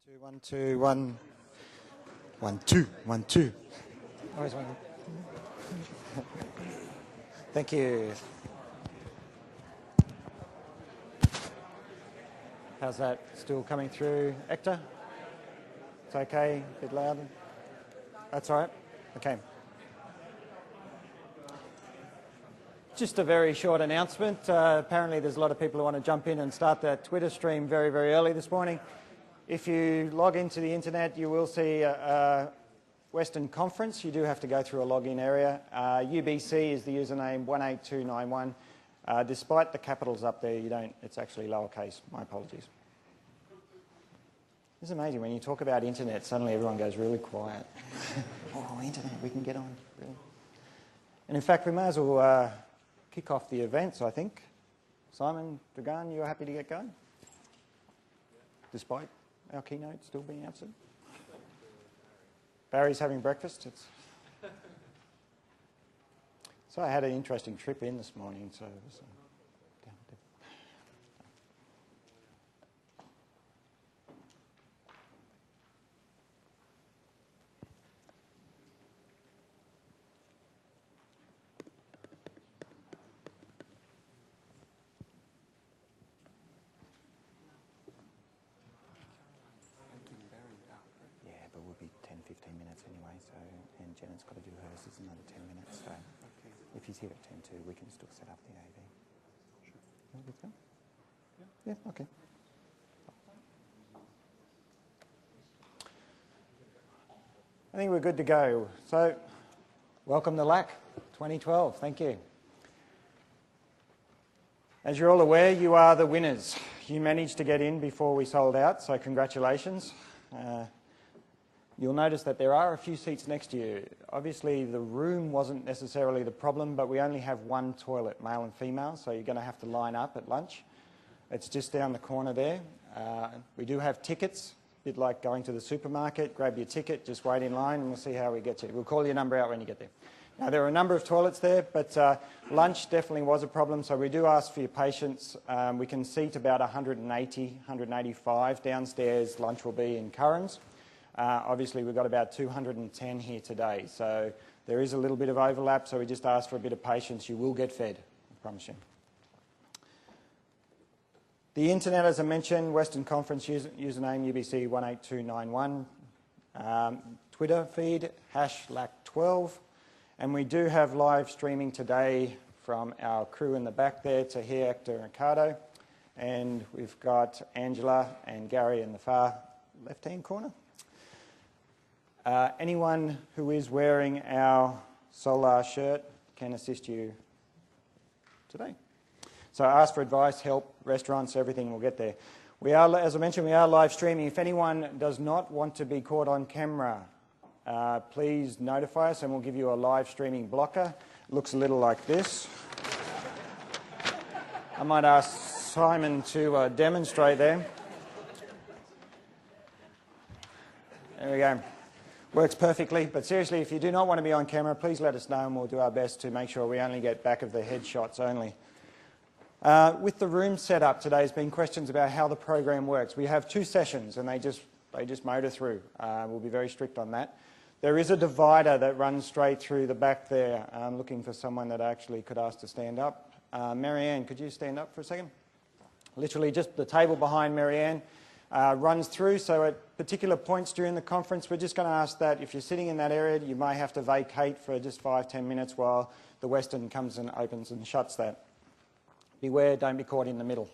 Two, one, two, one. 1 2 1 2. Always one. Thank you. How's that? Still coming through, Hector? It's okay, a bit louder? That's all right? Okay. Just a very short announcement. Apparently there's a lot of people who want to jump in and start that Twitter stream very, very early this morning. If you log into the internet, you will see a Western Conference. You do have to go through a login area. UBC is the username 18291. Despite the capitals up there, you don't. It's actually lowercase. My apologies. It's amazing when you talk about internet, suddenly everyone goes really quiet. Oh, internet, we can get on. Really. And in fact, we may as well kick off the events, I think. Simon, Dragan, you are happy to get going? Despite our keynote still being absent? Barry's having breakfast. So I had an interesting trip in this morning. So it was, yeah, but we'll be 10-15 minutes anyway. So, and Janet's got to do hers. It's another 10 minutes. So. If he's here at 10 to, we can still set up the AV. Sure. You want to go? Yeah, okay. I think we're good to go. So, welcome to LAK 2012. Thank you. As you're all aware, you are the winners. You managed to get in before we sold out, so congratulations. You'll notice that there are a few seats next to you. Obviously, the room wasn't necessarily the problem, but we only have one toilet, male and female, so you're going to have to line up at lunch. It's just down the corner there. We do have tickets, a bit like going to the supermarket. Grab your ticket, just wait in line, and we'll see how we get you. We'll call your number out when you get there. Now, there are a number of toilets there, but lunch definitely was a problem, so we do ask for your patience. We can seat about 180, 185 downstairs. Lunch will be in Currans. Obviously, we've got about 210 here today, so there is a little bit of overlap, so we just ask for a bit of patience. You will get fed, I promise you. The internet, as I mentioned, Western Conference username UBC18291, Twitter feed, #LAK12, and we do have live streaming today from our crew in the back there to here, Hector and Ricardo, and we've got Angela and Gary in the far left-hand corner. Anyone who is wearing our solar shirt can assist you today. So ask for advice, help, restaurants, everything will get there. We are, as I mentioned, we are live streaming. If anyone does not want to be caught on camera, please notify us and we'll give you a live streaming blocker. It looks a little like this. I might ask Simon to demonstrate there. There we go. Works perfectly, but seriously, if you do not want to be on camera, please let us know and we'll do our best to make sure we only get back of the head shots only. With the room set up, today has been questions about how the program works. We have 2 sessions and they just motor through. We'll be very strict on that. There is a divider that runs straight through the back there. I'm looking for someone that actually could ask to stand up. Marianne, could you stand up for a second? Literally just the table behind Marianne. Runs through, so at particular points during the conference, we're just going to ask that if you're sitting in that area, you may have to vacate for just 5-10 minutes while the Western comes and opens and shuts that. Beware, don't be caught in the middle.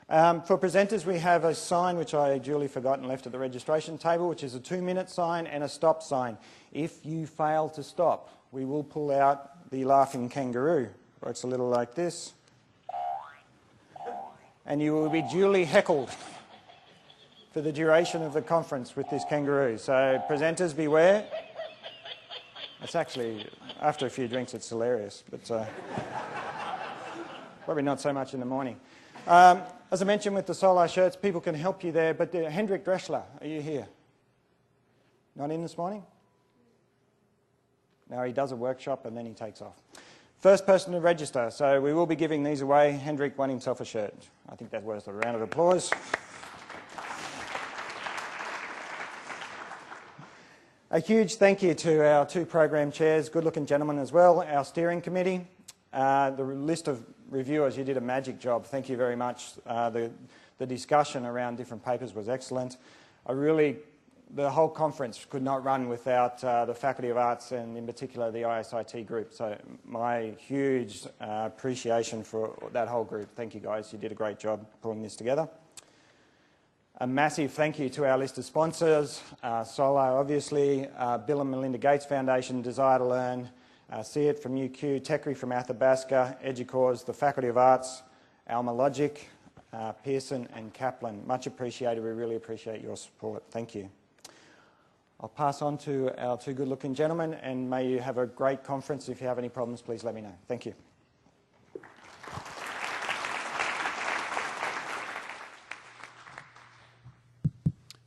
For presenters, we have a sign which I duly forgot and left at the registration table, which is a 2-minute sign and a stop sign. If you fail to stop, we will pull out the laughing kangaroo. Works a little like this. And you will be duly heckled for the duration of the conference with this kangaroo. So presenters, beware. It's actually, after a few drinks, it's hilarious, but probably not so much in the morning. As I mentioned with the solar shirts, people can help you there, but Hendrik Dreschler, are you here? Not in this morning? No, he does a workshop and then he takes off. First person to register, so we will be giving these away. Hendrik won himself a shirt. I think that's worth a round of applause. A huge thank you to our two program chairs, good-looking gentlemen as well, our steering committee, the list of reviewers. You did a magic job. Thank you very much. The discussion around different papers was excellent. The whole conference could not run without the Faculty of Arts and in particular the ISIT group. So my huge appreciation for that whole group. Thank you guys, you did a great job pulling this together. A massive thank you to our list of sponsors, Solar obviously, Bill and Melinda Gates Foundation, Desire to Learn, See It from UQ, Techri from Athabasca, Educause, the Faculty of Arts, Alma Logic, Pearson and Kaplan. Much appreciated, we really appreciate your support. Thank you. I'll pass on to our two good-looking gentlemen, and may you have a great conference. If you have any problems, please let me know. Thank you.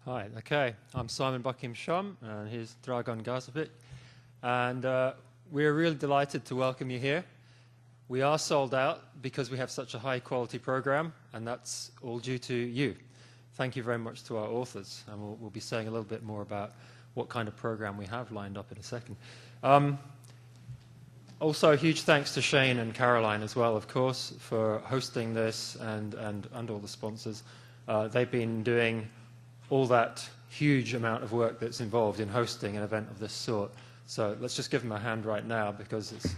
Hi, okay. I'm Simon Buckingham-Shum, and here's Dragan Gazovic. And we're really delighted to welcome you here. We are sold out because we have such a high-quality program, and that's all due to you. Thank you very much to our authors, and we'll be saying a little bit more about what kind of program we have lined up in a second. Also, a huge thanks to Shane and Caroline as well, of course, for hosting this and all the sponsors. They've been doing all that huge amount of work that's involved in hosting an event of this sort. So let's just give them a hand right now because it's...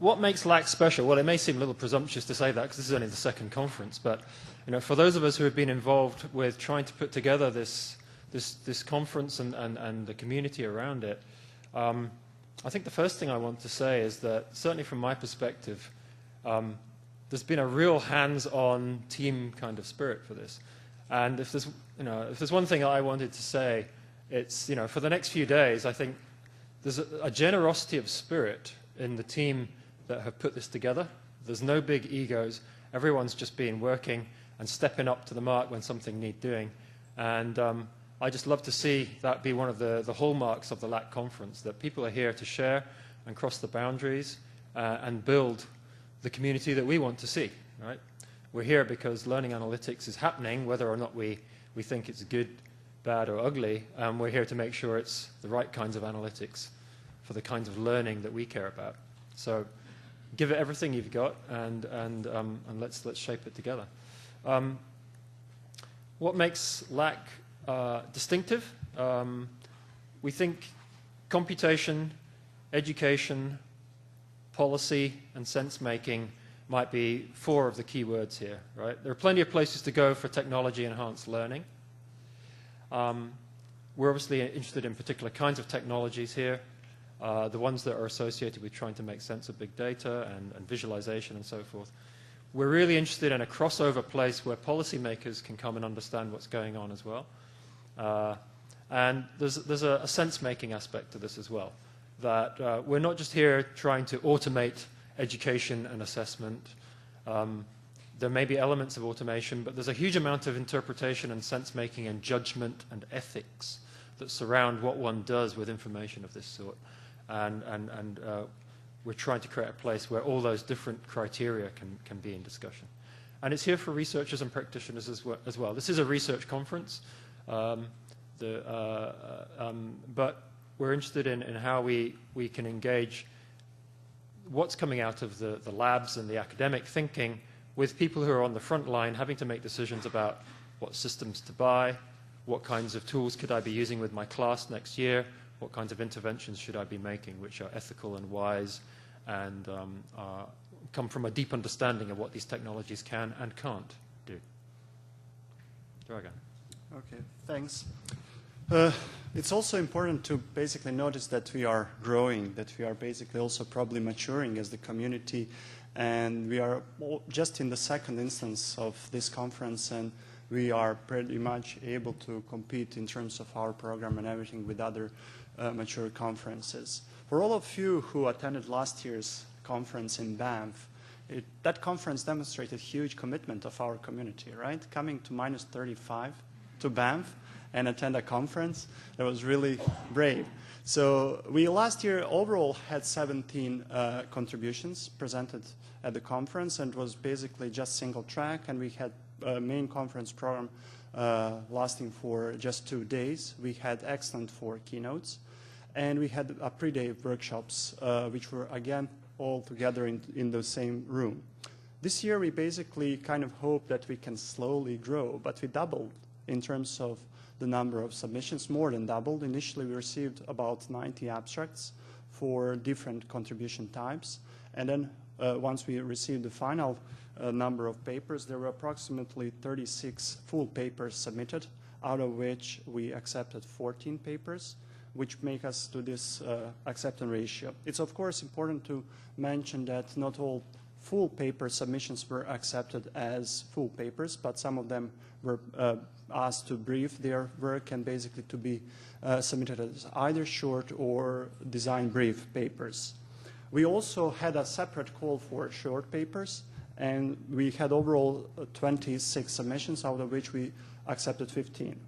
What makes LAK special? Well, it may seem a little presumptuous to say that because this is only the second conference, but for those of us who have been involved with trying to put together this conference and the community around it, I think the first thing I want to say is that certainly from my perspective, there's been a real hands-on team kind of spirit for this. And if there's one thing I wanted to say, it's for the next few days, I think there's a generosity of spirit in the team that have put this together. There's no big egos. Everyone's just been working and stepping up to the mark when something needs doing. And I just love to see that be one of the hallmarks of the LAK conference, that people are here to share and cross the boundaries and build the community that we want to see. Right? We're here because learning analytics is happening, whether or not we think it's good, bad, or ugly. We're here to make sure it's the right kinds of analytics for the kinds of learning that we care about. So give it everything you've got, and let's shape it together. What makes LAK distinctive? We think computation, education, policy, and sense-making might be 4 of the key words here. Right? There are plenty of places to go for technology-enhanced learning. We're obviously interested in particular kinds of technologies here. The ones that are associated with trying to make sense of big data and visualization and so forth. We're really interested in a crossover place where policymakers can come and understand what's going on as well. And there's a sense-making aspect to this as well, that we're not just here trying to automate education and assessment. There may be elements of automation, but there's a huge amount of interpretation and sense-making and judgment and ethics that surround what one does with information of this sort. And we're trying to create a place where all those different criteria can be in discussion. And it's here for researchers and practitioners as well. This is a research conference, but we're interested in how we can engage what's coming out of the labs and the academic thinking with people who are on the front line having to make decisions about what systems to buy, what kinds of tools could I be using with my class next year, what kinds of interventions should I be making which are ethical and wise and come from a deep understanding of what these technologies can and can't do. Dragan. Okay, thanks. It's also important to basically notice that we are growing, that we are basically also probably maturing as the community, and we are just in the second instance of this conference, and we are pretty much able to compete in terms of our program and everything with other mature conferences. For all of you who attended last year's conference in Banff, that conference demonstrated huge commitment of our community, right? Coming to -35 to Banff and attend a conference, that was really brave. So we last year overall had 17 contributions presented at the conference, and it was basically just single track, and we had a main conference program lasting for just 2 days. We had excellent 4 keynotes, and we had a pre-day workshops, which were again all together in the same room. This year we basically kind of hope that we can slowly grow, but we doubled in terms of the number of submissions, more than doubled. Initially we received about 90 abstracts for different contribution types, and then once we received the final number of papers, there were approximately 36 full papers submitted, out of which we accepted 14 papers, which make us to this acceptance ratio. It's of course important to mention that not all full paper submissions were accepted as full papers, but some of them were asked to brief their work and basically to be submitted as either short or design brief papers. We also had a separate call for short papers, and we had overall 26 submissions, out of which we accepted 15.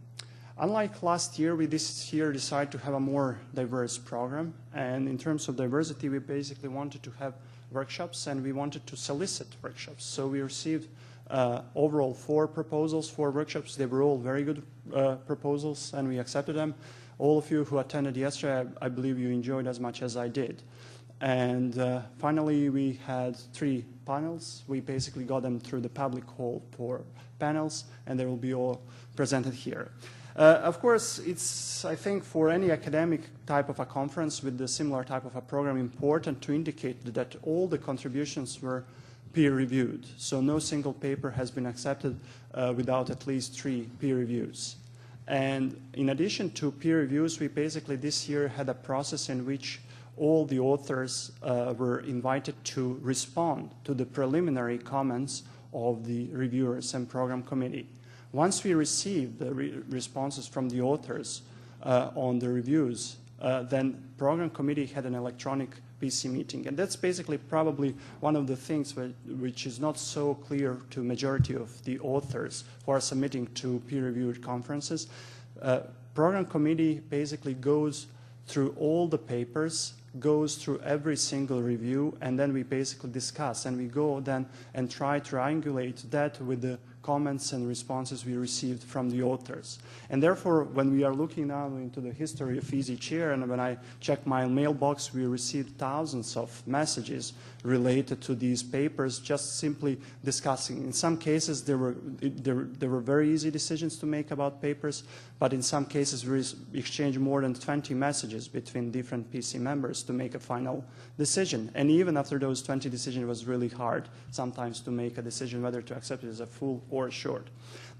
Unlike last year, we this year decided to have a more diverse program, and in terms of diversity, we basically wanted to have workshops, and we wanted to solicit workshops. So we received overall 4 proposals, 4 workshops. They were all very good proposals, and we accepted them. All of you who attended yesterday, I believe you enjoyed as much as I did. And finally, we had 3 panels. We basically got them through the public call for panels, and they will be all presented here. Of course, it's, I think, for any academic type of a conference with the similar type of a program, important to indicate that all the contributions were peer-reviewed. So no single paper has been accepted without at least 3 peer reviews. And in addition to peer reviews, we basically this year had a process in which all the authors were invited to respond to the preliminary comments of the reviewers and program committee. Once we received the responses from the authors on the reviews, then program committee had an electronic PC meeting. And that's basically probably one of the things which is not so clear to majority of the authors who are submitting to peer-reviewed conferences. Program committee basically goes through all the papers, goes through every single review, and then we basically discuss, and we go then and try to triangulate that with the comments and responses we received from the authors. And therefore, when we are looking now into the history of EasyChair, and when I check my mailbox, we received thousands of messages related to these papers, just simply discussing. In some cases, there were very easy decisions to make about papers, but in some cases, we exchanged more than 20 messages between different PC members to make a final decision. And even after those 20 decisions, it was really hard sometimes to make a decision whether to accept it as a full or short.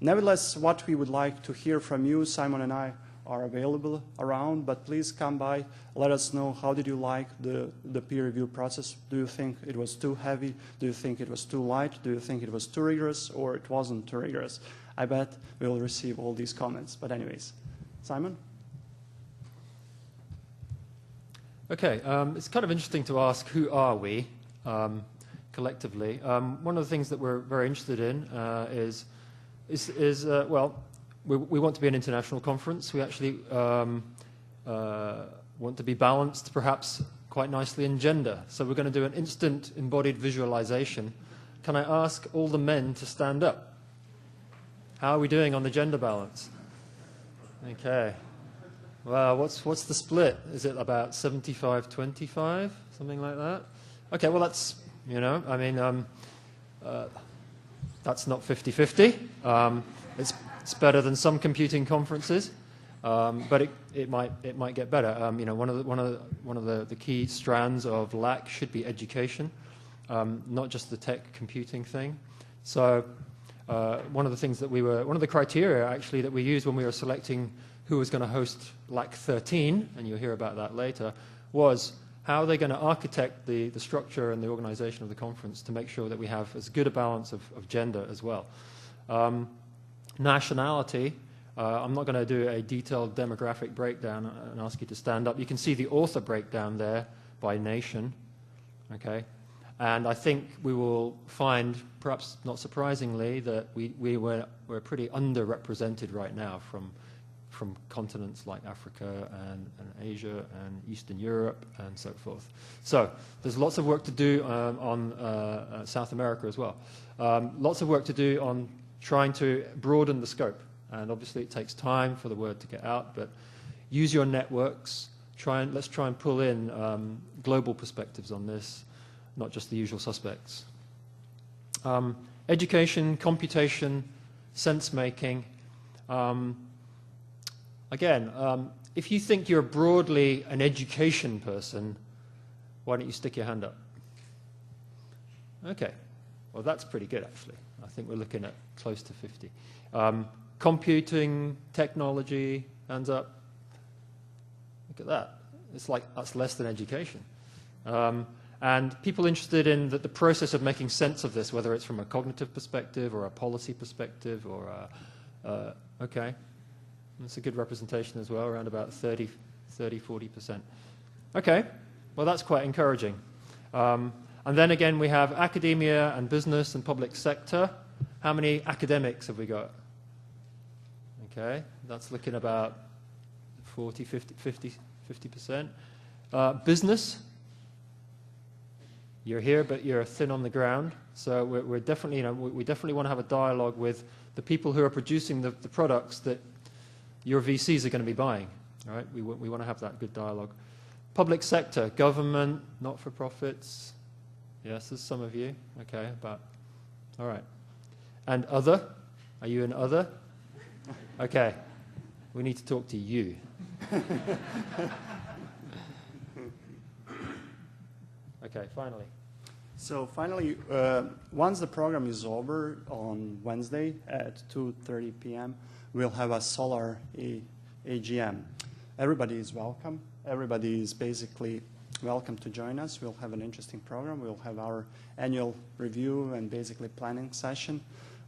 Nevertheless, what we would like to hear from you, Simon and I are available around, but please come by, let us know how did you like the peer review process. Do you think it was too heavy? Do you think it was too light? Do you think it was too rigorous or it wasn't too rigorous? I bet we will receive all these comments. But anyways, Simon? Okay, it's kind of interesting to ask, who are we collectively? One of the things that we're very interested in is well, we want to be an international conference. We actually want to be balanced, perhaps quite nicely in gender. So we're going to do an instant embodied visualization. Can I ask all the men to stand up? How are we doing on the gender balance? Okay. Well, what's the split? Is it about 75-25, something like that? Okay, well that's, you know, I mean, that's not 50-50. It's better than some computing conferences, but it might get better. You know, one of the key strands of LAK should be education, not just the tech computing thing. So one of the criteria actually that we used when we were selecting who was going to host LAK 13, and you'll hear about that later, was how are they going to architect the structure and the organization of the conference to make sure that we have as good a balance of gender as well. Nationality, I'm not going to do a detailed demographic breakdown and ask you to stand up. You can see the author breakdown there by nation, okay? And I think we will find, perhaps not surprisingly, that we're pretty underrepresented right now from from continents like Africa and Asia and Eastern Europe and so forth. So there's lots of work to do on South America as well. Lots of work to do on trying to broaden the scope. And obviously it takes time for the word to get out, but use your networks. Let's try and pull in global perspectives on this, not just the usual suspects. Education, computation, sense-making. Again, if you think you're broadly an education person, why don't you stick your hand up? Okay, well that's pretty good actually. I think we're looking at close to 50. Computing, technology, hands up. Look at that. It's like that's less than education. And people interested in the process of making sense of this, whether it's from a cognitive perspective or a policy perspective or okay. That's a good representation as well, around about 40%. Okay, well that's quite encouraging. And then again we have academia and business and public sector. How many academics have we got? Okay, that's looking about 40, 50%. Business, you're here, but you're thin on the ground. So we're definitely, we definitely want to have a dialogue with the people who are producing the products that your VCs are going to be buying. All right, we want to have that good dialogue. Public sector, government, not-for-profits. Yes, there's some of you. Okay, all right. And other? Are you an other? Okay, we need to talk to you. Okay, finally. So finally, once the program is over on Wednesday at 2:30 p.m., we'll have a solar AGM. Everybody is welcome. Everybody is basically welcome to join us. We'll have an interesting program. We'll have our annual review and basically planning session.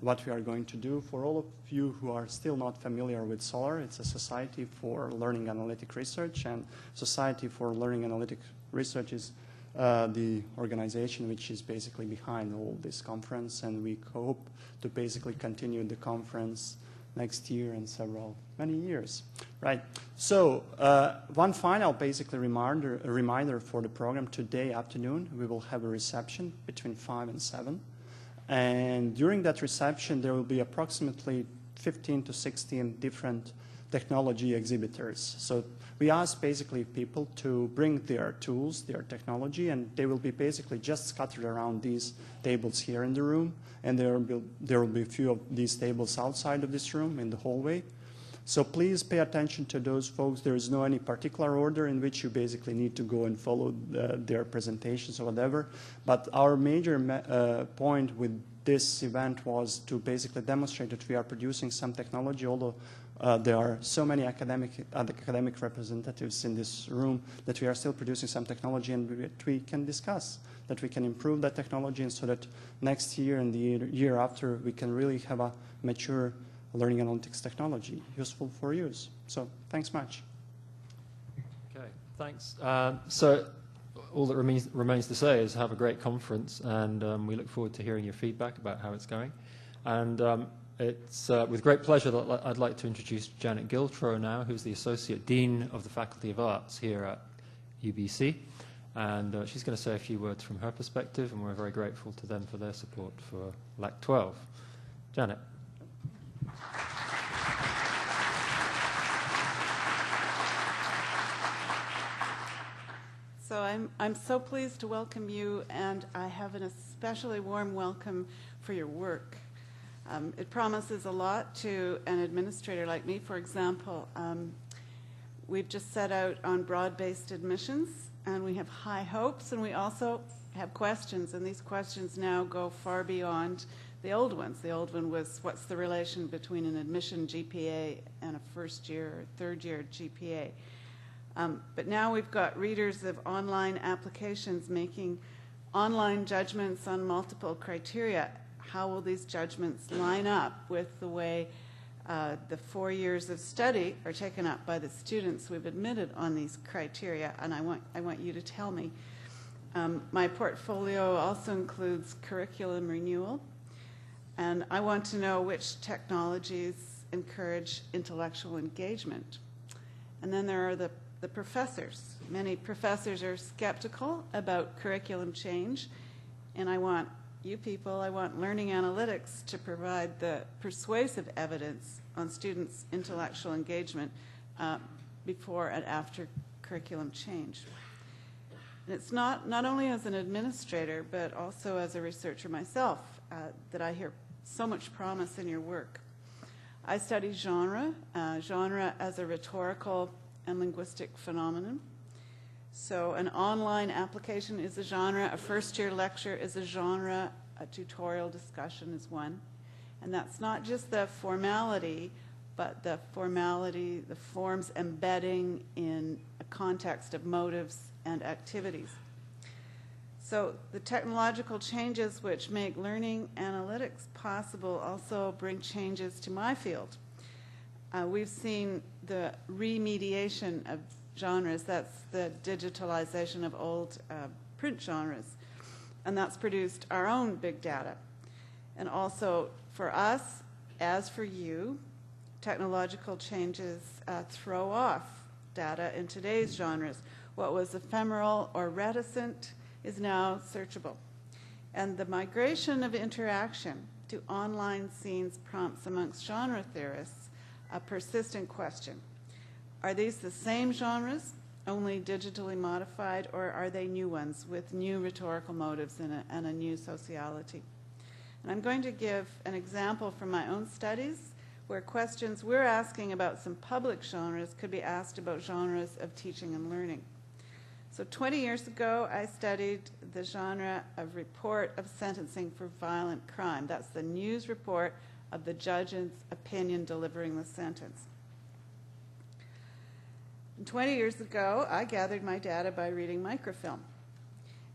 What we are going to do for all of you who are still not familiar with SOLAR, it's a Society for Learning Analytic Research, and Society for Learning Analytic Research is the organization which is basically behind all this conference, and we hope to basically continue the conference next year and many years. Right. So one final basically reminder for the program. Today afternoon we will have a reception between 5 and 7. And during that reception, there will be approximately 15 to 16 different technology exhibitors. So we ask basically people to bring their tools, their technology, and they will be basically just scattered around these tables here in the room. And there will be a few of these tables outside of this room in the hallway. So please pay attention to those folks. There is no any particular order in which you basically need to go and follow their presentations or whatever. But our major point with this event was to basically demonstrate that we are producing some technology, although there are so many academic representatives in this room, that we are still producing some technology and that we can discuss, that we can improve that technology, and so that next year and the year after we can really have a mature learning analytics technology useful for use. So thanks much. Okay, thanks. So all that remains to say is have a great conference, and we look forward to hearing your feedback about how it's going. And it's with great pleasure that I'd like to introduce Janet Giltro now, who's the Associate Dean of the Faculty of Arts here at UBC. And she's going to say a few words from her perspective, and we're very grateful to them for their support for LAK 12. Janet. So I'm so pleased to welcome you, and I have an especially warm welcome for your work. It promises a lot to an administrator like me. For example, we've just set out on broad-based admissions, and we have high hopes, and we also have questions, and these questions now go far beyond the old ones. The old one was, what's the relation between an admission GPA and a first-year or third-year GPA? But now we've got readers of online applications making online judgments on multiple criteria. How will these judgments line up with the way the 4 years of study are taken up by the students we've admitted on these criteria? And I want you to tell me. My portfolio also includes curriculum renewal, and I want to know which technologies encourage intellectual engagement. And then there are the professors. Many professors are skeptical about curriculum change, and I want learning analytics to provide the persuasive evidence on students' intellectual engagement before and after curriculum change. And it's not only as an administrator, but also as a researcher myself, that I hear so much promise in your work. I study genre as a rhetorical and linguistic phenomenon. So an online application is a genre, a first-year lecture is a genre, a tutorial discussion is one. And that's not just the formality, but the forms embedding in a context of motives and activities. So the technological changes which make learning analytics possible also bring changes to my field. We've seen the remediation of genres, that's the digitalization of old print genres, and that's produced our own big data. And also for us, as for you, technological changes throw off data in today's genres. What was ephemeral or reticent is now searchable. And the migration of interaction to online scenes prompts amongst genre theorists a persistent question. Are these the same genres, only digitally modified, or are they new ones with new rhetorical motives and a new sociality? And I'm going to give an example from my own studies where questions we're asking about some public genres could be asked about genres of teaching and learning. So 20 years ago, I studied the genre of report of sentencing for violent crime. That's the news report of the judge's opinion delivering the sentence. And 20 years ago, I gathered my data by reading microfilm.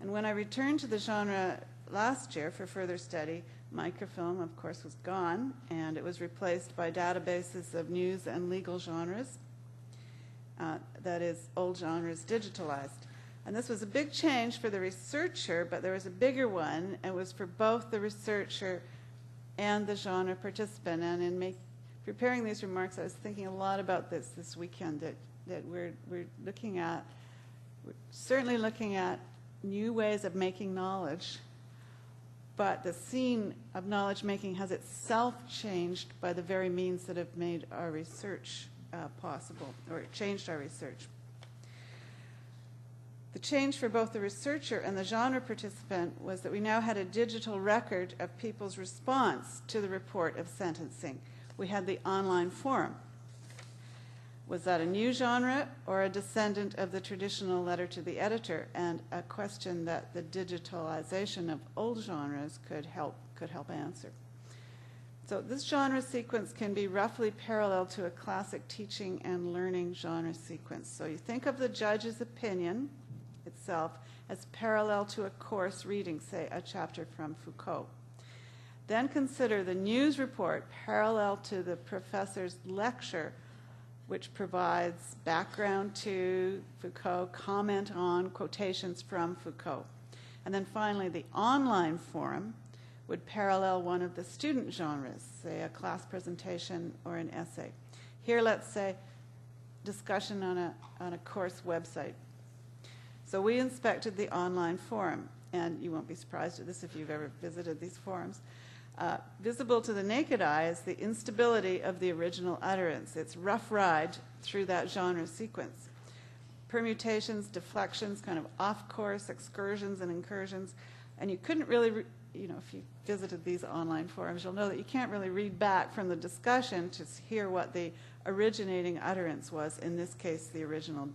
And when I returned to the genre last year for further study, microfilm, of course, was gone, and it was replaced by databases of news and legal genres, that is, old genres digitalized. And this was a big change for the researcher, but there was a bigger one. It was for both the researcher and the genre participant. And in preparing these remarks, I was thinking a lot about this weekend, that we're certainly looking at new ways of making knowledge, but the scene of knowledge making has itself changed by the very means that have made our research possible, or changed our research. The change for both the researcher and the genre participant was that we now had a digital record of people's response to the report of sentencing. We had the online forum. Was that a new genre or a descendant of the traditional letter to the editor, and a question that the digitalization of old genres could help answer? So this genre sequence can be roughly parallel to a classic teaching and learning genre sequence. So you think of the judge's opinion itself as parallel to a course reading, say a chapter from Foucault. Then consider the news report parallel to the professor's lecture, which provides background to Foucault, comment on, quotations from Foucault. And then finally, the online forum would parallel one of the student genres, say a class presentation or an essay. Here, let's say, discussion on a course website. So we inspected the online forum, and you won't be surprised at this if you've ever visited these forums. Visible to the naked eye is the instability of the original utterance. It's rough ride through that genre sequence. Permutations, deflections, kind of off-course excursions and incursions. And you couldn't really, if you visited these online forums, you'll know that you can't really read back from the discussion to hear what the originating utterance was, in this case, the original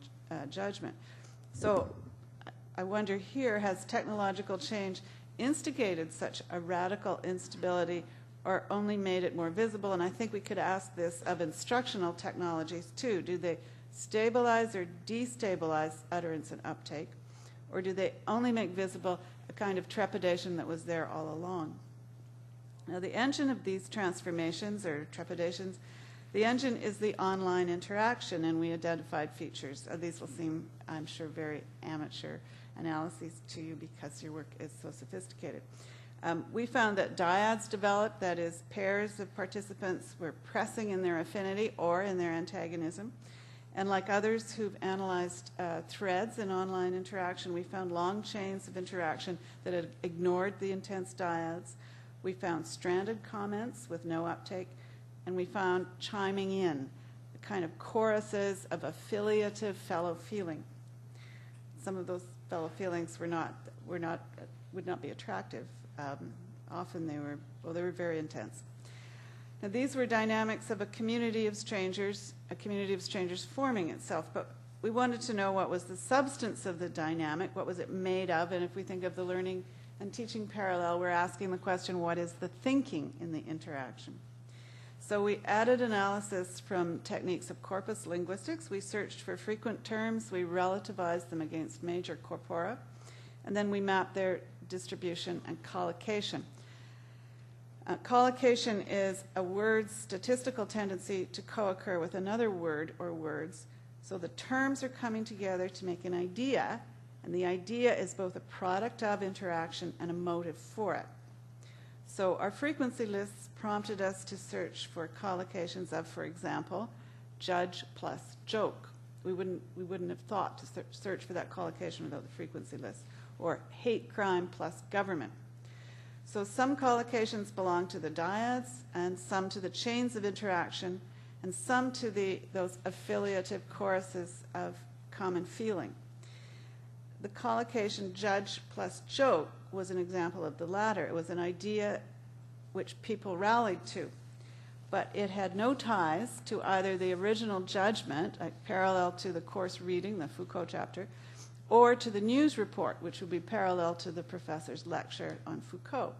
judgment. So I wonder here, has technological change instigated such a radical instability or only made it more visible? And I think we could ask this of instructional technologies too. Do they stabilize or destabilize utterance and uptake? Or do they only make visible a kind of trepidation that was there all along? Now, the engine of these transformations or trepidations, the engine is the online interaction, and we identified features. These will seem, I'm sure, very amateur analyses to you because your work is so sophisticated. We found that dyads developed, that is, pairs of participants were pressing in their affinity or in their antagonism. And like others who've analyzed threads in online interaction, we found long chains of interaction that had ignored the intense dyads. We found stranded comments with no uptake, and we found chiming in, the kind of choruses of affiliative fellow feeling. Some of those fellow feelings would not be attractive. Often they were very intense. Now, these were dynamics of a community of strangers forming itself, but we wanted to know what was the substance of the dynamic, what was it made of, and if we think of the learning and teaching parallel, we're asking the question, what is the thinking in the interaction? So we added analysis from techniques of corpus linguistics. We searched for frequent terms, we relativized them against major corpora, and then we mapped their distribution and collocation. Collocation is a word's statistical tendency to co-occur with another word or words. So the terms are coming together to make an idea, and the idea is both a product of interaction and a motive for it. So our frequency lists prompted us to search for collocations of, for example, judge plus joke. We wouldn't have thought to search for that collocation without the frequency list. Or hate crime plus government. So some collocations belong to the dyads, and some to the chains of interaction, and some to those affiliative choruses of common feeling. The collocation judge plus joke was an example of the latter. It was an idea which people rallied to, but it had no ties to either the original judgment, parallel to the course reading, the Foucault chapter, or to the news report, which would be parallel to the professor's lecture on Foucault.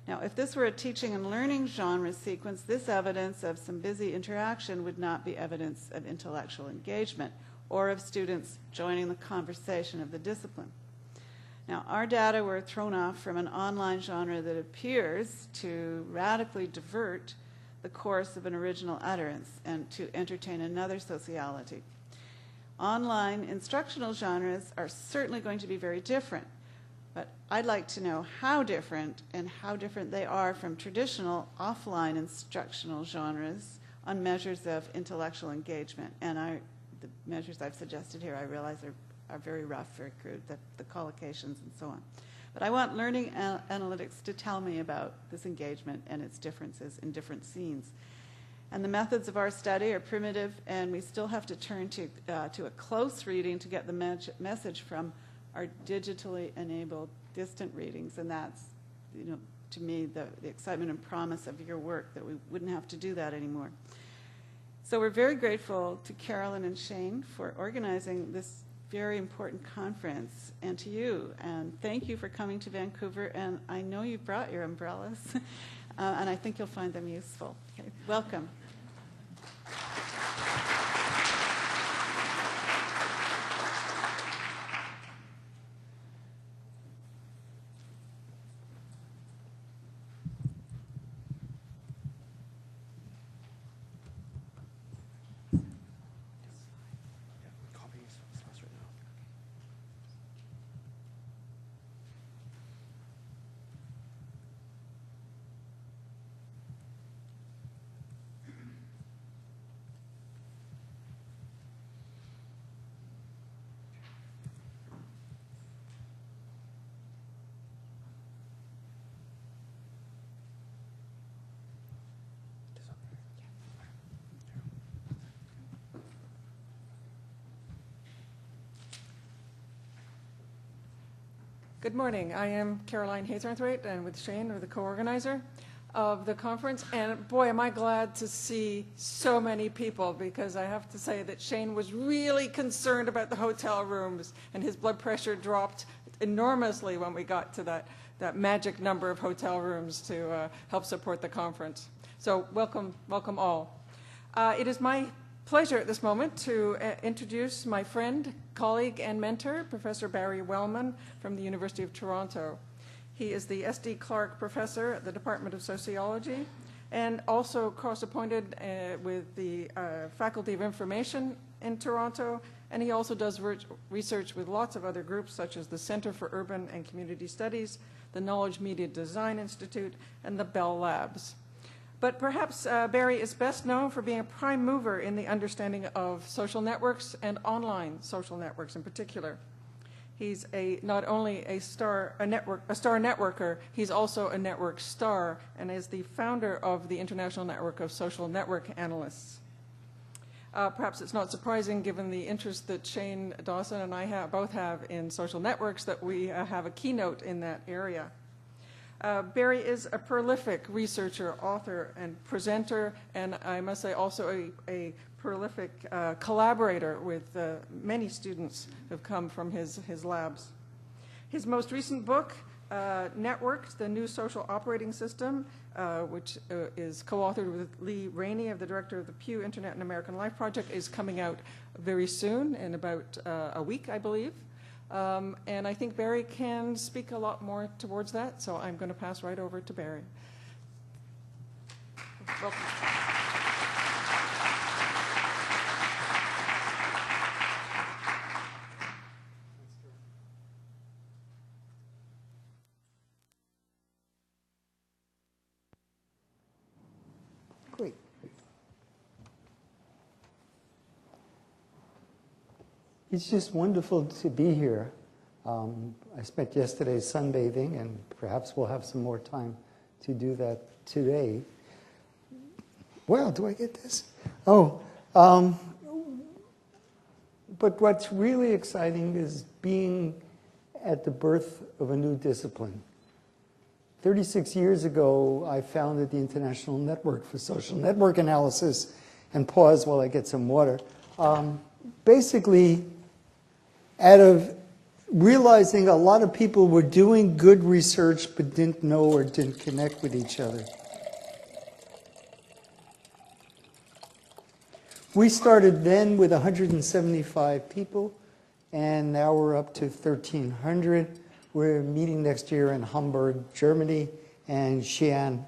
Now, if this were a teaching and learning genre sequence, this evidence of some busy interaction would not be evidence of intellectual engagement or of students joining the conversation of the discipline. Now, our data were thrown off from an online genre that appears to radically divert the course of an original utterance and to entertain another sociality. Online instructional genres are certainly going to be very different, but I'd like to know how different and how different they are from traditional offline instructional genres on measures of intellectual engagement. And the measures I've suggested here, I realize are very rough, very crude, the collocations and so on. But I want learning analytics to tell me about this engagement and its differences in different scenes. And the methods of our study are primitive, and we still have to turn to a close reading to get the message from our digitally enabled distant readings. And that's, to me, the excitement and promise of your work, that we wouldn't have to do that anymore. So we're very grateful to Carolyn and Shane for organizing this very important conference, and to you. And thank you for coming to Vancouver. And I know you brought your umbrellas, and I think you'll find them useful. Okay, welcome. Good morning. I am Caroline Haythornthwaite, and with Shane, or the co-organizer of the conference. And boy, am I glad to see so many people, because I have to say that Shane was really concerned about the hotel rooms, and his blood pressure dropped enormously when we got to that magic number of hotel rooms to help support the conference. So welcome all. It is my pleasure at this moment to introduce my friend, colleague, and mentor, Professor Barry Wellman from the University of Toronto. He is the S.D. Clark Professor at the Department of Sociology and also cross-appointed with the Faculty of Information in Toronto, and he also does research with lots of other groups, such as the Centre for Urban and Community Studies, the Knowledge Media Design Institute, and the Bell Labs. But perhaps Barry is best known for being a prime mover in the understanding of social networks and online social networks in particular. He's not only a star networker, he's also a network star and is the founder of the International Network of Social Network Analysts. Perhaps it's not surprising, given the interest that Shane Dawson and I both have in social networks, that we have a keynote in that area. Barry is a prolific researcher, author, and presenter, and I must say also a prolific collaborator with many students who have come from his labs. His most recent book, Networks, the New Social Operating System, which is co-authored with Lee Rainey, the director of the Pew Internet and American Life Project, is coming out very soon, in about a week, I believe. And I think Barry can speak a lot more towards that, so I'm going to pass right over to Barry. Welcome. Great. It's just wonderful to be here. I spent yesterday sunbathing, and perhaps we'll have some more time to do that today. Wow, do I get this? Oh, but what's really exciting is being at the birth of a new discipline. 36 years ago, I founded the International Network for Social Network Analysis, and pause while I get some water. Basically, out of realizing a lot of people were doing good research but didn't know or didn't connect with each other. We started then with 175 people, and now we're up to 1,300. We're meeting next year in Hamburg, Germany, and Xi'an,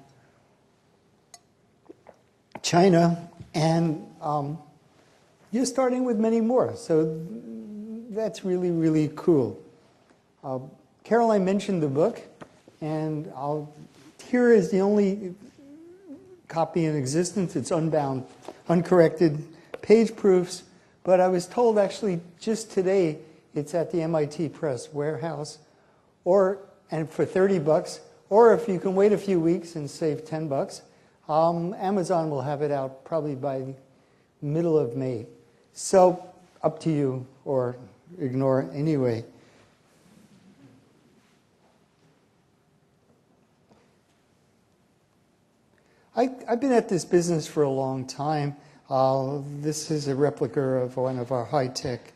China, and you're starting with many more. So that's really, really cool. Caroline mentioned the book, and here is the only copy in existence. It's unbound, uncorrected, page proofs, but I was told actually just today it's at the MIT Press warehouse, and for $30, or if you can wait a few weeks and save $10, Amazon will have it out probably by middle of May. So up to you, or ignore anyway. I've been at this business for a long time. This is a replica of one of our high-tech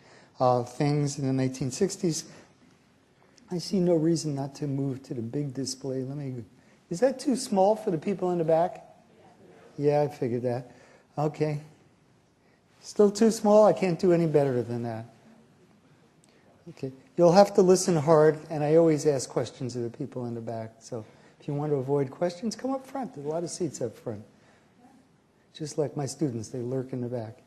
things in the 1960s. I see no reason not to move to the big display. Is that too small for the people in the back? Yeah, I figured that. Okay. Still too small? I can't do any better than that. Okay. You'll have to listen hard, and I always ask questions of the people in the back. So if you want to avoid questions, come up front. There's a lot of seats up front. Just like my students, they lurk in the back.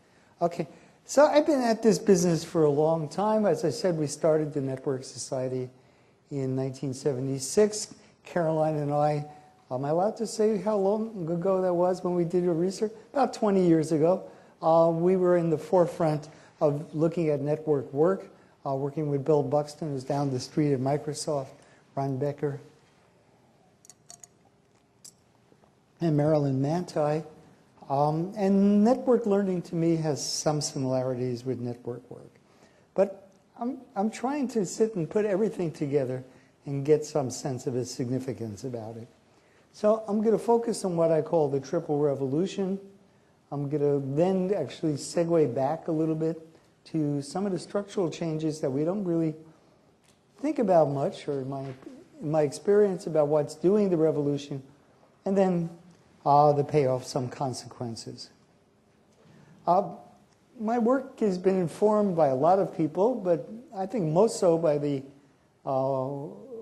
Okay. So I've been at this business for a long time. As I said, we started the Network Society in 1976. Caroline and I, am I allowed to say how long ago that was when we did the research? About 20 years ago. We were in the forefront of looking at network work, working with Bill Buxton, who's down the street at Microsoft, Ron Becker, and Marilyn Manti. And network learning to me has some similarities with network work. But I'm trying to sit and put everything together and get some sense of its significance about it. So I'm going to focus on what I call the triple revolution. I'm going to then actually segue back a little bit to some of the structural changes that we don't really think about much, or in my experience about what's doing the revolution, and then the payoff, some consequences. My work has been informed by a lot of people, but I think most so by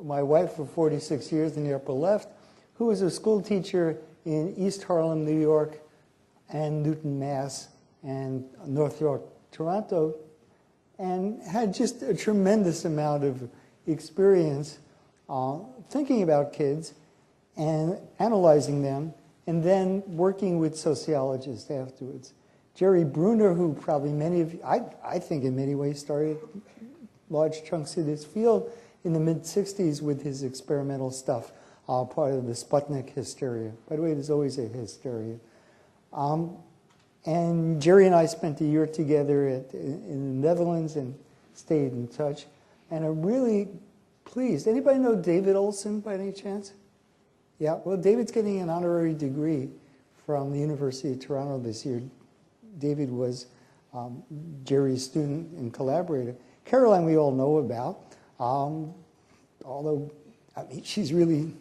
my wife for 46 years in the upper left, who was a school teacher in East Harlem, New York, and Newton, Mass, and North York, Toronto and had just a tremendous amount of experience thinking about kids and analyzing them, and then working with sociologists afterwards. Jerry Bruner, who probably many of you, I think in many ways started large chunks of this field in the mid-60s with his experimental stuff, part of the Sputnik hysteria. By the way, there's always a hysteria. And Jerry and I spent a year together in the Netherlands and stayed in touch. And I'm really pleased. Anybody know David Olson by any chance? Yeah, well, David's getting an honorary degree from the University of Toronto this year. David was Jerry's student and collaborator. Caroline we all know about, although I mean, she's really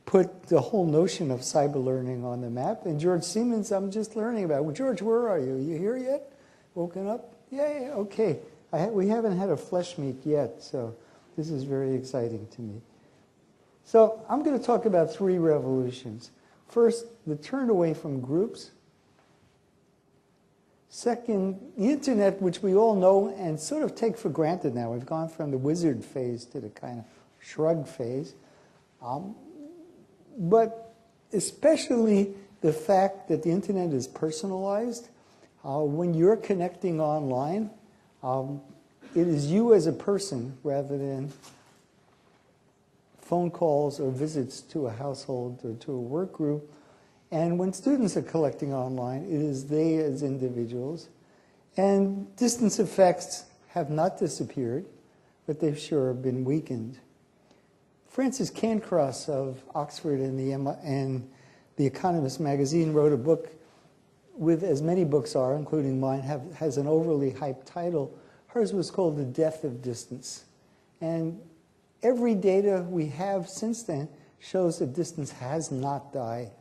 put the whole notion of cyber learning on the map. And George Siemens, I'm just learning about. Well, George, where are you? You here yet? Woken up? Yeah, okay. We haven't had a flesh meet yet, so this is very exciting to me. So I'm going to talk about 3 revolutions. First, the turn away from groups. Second, the internet, which we all know and sort of take for granted now. We've gone from the wizard phase to the kind of shrug phase. But especially the fact that the internet is personalized. When you're connecting online, it is you as a person rather than phone calls or visits to a household or to a work group. And when students are collecting online, it is they as individuals. And distance effects have not disappeared, but they've sure been weakened. Francis Cairncross of Oxford and the Economist magazine wrote a book with, as many books are, including mine, has an overly hyped title. Hers was called The Death of Distance. And every data we have since then shows that distance has not died.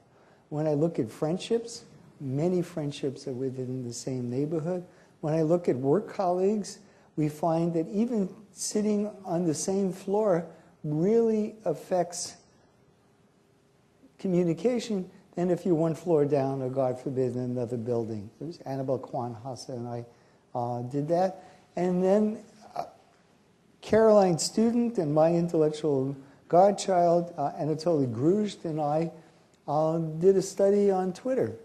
When I look at friendships, many friendships are within the same neighborhood. When I look at work colleagues, we find that even sitting on the same floor really affects communication than if you're one floor down or, God forbid, in another building. It was Annabelle Kwan-Hasse and I did that. And then Caroline Student and my intellectual godchild, Anatoly Gruzd, and I did a study on Twitter.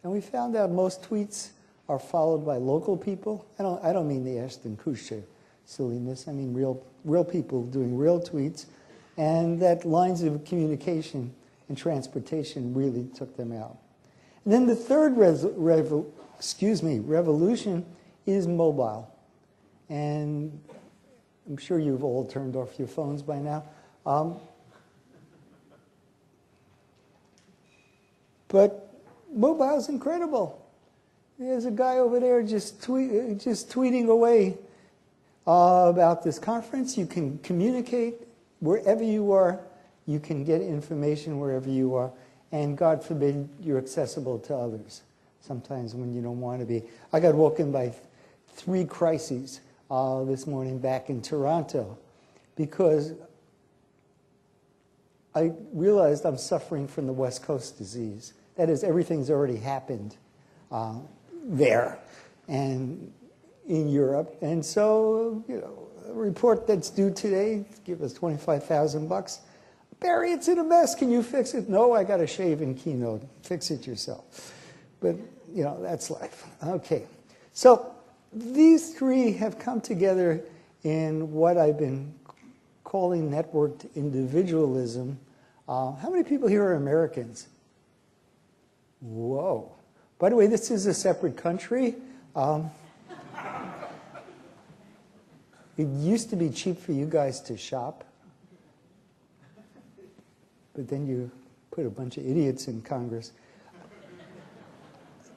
And we found out most tweets are followed by local people. I don't mean the Ashton Kutcher silliness. I mean real people doing real tweets. And that lines of communication and transportation really took them out. And then the third revolution is mobile. And I'm sure you've all turned off your phones by now. But mobile is incredible. There's a guy over there just tweeting away about this conference. You can communicate wherever you are. You can get information wherever you are. And God forbid you're accessible to others, sometimes when you don't want to be. I got woken by 3 crises this morning back in Toronto because I realized I'm suffering from the West Coast disease. That is, everything's already happened there and in Europe. And so, a report that's due today, give us $25,000. Barry, it's in a mess. Can you fix it? No, I got a shave in Keynote. Fix it yourself. But, that's life. Okay. So these 3 have come together in what I've been calling networked individualism. How many people here are Americans? Whoa. By the way, this is a separate country. It used to be cheap for you guys to shop. But then you put a bunch of idiots in Congress.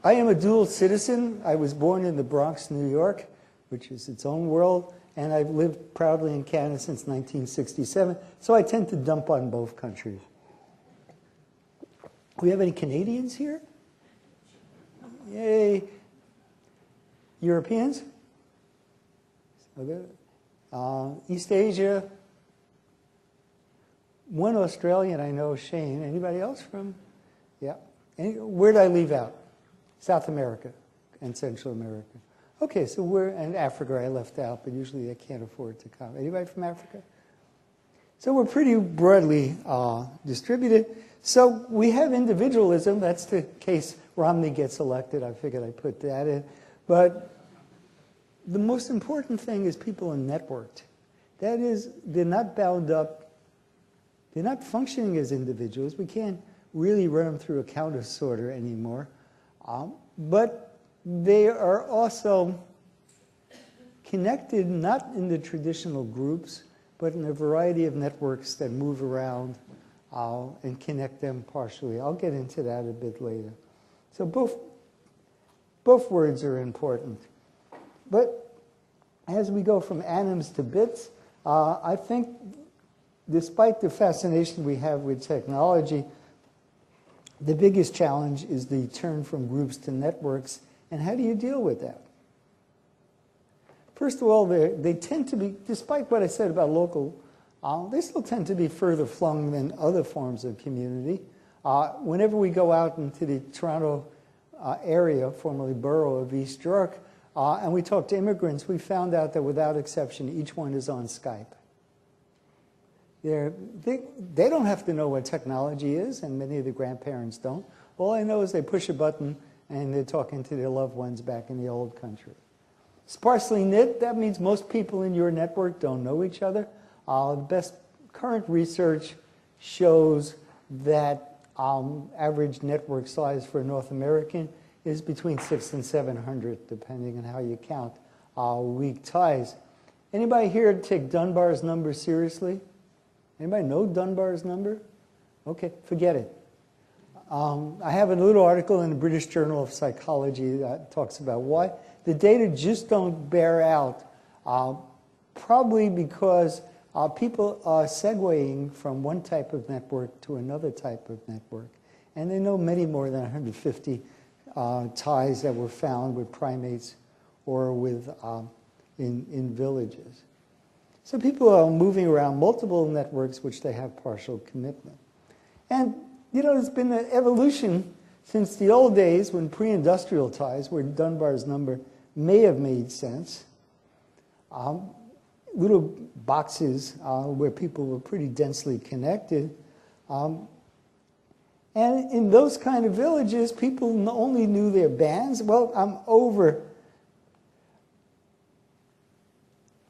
I am a dual citizen. I was born in the Bronx, New York, which is its own world, and I've lived proudly in Canada since 1967, so I tend to dump on both countries. We have any Canadians here? Yay. Europeans? Okay. East Asia? One Australian I know, Shane. Anybody else from? Yeah. Where did I leave out? South America and Central America. Okay, so we're in Africa. I left out, but usually they can't afford to come. Anybody from Africa? So we're pretty broadly distributed. So we have individualism. That's the case Romney gets elected. I figured I'd put that in. But the most important thing is people are networked. That is, they're not bound up. They're not functioning as individuals. We can't really run them through a counter sorter anymore. But they are also connected not in the traditional groups, but in a variety of networks that move around and connect them partially. I'll get into that a bit later. So both words are important. But as we go from atoms to bits, I think despite the fascination we have with technology, the biggest challenge is the turn from groups to networks, and how do you deal with that? First of all, they tend to be, despite what I said about local, they still tend to be further flung than other forms of community. Whenever we go out into the Toronto area, formerly borough of East York, and we talk to immigrants, we found out that without exception, each one is on Skype. They don't have to know what technology is, and many of the grandparents don't. All I know is they push a button and they're talking to their loved ones back in the old country. Sparsely knit, that means most people in your network don't know each other. The best current research shows that average network size for a North American is between 600 and 700, depending on how you count weak ties. Anybody here take Dunbar's number seriously? Anybody know Dunbar's number? Okay, forget it. I have a little article in the British Journal of Psychology that talks about why the data just don't bear out, probably because people are segueing from one type of network to another type of network. And they know many more than 150 ties that were found with primates or with in villages. So people are moving around multiple networks which they have partial commitment. And, you know, there's been an evolution since the old days when pre-industrial ties, where Dunbar's number may have made sense, little boxes where people were pretty densely connected. And in those kind of villages, people only knew their bands. Well,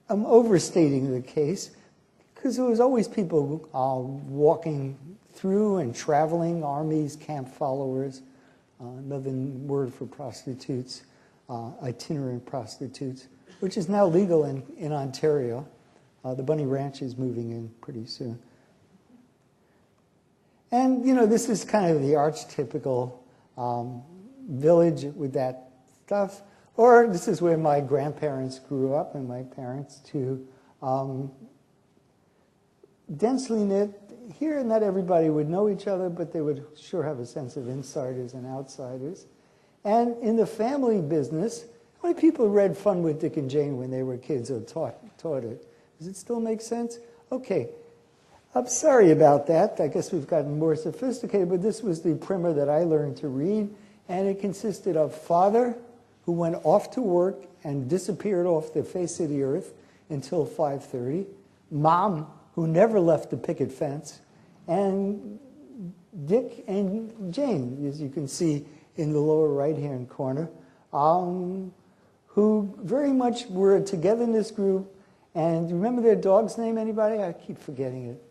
I'm overstating the case, because there was always people walking through and traveling, armies, camp followers, another word for prostitutes, itinerant prostitutes, which is now legal in Ontario. The Bunny Ranch is moving in pretty soon. And, you know, this is kind of the archetypical village with that stuff. Or this is where my grandparents grew up, and my parents too. Densely knit. Here, not everybody would know each other, but they would sure have a sense of insiders and outsiders. And in the family business, how many people read Fun with Dick and Jane when they were kids or taught it? Does it still make sense? Okay. I'm sorry about that. I guess we've gotten more sophisticated, but this was the primer that I learned to read, and it consisted of father, who went off to work and disappeared off the face of the earth until 5:30, mom, who never left the picket fence, and Dick and Jane, as you can see in the lower right-hand corner, who very much were a togetherness group. And remember their dog's name, anybody? I keep forgetting it.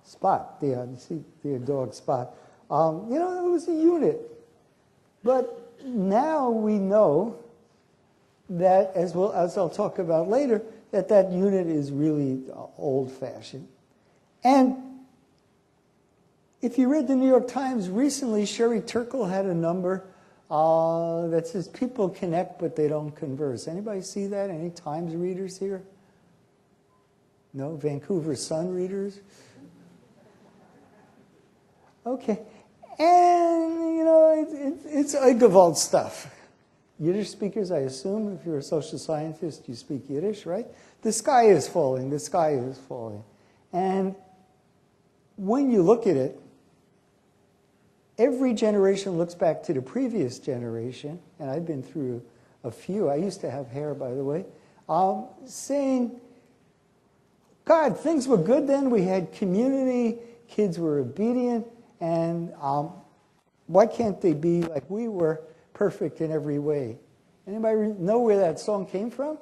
Spot, yeah, see their dog Spot. You know, it was a unit. But now we know that, as I'll talk about later, that unit is really old-fashioned. And if you read the New York Times recently, Sherry Turkle had a number that says people connect but they don't converse. Anybody see that? Any Times readers here? No? Vancouver Sun readers? Okay. And, you know, it's Eigewald stuff. Yiddish speakers, I assume, if you're a social scientist, you speak Yiddish, right? The sky is falling, the sky is falling. And when you look at it, every generation looks back to the previous generation, and I've been through a few. I used to have hair, by the way, saying, God, things were good then. We had community. Kids were obedient. And why can't they be like we were, perfect in every way? Anybody know where that song came from?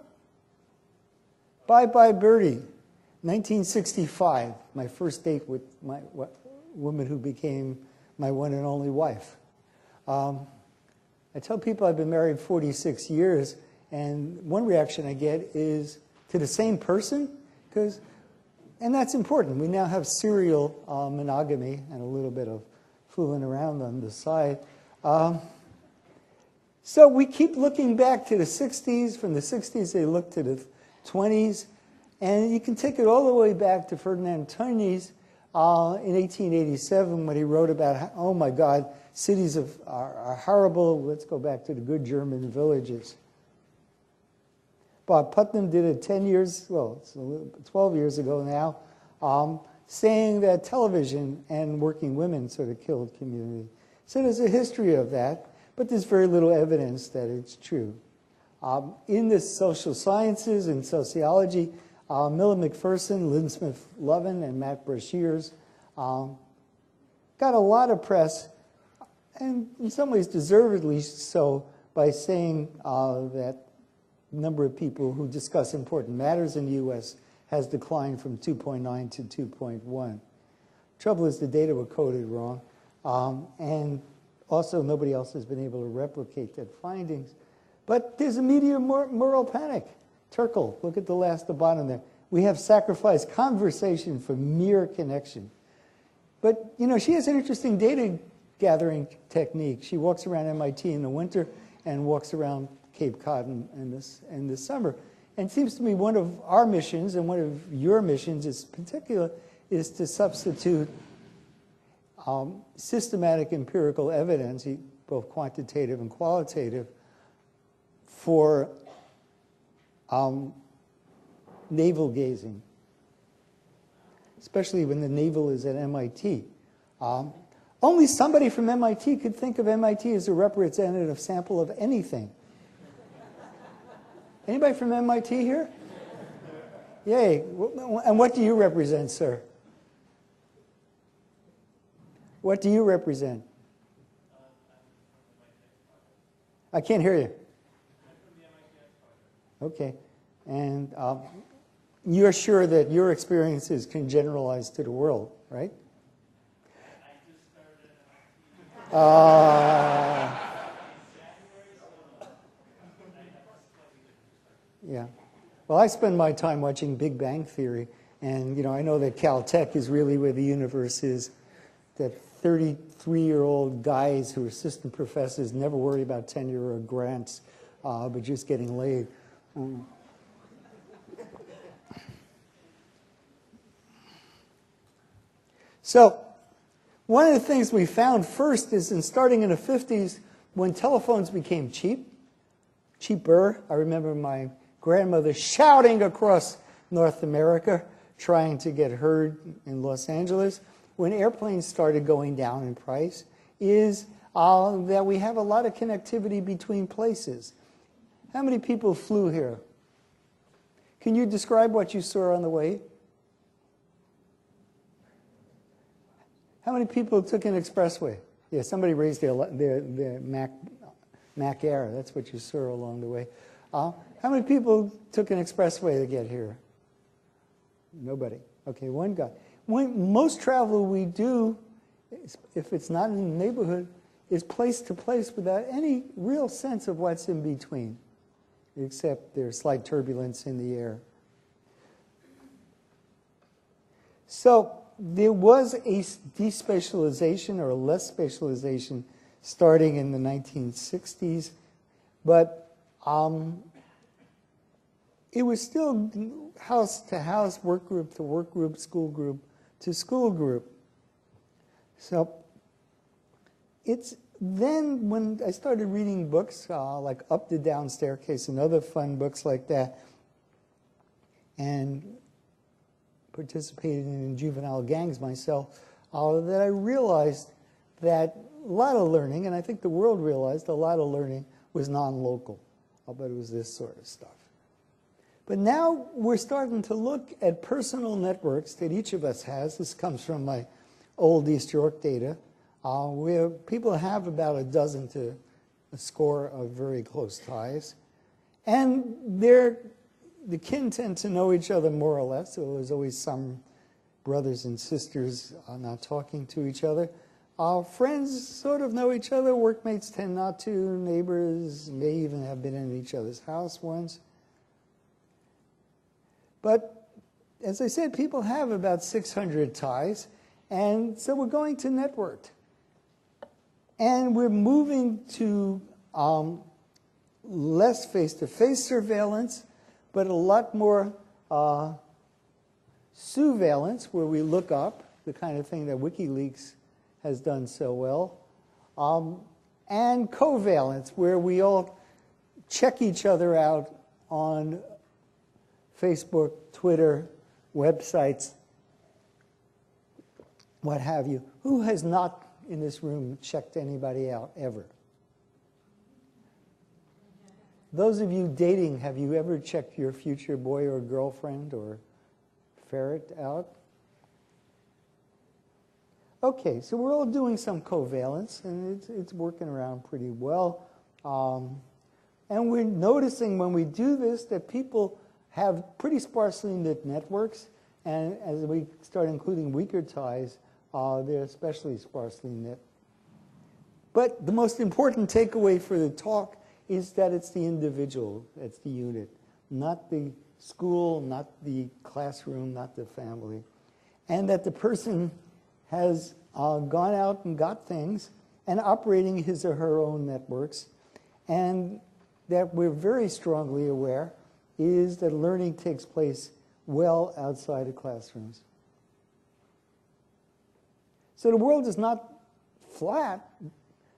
Bye Bye Birdie, 1965. My first date with my woman who became my one and only wife. I tell people I've been married 46 years, and one reaction I get is to the same person, and that's important. We now have serial monogamy and a little bit of fooling around on the side. So we keep looking back to the 60s. From the 60s, they look to the 20s. And you can take it all the way back to Ferdinand Tönnies in 1887 when he wrote about, oh my God, cities are horrible. Let's go back to the good German villages. Bob Putnam did it 10 years, well, it's 12 years ago now, saying that television and working women sort of killed community. So there's a history of that, but there's very little evidence that it's true. In the social sciences and sociology, Miller McPherson, Lynn Smith Lovin, and Matt Brashears got a lot of press, and in some ways deservedly so, by saying that the number of people who discuss important matters in the U.S. has declined from 2.9 to 2.1. Trouble is the data were coded wrong, and also nobody else has been able to replicate that findings. But there's a media moral panic. Turkle, look at the bottom there. We have sacrificed conversation for mere connection. But, you know, she has an interesting data gathering technique. She walks around MIT in the winter and walks around Cape Cod in the summer. And it seems to me one of our missions and one of your missions in particular is to substitute systematic empirical evidence, both quantitative and qualitative, for navel gazing, especially when the navel is at MIT. Only somebody from MIT could think of MIT as a representative sample of anything. Anybody from MIT here? Yay. And what do you represent, sir? What do you represent? I can't hear you. Okay. And you're sure that your experiences can generalize to the world, right? Yeah. Well, I spend my time watching Big Bang Theory, and you know, I know that Caltech is really where the universe is. That 33-year-old guys who are assistant professors never worry about tenure or grants, but just getting laid. So, one of the things we found first is starting in the 50s, when telephones became cheaper. I remember my grandmother shouting across North America, trying to get heard in Los Angeles. When airplanes started going down in price, is that we have a lot of connectivity between places. How many people flew here? Can you describe what you saw on the way? How many people took an expressway? Yeah, somebody raised their Mac Air. That's what you saw along the way. How many people took an expressway to get here? Nobody. Okay, one guy. Most travel we do, if it's not in the neighborhood, is place to place without any real sense of what's in between, except there's slight turbulence in the air. So there was a despatialization or less spatialization starting in the 1960s, but it was still house to house, work group to work group, school group to school group. So it's then when I started reading books like Up the Down Staircase and other fun books like that, and participated in juvenile gangs myself, that I realized that a lot of learning, and I think the world realized a lot of learning, was non-local. but it was this sort of stuff. But now we're starting to look at personal networks that each of us has. This comes from my old East York data, where people have about a dozen to a score of very close ties. And the kin tend to know each other more or less, so there's always some brothers and sisters not talking to each other. Friends sort of know each other, workmates tend not to, neighbors may even have been in each other's house once. But as I said, people have about 600 ties, and so we're going to networked. And we're moving to less face-to-face surveillance, but a lot more surveillance, where we look up, the kind of thing that WikiLeaks has done so well, and covalence, where we all check each other out on Facebook, Twitter, websites, what have you. Who has not in this room checked anybody out ever? Those of you dating, have you ever checked your future boy or girlfriend or ferret out? Okay, so we're all doing some covalence, and it's working around pretty well. And we're noticing when we do this that people have pretty sparsely knit networks, and as we start including weaker ties, they're especially sparsely knit. But the most important takeaway for the talk is that it's the individual, it's the unit, not the school, not the classroom, not the family. And that the person has gone out and got things and operating his or her own networks, and that we're very strongly aware is that learning takes place well outside of classrooms. So the world is not flat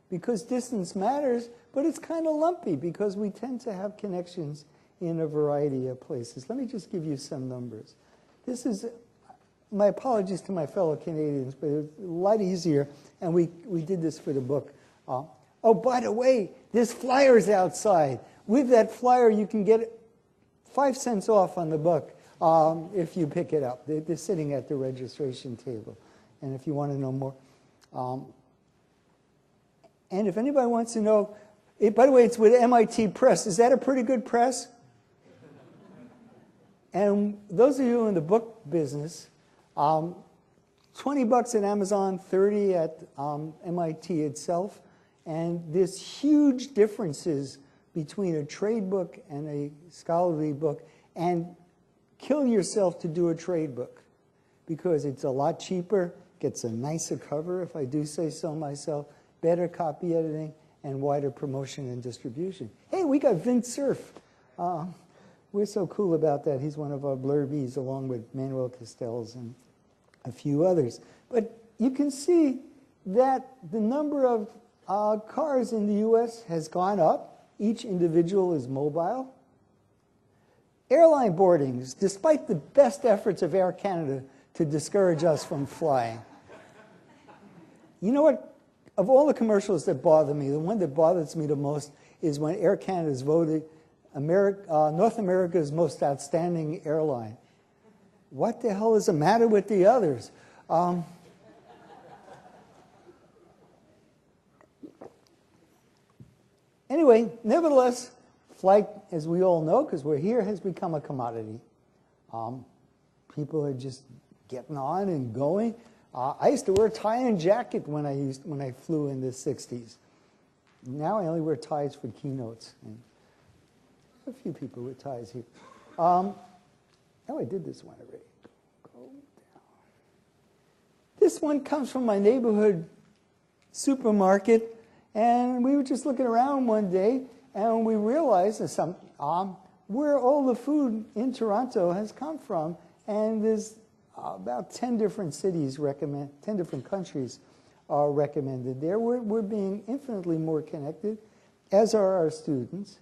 because distance matters, but it's kind of lumpy because we tend to have connections in a variety of places. Let me just give you some numbers. This is, my apologies to my fellow Canadians, but it's a lot easier, and we did this for the book. Oh, by the way, there's flyers outside. With that flyer, you can get 5 cents off on the book if you pick it up. They're sitting at the registration table. And if you want to know more. And if anybody wants to know, by the way, it's with MIT Press. Is that a pretty good press? And those of you in the book business, $20 at Amazon, 30 at MIT itself. And there's huge differences between a trade book and a scholarly book. And kill yourself to do a trade book because it's a lot cheaper, gets a nicer cover, if I do say so myself, better copy editing, and wider promotion and distribution. Hey, we got Vint Cerf. We're so cool about that. He's one of our blurbies, along with Manuel Castells and a few others. But you can see that the number of cars in the U.S. has gone up. Each individual is mobile. Airline boardings, despite the best efforts of Air Canada to discourage us from flying. You know what? Of all the commercials that bother me, the one that bothers me the most is when Air Canada is voted North America's most outstanding airline. What the hell is the matter with the others? Anyway, nevertheless, flight, as we all know, because we're here, has become a commodity. People are just getting on and going. I used to wear a tie and jacket when I flew in the 60s. Now I only wear ties for keynotes. And a few people with ties here. Oh, I did this one already. Go down. This one comes from my neighborhood supermarket, and we were just looking around one day, and we realized that where all the food in Toronto has come from, and there's about 10 different cities 10 different countries are recommended there. We're being infinitely more connected, as are our students.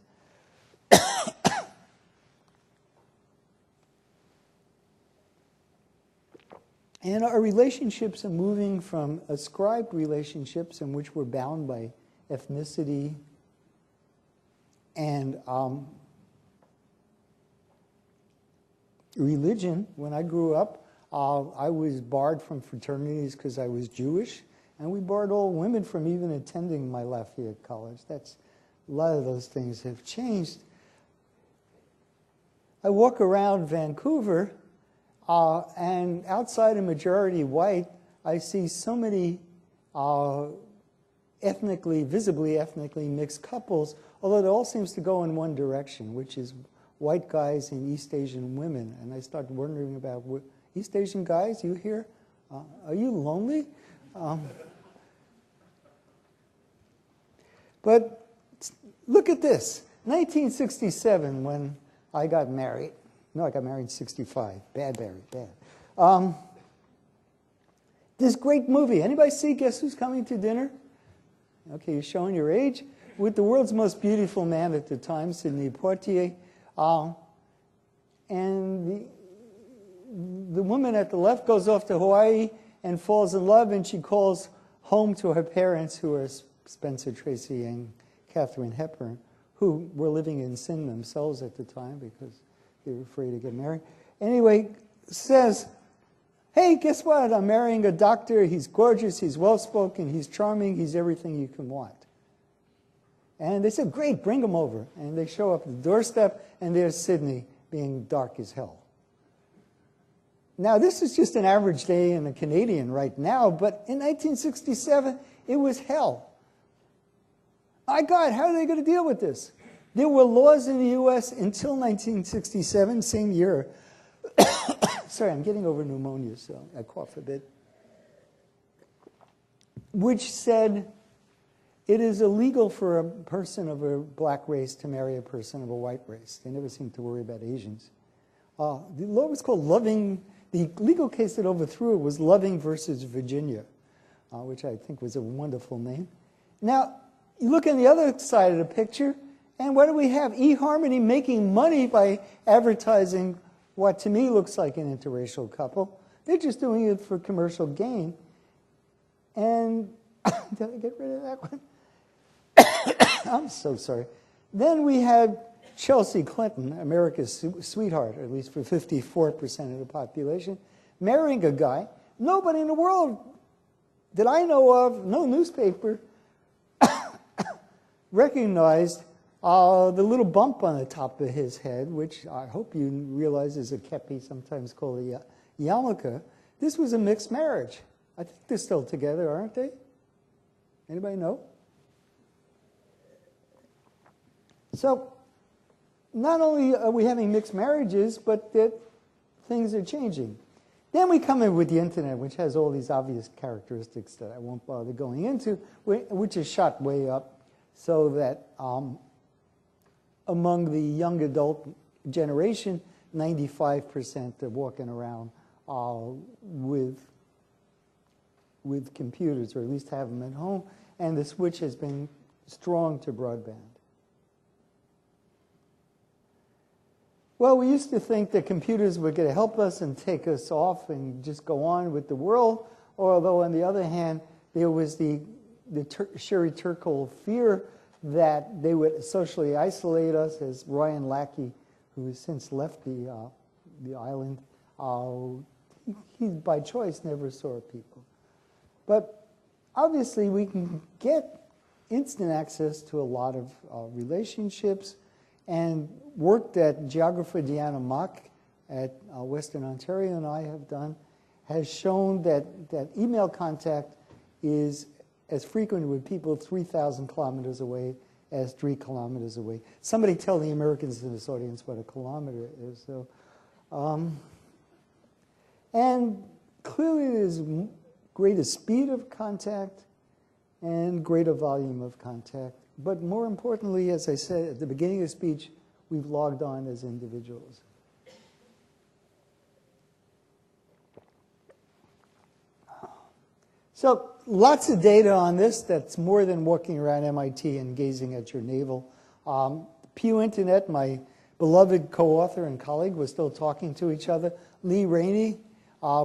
And our relationships are moving from ascribed relationships in which we're bound by ethnicity And religion, when I grew up, I was barred from fraternities because I was Jewish, and we barred all women from even attending my Lafayette College. A lot of those things have changed. I walk around Vancouver, and outside a majority white, I see so many visibly ethnically mixed couples, although it all seems to go in one direction, which is white guys and East Asian women. And I start wondering about, East Asian guys, you here? Are you lonely? But look at this. 1967, when I got married. No, I got married in 65. Bad. This great movie. Anybody see Guess Who's Coming to Dinner? Okay, you're showing your age. With the world's most beautiful man at the time, Sidney Poitier. And the woman at the left goes off to Hawaii and falls in love, and she calls home to her parents, who are Spencer Tracy and Katharine Hepburn, who were living in sin themselves at the time because they were afraid to get married. Anyway, says, hey, guess what? I'm marrying a doctor. He's gorgeous, he's well-spoken, he's charming, he's everything you can want. And they said, great, bring him over. And they show up at the doorstep, and there's Sidney being dark as hell. Now, this is just an average day in a Canadian right now, but in 1967, it was hell. My God, how are they going to deal with this? There were laws in the U.S. until 1967, same year. Sorry, I'm getting over pneumonia, so I cough a bit. Which said it is illegal for a person of a black race to marry a person of a white race. They never seemed to worry about Asians. The law was called Loving. The legal case that overthrew it was Loving versus Virginia, which I think was a wonderful name. Now, you look on the other side of the picture, and what do we have? eHarmony making money by advertising what to me looks like an interracial couple. They're just doing it for commercial gain. And did I get rid of that one? I'm so sorry. Then we had Chelsea Clinton, America's sweetheart, at least for 54% of the population, marrying a guy. Nobody in the world that I know of, no newspaper, recognized the little bump on the top of his head, which I hope you realize is a kepi, sometimes called a yarmulke. This was a mixed marriage. I think they're still together, aren't they? Anybody know? So, not only are we having mixed marriages, but that things are changing. Then we come in with the internet, which has all these obvious characteristics that I won't bother going into, which is shot way up, so that among the young adult generation, 95% are walking around with computers, or at least have them at home, and the switch has been strong to broadband. Well, we used to think that computers were going to help us and take us off and just go on with the world, although on the other hand, there was the Sherry Turkle fear that they would socially isolate us, as Ryan Lackey, who has since left the island, he by choice never saw people. But obviously we can get instant access to a lot of relationships, and work that geographer Deanna Mock at Western Ontario and I have done has shown that email contact is as frequent with people 3,000 kilometers away as 3 kilometers away. Somebody tell the Americans in this audience what a kilometer is. So, and clearly there's greater speed of contact and greater volume of contact. But more importantly, as I said at the beginning of the speech, we've logged on as individuals. So lots of data on this. That's more than walking around MIT and gazing at your navel. Pew Internet, my beloved co-author and colleague, was still talking to each other. Lee Rainey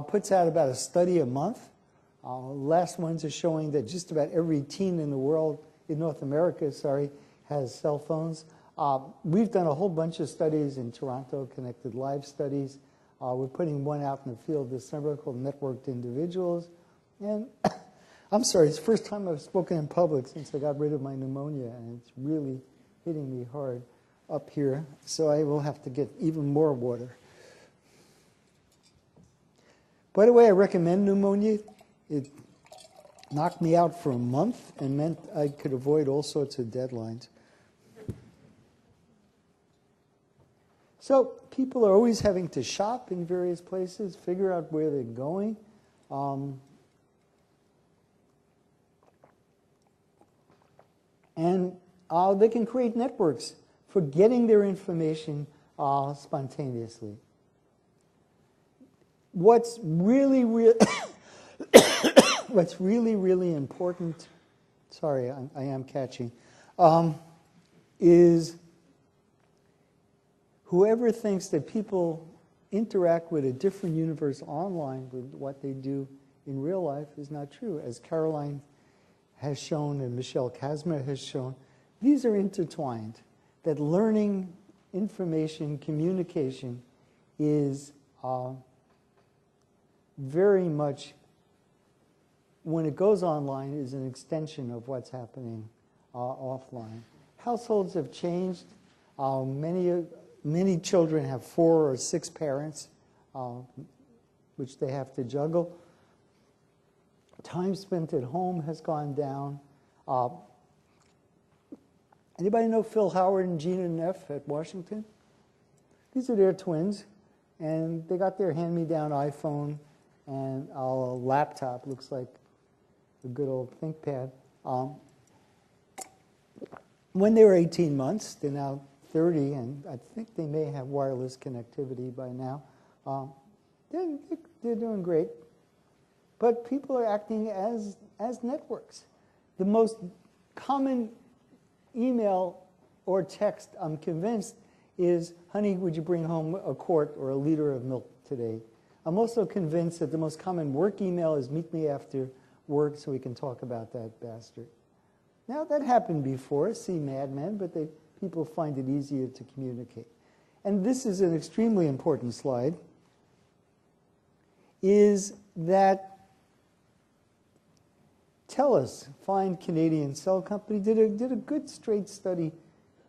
puts out about a study a month. Last ones are showing that just about every teen in the world, in North America, sorry, has cell phones. We've done a whole bunch of studies in Toronto, connected live studies. We're putting one out in the field this summer called Networked Individuals. And I'm sorry, it's the first time I've spoken in public since I got rid of my pneumonia, and it's really hitting me hard up here, so I will have to get even more water. By the way, I recommend pneumonia. It knocked me out for a month and meant I could avoid all sorts of deadlines. So people are always having to shop in various places, figure out where they're going. And they can create networks for getting their information spontaneously. What's really, really important, sorry, I am catching, is whoever thinks that people interact with a different universe online with what they do in real life is not true. As Caroline has shown and Michelle Kasmer has shown, these are intertwined. That learning, information, communication is very much, when it goes online, is an extension of what's happening offline. Households have changed. Many children have 4 or 6 parents, which they have to juggle. Time spent at home has gone down. Anybody know Phil Howard and Gina Neff at Washington? These are their twins, and they got their hand-me-down iPhone and a laptop, looks like a good old ThinkPad. When they were 18 months, they're now 30, and I think they may have wireless connectivity by now. They're doing great. But people are acting as networks. The most common email or text, I'm convinced, is, honey, would you bring home a quart or a liter of milk today? I'm also convinced that the most common work email is, meet me after work so we can talk about that bastard. Now, that happened before, see Mad Men, but people find it easier to communicate. And this is an extremely important slide, is that TELUS, fine Canadian cell company, did a good straight study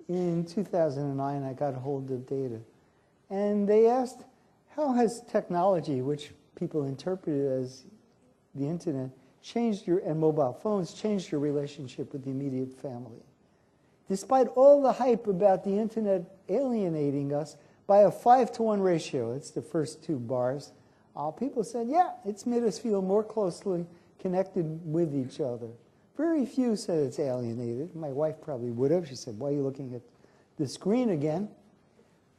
in 2009. I got hold of data. And they asked, how has technology, which people interpreted as the internet, and mobile phones, changed your relationship with the immediate family? Despite all the hype about the internet alienating us by a 5-to-1 ratio, it's the first 2 bars, people said, yeah, it's made us feel more closely connected with each other. Very few said it's alienated. My wife probably would have. She said, why are you looking at the screen again?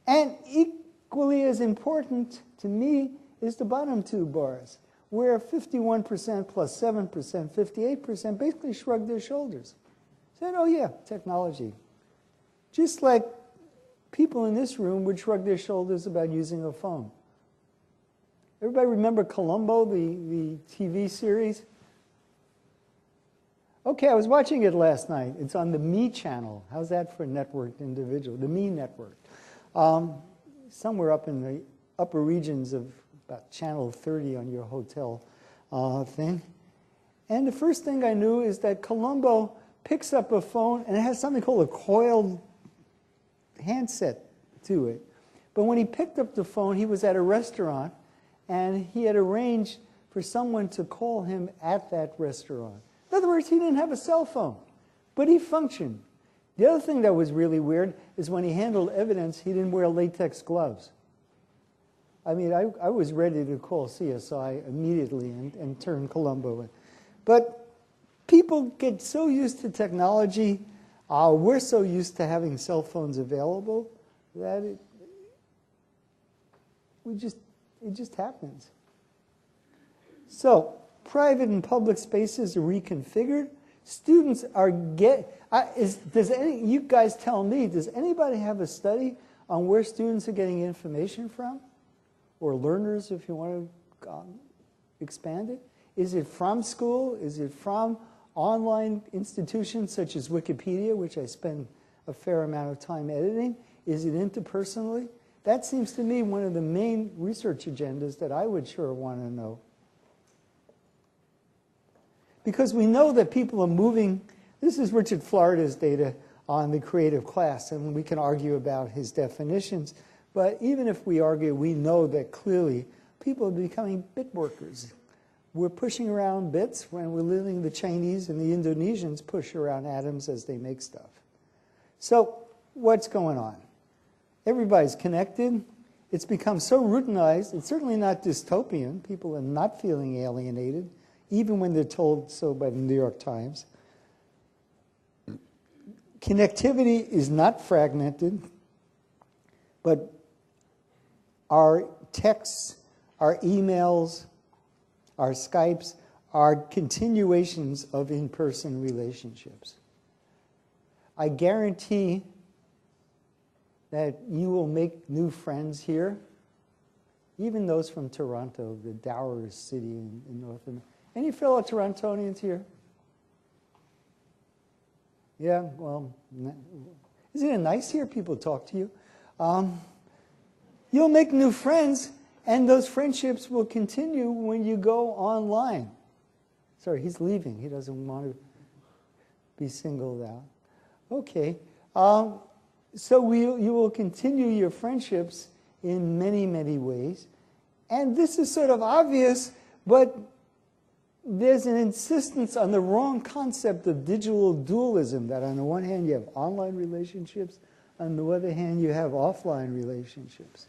And equally as important to me is the bottom 2 bars, where 51% plus 7%, 58% basically shrugged their shoulders. Said, oh yeah, technology. Just like people in this room would shrug their shoulders about using a phone. Everybody remember Columbo, the TV series? Okay, I was watching it last night. It's on the Me channel. How's that for a networked individual? The Me network. Somewhere up in the upper regions of about channel 30 on your hotel thing. And the first thing I knew is that Columbo picks up a phone, and it has something called a coiled handset to it. But when he picked up the phone, he was at a restaurant, and he had arranged for someone to call him at that restaurant. In other words, he didn't have a cell phone, but he functioned. The other thing that was really weird is when he handled evidence, he didn't wear latex gloves. I mean, I was ready to call CSI immediately and turn Columbo in. But people get so used to technology, we're so used to having cell phones available, that it just happens. So, private and public spaces are reconfigured. Students are you guys tell me, does anybody have a study on where students are getting information from? Or learners, if you want to expand it? Is it from school? Is it from online institutions such as Wikipedia, which I spend a fair amount of time editing? Is it interpersonally? That seems to me one of the main research agendas that I would sure want to know. Because we know that people are moving. This is Richard Florida's data on the creative class, and we can argue about his definitions. But even if we argue, we know that clearly people are becoming bit workers. We're pushing around bits when we're letting the Chinese and the Indonesians push around atoms as they make stuff. So what's going on? Everybody's connected. It's become so routinized. It's certainly not dystopian. People are not feeling alienated, even when they're told so by the New York Times. Connectivity is not fragmented, but our texts, our emails, our Skypes are continuations of in-person relationships. I guarantee that you will make new friends here, even those from Toronto, the dourest city in North America. Any fellow Torontonians here? Yeah, well, isn't it nice here? People talk to you. You'll make new friends, and those friendships will continue when you go online. Sorry, he's leaving. He doesn't want to be singled out. Okay. So you will continue your friendships in many, many ways. And this is sort of obvious, but there's an insistence on the wrong concept of digital dualism, that on the one hand you have online relationships, on the other hand you have offline relationships.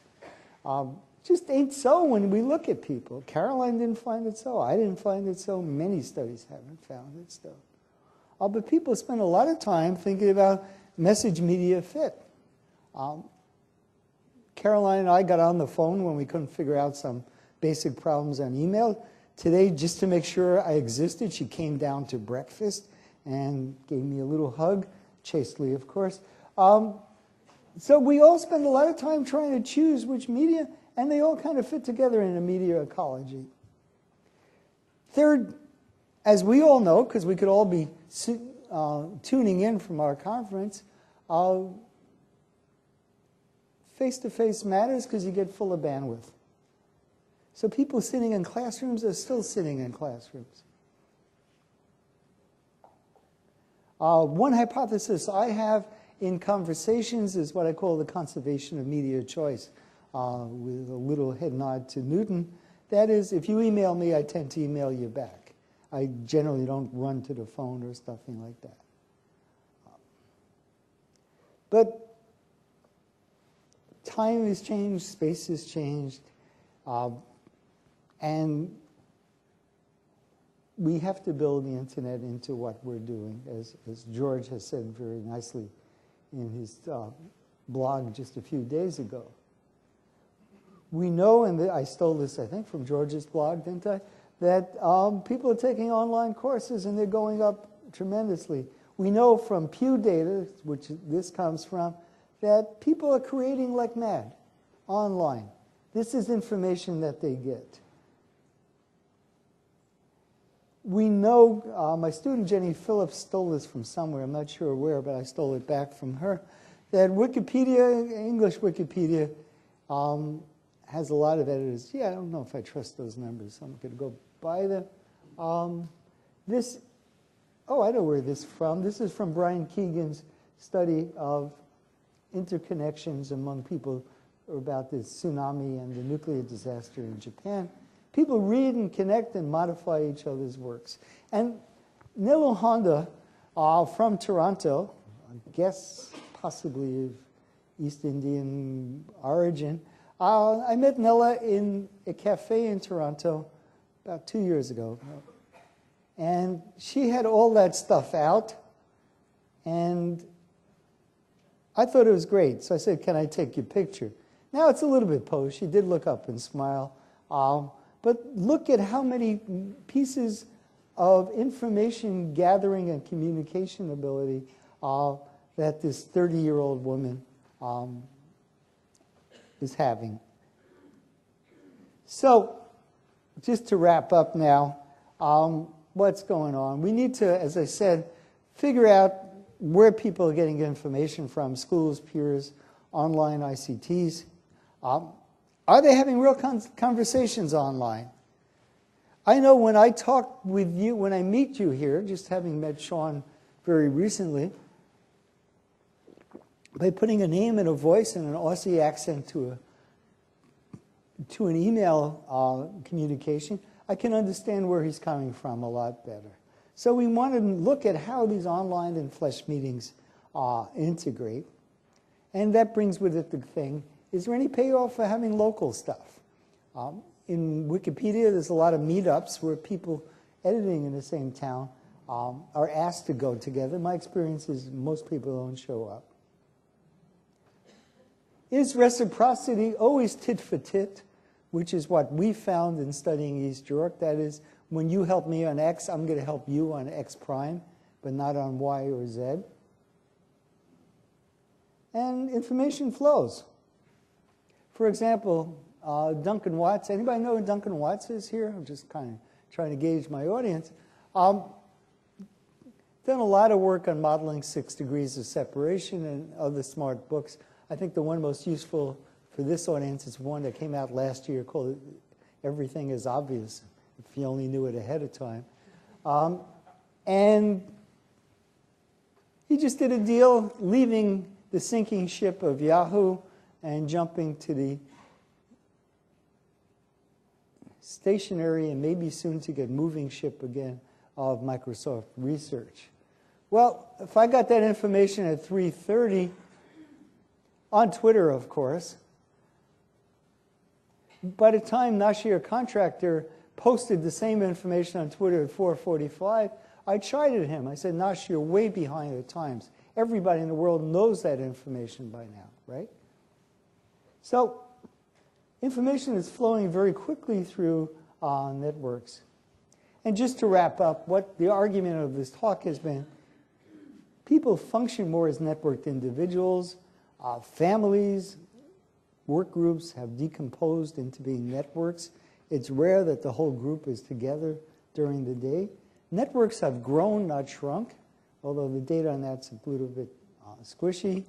Just ain't so when we look at people. Caroline didn't find it so. I didn't find it so. Many studies haven't found it so. But people spend a lot of time thinking about message media fit. Caroline and I got on the phone when we couldn't figure out some basic problems on email. Today, just to make sure I existed, she came down to breakfast and gave me a little hug, chastely, of course. So we all spend a lot of time trying to choose which media, and they all kind of fit together in a media ecology. Third, as we all know, because we could all be tuning in from our conference, face-to-face matters because you get full of bandwidth. So people sitting in classrooms are still sitting in classrooms. One hypothesis I have in conversations is what I call the conservation of media choice, with a little head nod to Newton. That is, if you email me, I tend to email you back. I generally don't run to the phone or something like that. But time has changed, space has changed, and we have to build the internet into what we're doing, as George has said very nicely in his blog just a few days ago. We know, and I stole this, I think, from George's blog, didn't I, that people are taking online courses and they're going up tremendously. We know from Pew data, which this comes from, that people are creating like mad online. This is information that they get. We know, my student Jenny Phillips stole this from somewhere, I'm not sure where, but I stole it back from her, that Wikipedia, English Wikipedia, has a lot of editors. Yeah, I don't know if I trust those numbers, so I'm going to go by them. I know where this is from. This is from Brian Keegan's study of interconnections among people about the tsunami and the nuclear disaster in Japan. People read and connect and modify each other's works. And Nilo Honda from Toronto, I guess possibly of East Indian origin, I met Nella in a cafe in Toronto about 2 years ago. And she had all that stuff out, and I thought it was great. So I said, can I take your picture? Now it's a little bit posed. She did look up and smile. But look at how many pieces of information gathering and communication ability that this 30-year-old woman is having. So just to wrap up now, what's going on? We need to, as I said, figure out where people are getting information from, schools, peers, online ICTs. Are they having real conversations online? I know when I talk with you, when I meet you here, just having met Sean very recently, by putting a name and a voice and an Aussie accent to an email communication, I can understand where he's coming from a lot better. So we want to look at how these online and flesh meetings integrate. And that brings with it the thing, is there any payoff for having local stuff? In Wikipedia, there's a lot of meetups where people editing in the same town are asked to go together. My experience is most people don't show up. Is reciprocity always tit for tit, which is what we found in studying East York? That is, when you help me on X, I'm going to help you on X prime, but not on Y or Z. And information flows. For example, Duncan Watts. Anybody know who Duncan Watts is here? I'm just kind of trying to gauge my audience. Done a lot of work on modeling 6 degrees of separation and other smart books. I think the one most useful for this audience is one that came out last year called Everything is Obvious, if you only knew it ahead of time. And he just did a deal leaving the sinking ship of Yahoo and jumping to the stationary and maybe soon to get moving ship again of Microsoft Research. Well, if I got that information at 3:30, on Twitter, of course, by the time Nashir Contractor posted the same information on Twitter at 4:45, I chided him. I said, Nash, you're way behind the times. Everybody in the world knows that information by now, right? So information is flowing very quickly through networks. And just to wrap up, what the argument of this talk has been, people function more as networked individuals. Families, work groups have decomposed into being networks. It's rare that the whole group is together during the day. Networks have grown, not shrunk, although the data on that's a little bit squishy.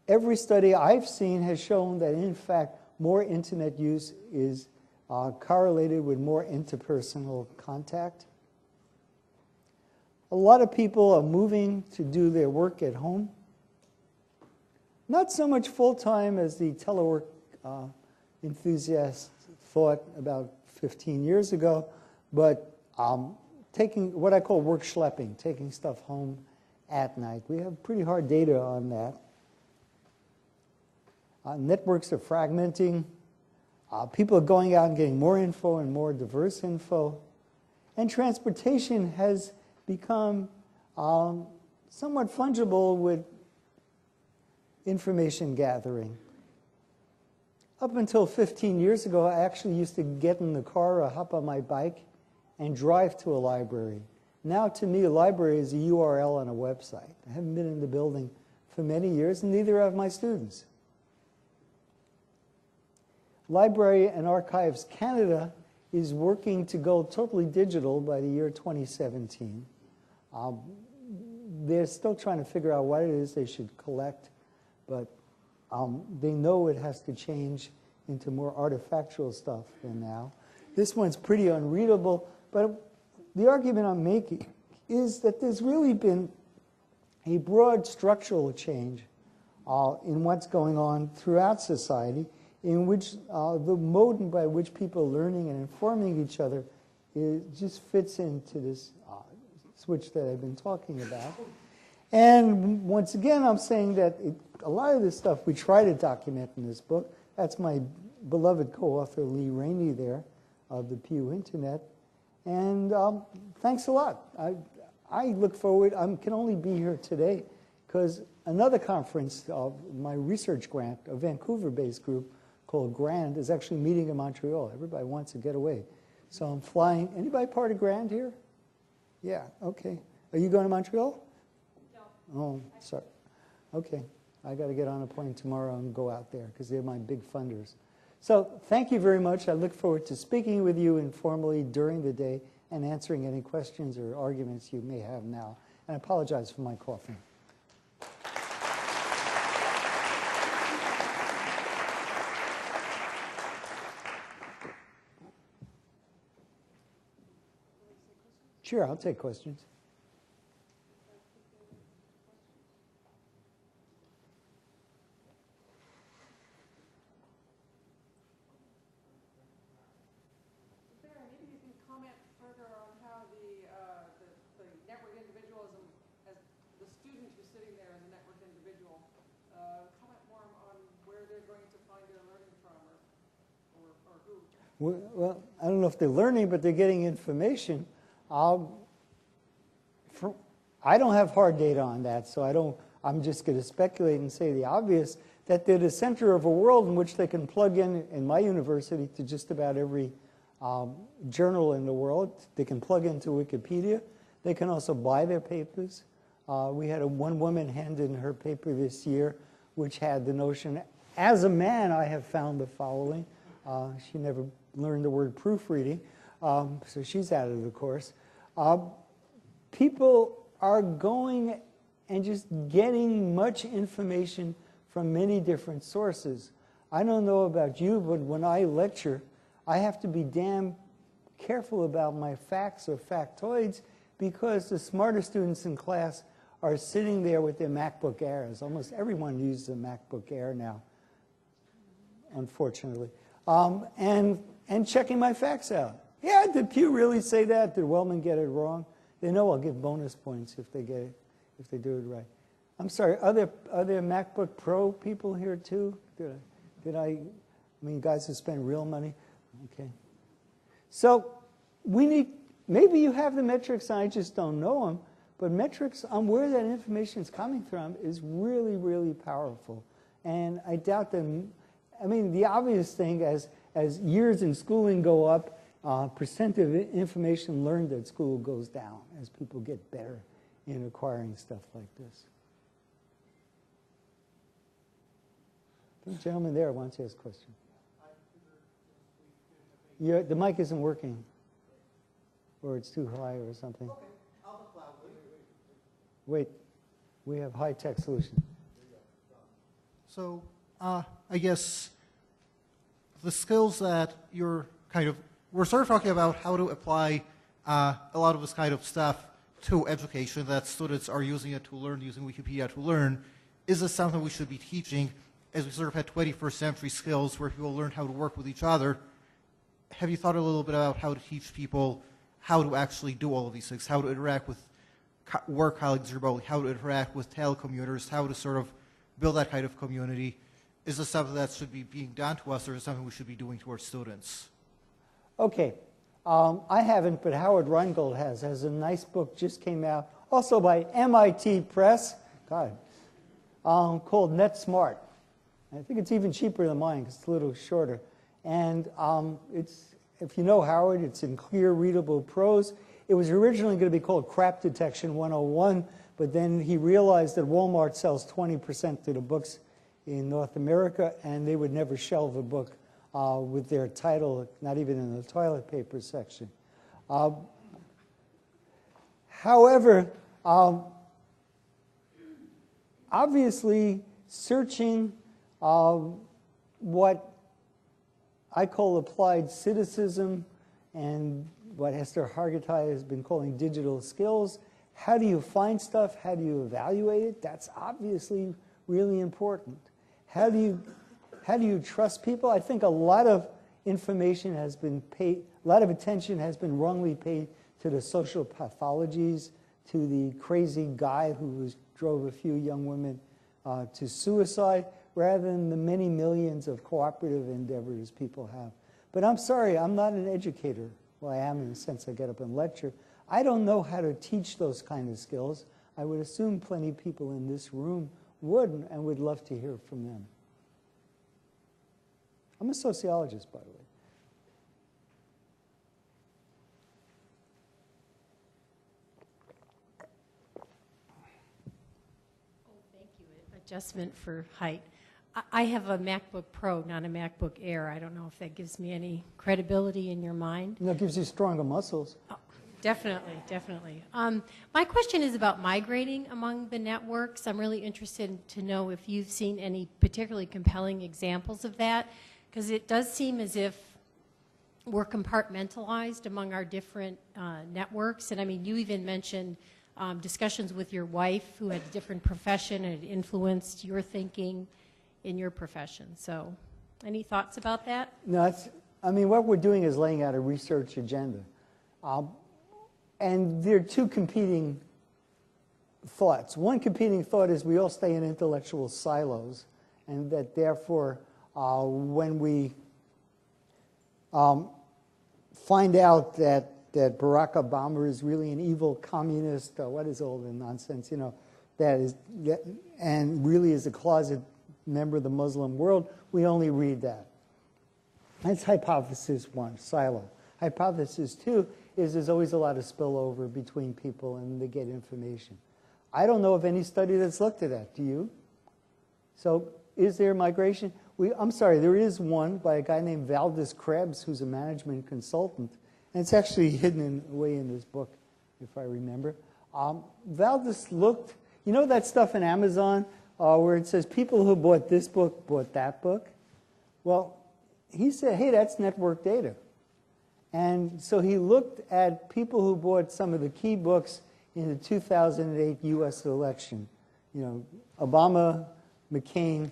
Every study I've seen has shown that, in fact, more internet use is correlated with more interpersonal contact. A lot of people are moving to do their work at home. Not so much full-time as the telework enthusiasts thought about 15 years ago, but taking what I call work schlepping, taking stuff home at night. We have pretty hard data on that. Networks are fragmenting. People are going out and getting more info and more diverse info. And transportation has become somewhat fungible with information gathering. Up until 15 years ago, I actually used to get in the car or hop on my bike and drive to a library. Now, to me, a library is a URL on a website. I haven't been in the building for many years, and neither have my students. Library and Archives Canada is working to go totally digital by the year 2017. They're still trying to figure out what it is they should collect, but they know it has to change into more artifactual stuff than now. This one's pretty unreadable, but the argument I'm making is that there's really been a broad structural change in what's going on throughout society, in which the mode by which people are learning and informing each other just fits into this switch that I've been talking about. And once again, I'm saying that a lot of this stuff we try to document in this book. That's my beloved co-author Lee Rainey there of the Pew Internet. And thanks a lot. I look forward. I can only be here today because another conference of my research grant, a Vancouver-based group called GRAND, is actually meeting in Montreal. Everybody wants to get away. So I'm flying. Anybody part of GRAND here? Yeah, okay. Are you going to Montreal? No. Oh, sorry. Okay. I got to get on a plane tomorrow and go out there because they're my big funders. So thank you very much. I look forward to speaking with you informally during the day and answering any questions or arguments you may have now. And I apologize for my coughing. Sure, I'll take questions. Maybe you can comment further on how the network individualism, as the student who's sitting there as a network individual, comment more on where they're going to find their learning from, or who. Well, I don't know if they're learning, but they're getting information. I don't have hard data on that, so I'm just going to speculate and say the obvious, that they're the center of a world in which they can plug in my university, to just about every journal in the world. They can plug into Wikipedia. They can also buy their papers. We had one woman hand in her paper this year, which had the notion, as a man, I have found the following. She never learned the word proofreading, so she's out of the course. People are going and just getting much information from many different sources. I don't know about you, but when I lecture, I have to be damn careful about my facts or factoids, because the smarter students in class are sitting there with their MacBook Airs. Almost everyone uses a MacBook Air now, unfortunately, and checking my facts out. Yeah, did Pew really say that? Did Wellman get it wrong? They know I'll give bonus points if they get it, if they do it right. I'm sorry, are there MacBook Pro people here too? I mean, guys who spend real money? Okay. So we need, maybe you have the metrics and I just don't know them, but metrics on where that information is coming from is really, really powerful. And I doubt that, I mean, the obvious thing, as years in schooling go up, percent of information learned at school goes down as people get better in acquiring stuff like this. The gentleman there wants to ask a question. The mic isn't working, or it's too high or something. Wait, we have high-tech solution. So I guess the skills that you're we're sort of talking about how to apply a lot of this kind of stuff to education, that students are using it to learn, using Wikipedia to learn. Is this something we should be teaching as we sort of had 21st century skills where people learn how to work with each other? Have you thought a little bit about how to teach people how to actually do all of these things, how to interact with work colleagues remotely, how to interact with telecommuters, how to sort of build that kind of community? Is this something that should be being done to us, or is it something we should be doing to our students? Okay. I haven't, but Howard Rheingold has a nice book, just came out, also by MIT Press, God, called Net Smart. I think it's even cheaper than mine because it's a little shorter. And it's, if you know Howard, it's in clear, readable prose. It was originally going to be called Crap Detection 101, but then he realized that Walmart sells 20% of the books in North America, and they would never shelve a book with their title, not even in the toilet paper section. However, obviously, searching what I call applied citicism and what Esther Hargitay has been calling digital skills. How do you find stuff? How do you evaluate it? That's obviously really important. How do you trust people? I think a lot of information has been paid, a lot of attention has been wrongly paid to the social pathologies, to the crazy guy who drove a few young women to suicide, rather than the many millions of cooperative endeavors people have. But I'm sorry, I'm not an educator. Well, I am in the sense I get up and lecture. I don't know how to teach those kind of skills. I would assume plenty of people in this room would, and would love to hear from them. I'm a sociologist, by the way. Oh, thank you. Adjustment for height. I have a MacBook Pro, not a MacBook Air. I don't know if that gives me any credibility in your mind. No, it gives you stronger muscles. Oh, Definitely, definitely. My question is about migrating among the networks. I'm really interested to know if you've seen any particularly compelling examples of that, because it does seem as if we're compartmentalized among our different networks. And I mean, you even mentioned discussions with your wife who had a different profession and it influenced your thinking in your profession. So any thoughts about that? No, I mean, what we're doing is laying out a research agenda. And there are two competing thoughts. One competing thought is we all stay in intellectual silos, and that therefore, when we find out that Barack Obama is really an evil communist, or what is all the nonsense, and really is a closet member of the Muslim world, we only read that. That's hypothesis one, silo. Hypothesis two is there's always a lot of spillover between people and they get information. I don't know of any study that's looked at that. Do you? So is there migration? I'm sorry, there is one by a guy named Valdez Krebs, who's a management consultant. And it's actually hidden away in this book, if I remember. Valdez looked, you know that stuff in Amazon where it says people who bought this book bought that book? Well, he said, hey, that's network data. And so he looked at people who bought some of the key books in the 2008 U.S. election, Obama, McCain,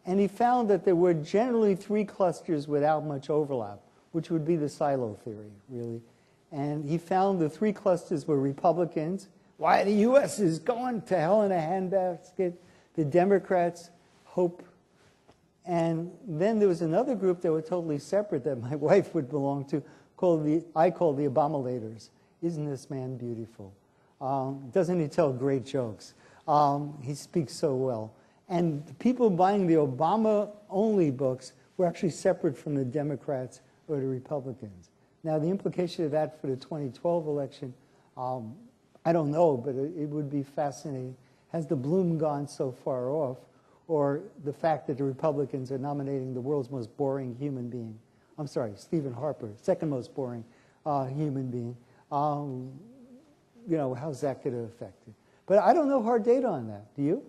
and he found that there were generally three clusters without much overlap, which would be the silo theory, really. And he found the three clusters were Republicans, why the U.S. is going to hell in a handbasket, the Democrats, hope. And then there was another group that were totally separate that my wife would belong to, I call the Obamolators. Isn't this man beautiful? Doesn't he tell great jokes? He speaks so well. And the people buying the Obama-only books were actually separate from the Democrats or the Republicans. Now, the implication of that for the 2012 election, I don't know, but it would be fascinating. Has the bloom gone so far off? Or the fact that the Republicans are nominating the world's most boring human being. I'm sorry, Stephen Harper, second most boring human being. How's that going to affect it? But I don't know hard data on that. Do you?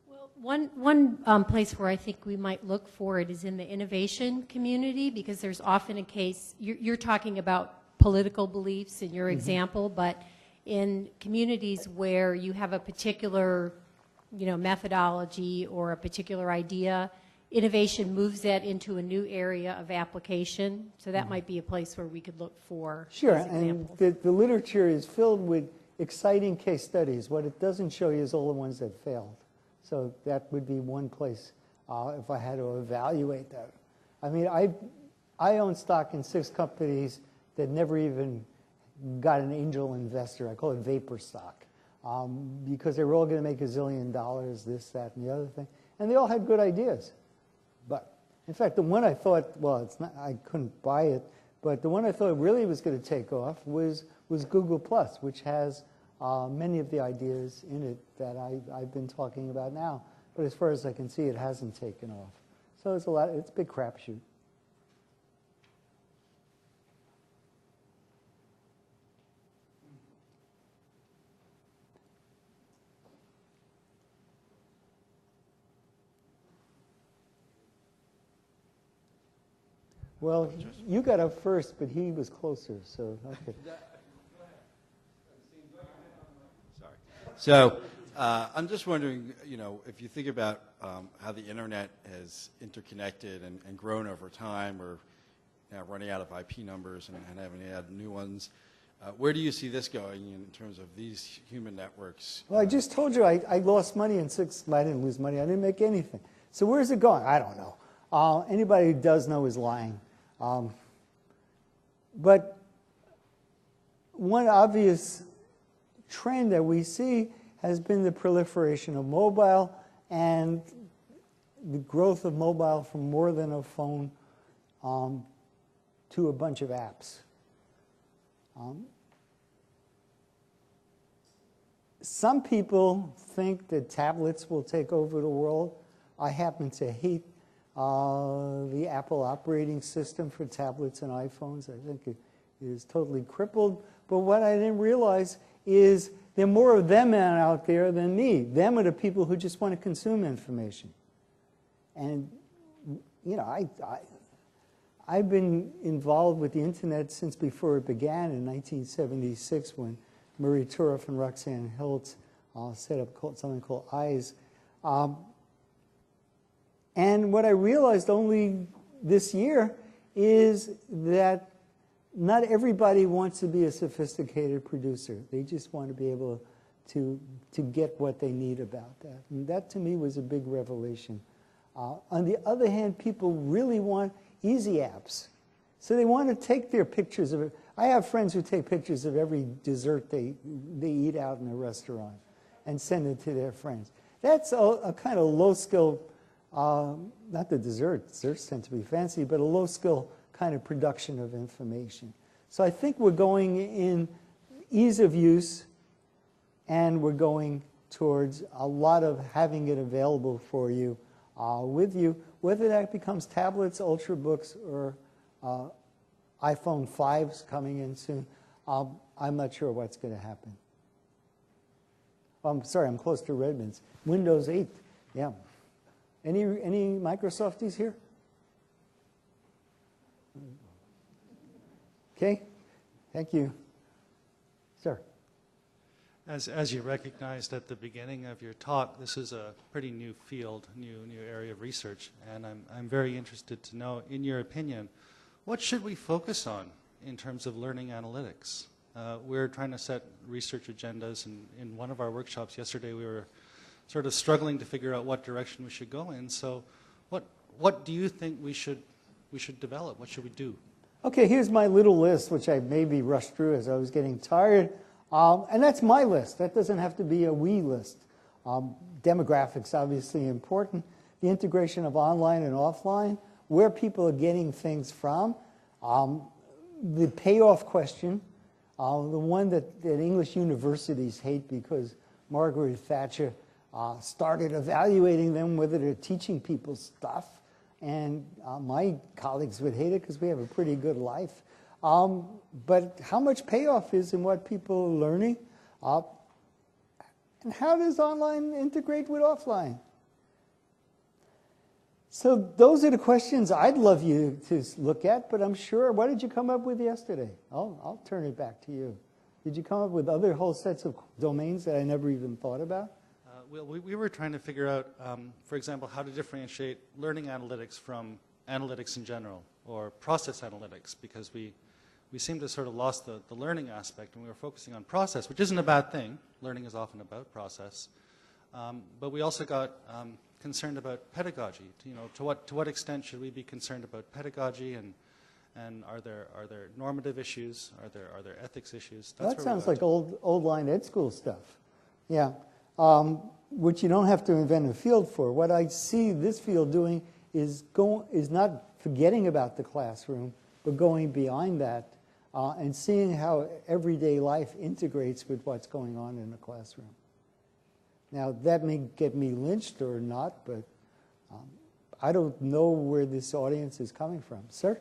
Well, one place where I think we might look for it is in the innovation community, because there's often a case, you're talking about political beliefs in your example, but in communities where you have a particular methodology or a particular idea, innovation moves that into a new area of application. So that might be a place where we could look for Sure, these examples. and the literature is filled with exciting case studies. What it doesn't show you is all the ones that failed. So that would be one place if I had to evaluate that. I mean, I own stock in 6 companies that never even got an angel investor. I call it vapor stock. Because they were all going to make $1 zillion, this, that, and the other thing. And they all had good ideas. But, in fact, the one I thought, I couldn't buy it, but the one I thought really was going to take off was Google+, which has many of the ideas in it that I've been talking about now. But as far as I can see, it hasn't taken off. So it's a big crapshoot. Well, you got up first, but he was closer, so okay. Sorry. So I'm just wondering, if you think about how the internet has interconnected and grown over time, we're now running out of IP numbers and having to add new ones. Where do you see this going in terms of these human networks? Well, I just told you I lost money in 6 months. I didn't lose money. I didn't make anything. So where's it going? I don't know. Anybody who does know is lying. But one obvious trend that we see has been the proliferation of mobile and the growth of mobile from more than a phone to a bunch of apps. Some people think that tablets will take over the world. I happen to hate the Apple operating system for tablets and iPhones. I think is totally crippled. But what I didn't realize is there are more of them out there than me. Them are the people who just want to consume information. And, you know, I've been involved with the internet since before it began in 1976 when Murray Turef and Roxanne Hiltz set up something called EYES. And what I realized only this year is that not everybody wants to be a sophisticated producer. They just want to be able to get what they need about that. And that to me was a big revelation. On the other hand, people really want easy apps. So they want to take their pictures of it. I have friends who take pictures of every dessert they eat out in a restaurant and send it to their friends. That's a kind of low-skill, not the desserts tend to be fancy, but a low-skill kind of production of information. So I think we're going in ease of use, and we're going towards a lot of having it available for you, with you, whether that becomes tablets, Ultrabooks, or iPhone 5s coming in soon. I'm not sure what's going to happen. I'm sorry, I'm close to Redmond's. Windows 8, yeah. Any Microsofties here? Okay, thank you. Sir. As you recognized at the beginning of your talk, this is a pretty new field, new area of research, and I'm very interested to know, in your opinion, what should we focus on in terms of learning analytics? We're trying to set research agendas, and in one of our workshops yesterday we were sort of struggling to figure out what direction we should go in. So what do you think we should develop? What should we do? Okay, here's my little list, which I maybe rushed through as I was getting tired. And that's my list. That doesn't have to be a we list. Demographics, obviously important. The integration of online and offline, where people are getting things from. The payoff question, the one that English universities hate because Margaret Thatcher started evaluating them, whether they're teaching people stuff. And my colleagues would hate it because we have a pretty good life. But how much payoff is in what people are learning? And how does online integrate with offline? So those are the questions I'd love you to look at, but I'm sure, what did you come up with yesterday? I'll turn it back to you. Did you come up with other whole sets of domains that I never even thought about? Well, we were trying to figure out, for example, how to differentiate learning analytics from analytics in general, or process analytics, because we seem to sort of lost the learning aspect, and we were focusing on process, which isn't a bad thing. Learning is often about process. But we also got concerned about pedagogy. To what extent should we be concerned about pedagogy, and are there normative issues? Are there ethics issues? That sounds like old line ed school stuff. Yeah. Which you don't have to invent a field for. What I see this field doing is not forgetting about the classroom, but going beyond that and seeing how everyday life integrates with what's going on in the classroom. Now, that may get me lynched or not, but I don't know where this audience is coming from. Sir?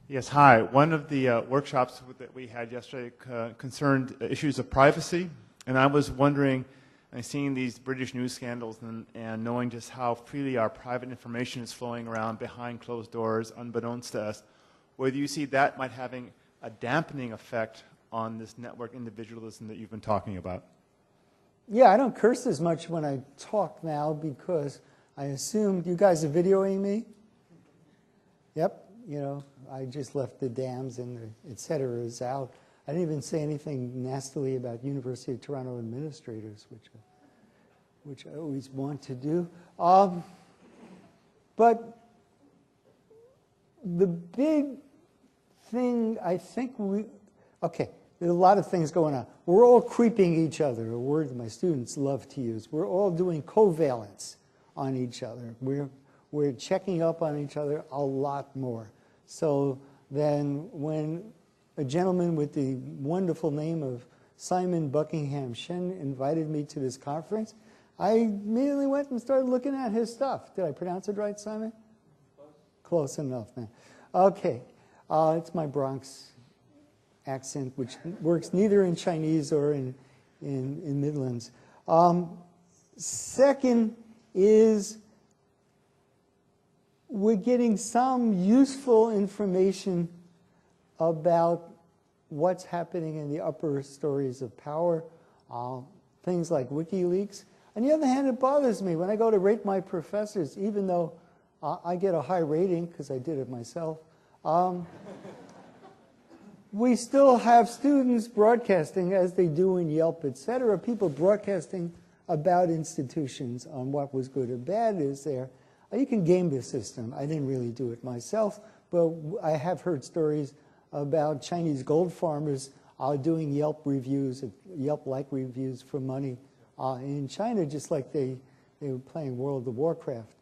Yes, hi. One of the workshops that we had yesterday concerned issues of privacy. And I was wondering, and seeing these British news scandals and knowing just how freely our private information is flowing around behind closed doors, unbeknownst to us, whether you see that might having a dampening effect on this network individualism that you've been talking about. Yeah, I don't curse as much when I talk now because I assumed you guys are videoing me. Yep, I just left the dams and the et ceteras out. I didn't even say anything nastily about University of Toronto administrators, which I always want to do. But the big thing I think there's a lot of things going on. We're all creeping each other, a word that my students love to use. We're all doing covalence on each other. We're checking up on each other a lot more. So then when a gentleman with the wonderful name of Simon Buckingham Shen invited me to this conference, I immediately went and started looking at his stuff. Did I pronounce it right, Simon? Close enough, man. Okay. It's my Bronx accent, which works neither in Chinese or in Midlands. Second is we're getting some useful information about what's happening in the upper stories of power, things like WikiLeaks. On the other hand, it bothers me when I go to rate my professors, even though I get a high rating because I did it myself. We still have students broadcasting, as they do in Yelp, etc., people broadcasting about institutions on what was good or bad is there. You can game the system. I didn't really do it myself, but I have heard stories about Chinese gold farmers doing Yelp reviews, Yelp-like reviews for money in China, just like they were playing World of Warcraft.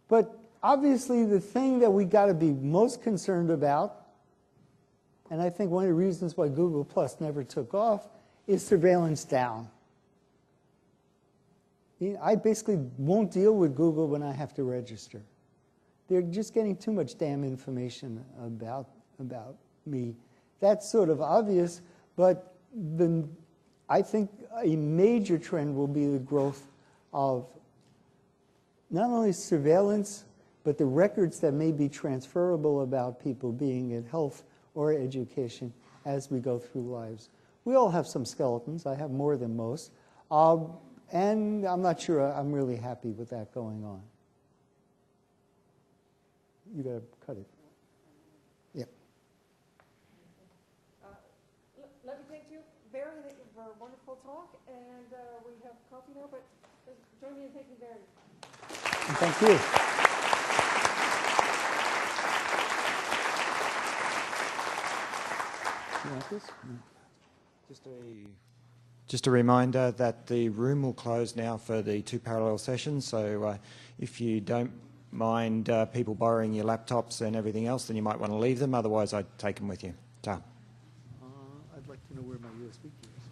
But obviously, the thing that we got to be most concerned about, and I think one of the reasons why Google Plus never took off, is surveillance down. I basically won't deal with Google when I have to register. They're just getting too much damn information about me. That's sort of obvious, but I think a major trend will be the growth of not only surveillance, but the records that may be transferable about people being in health or education as we go through lives. We all have some skeletons. I have more than most. And I'm not sure I'm really happy with that going on. You got to cut it. Yep. Let me thank you, Barry, for a wonderful talk. And we have coffee now, but join me in thanking Barry. Thank you. You want this? No. Just a reminder that the room will close now for the 2 parallel sessions, so if you don't mind people borrowing your laptops and everything else, then you might want to leave them, otherwise I'd take them with you. Ta. I'd like to know where my USB key is.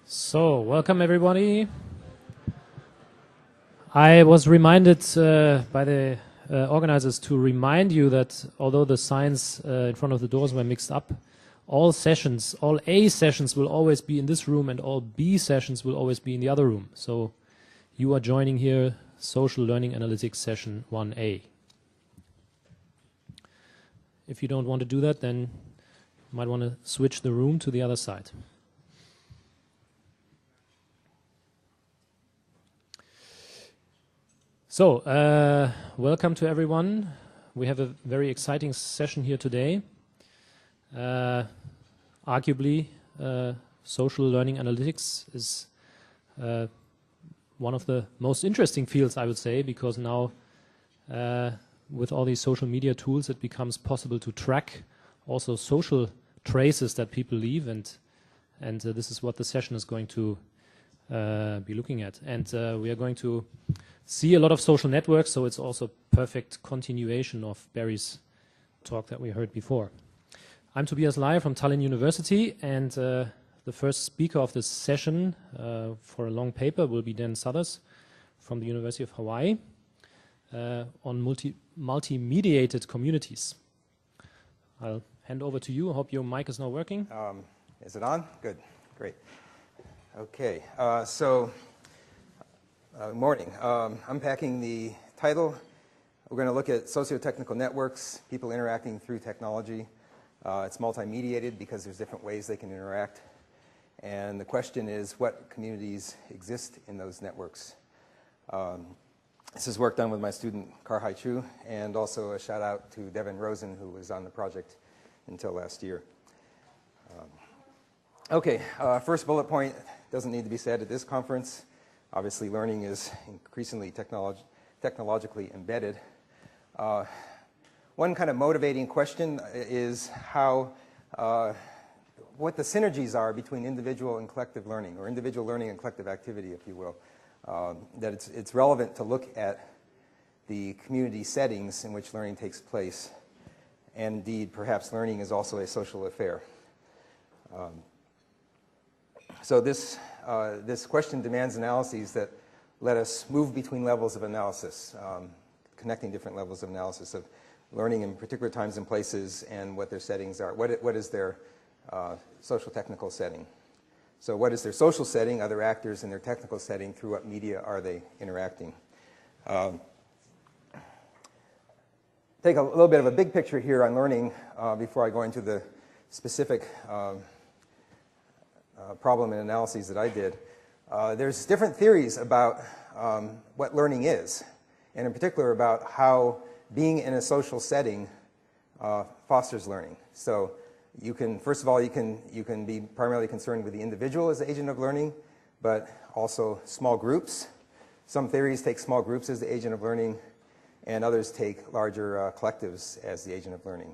So, welcome everybody. I was reminded by the organizers to remind you that although the signs in front of the doors were mixed up, all sessions, all A sessions will always be in this room and all B sessions will always be in the other room. So you are joining here Social Learning Analytics session 1A. If you don't want to do that, then you might want to switch the room to the other side. So, welcome to everyone. We have a very exciting session here today. Arguably, social learning analytics is one of the most interesting fields, I would say, because now with all these social media tools, it becomes possible to track also social traces that people leave, and this is what the session is going to be looking at. And we are going to see a lot of social networks, so it's also perfect continuation of Barry's talk that we heard before. I'm Tobias Lai from Tallinn University, and the first speaker of this session for a long paper will be Dan Suthers from the University of Hawaii on multi-mediated communities. I'll hand over to you. I hope your mic is now working. Is it on? Good. Great. Okay. Morning. Unpacking the title, we're going to look at socio-technical networks, people interacting through technology. It's multi-mediated because there's different ways they can interact. And the question is, what communities exist in those networks? This is work done with my student, Kar-Hai Chu, and also a shout out to Devin Rosen, who was on the project until last year. First bullet point, doesn't need to be said at this conference. Obviously, learning is increasingly technologically embedded. One kind of motivating question is what the synergies are between individual and collective learning, or individual learning and collective activity, if you will. That it's relevant to look at the community settings in which learning takes place. And indeed, perhaps learning is also a social affair. So this question demands analyses that let us move between levels of analysis, connecting different levels of analysis of learning in particular times and places and what their settings are. What is their social technical setting? So what is their social setting, other actors in their technical setting, through what media are they interacting? Take a little bit of a big picture here on learning before I go into the specific problem and analyses that I did. There's different theories about what learning is, and in particular about how being in a social setting fosters learning. So you can, first of all, you can be primarily concerned with the individual as the agent of learning, but also small groups. Some theories take small groups as the agent of learning, and others take larger collectives as the agent of learning.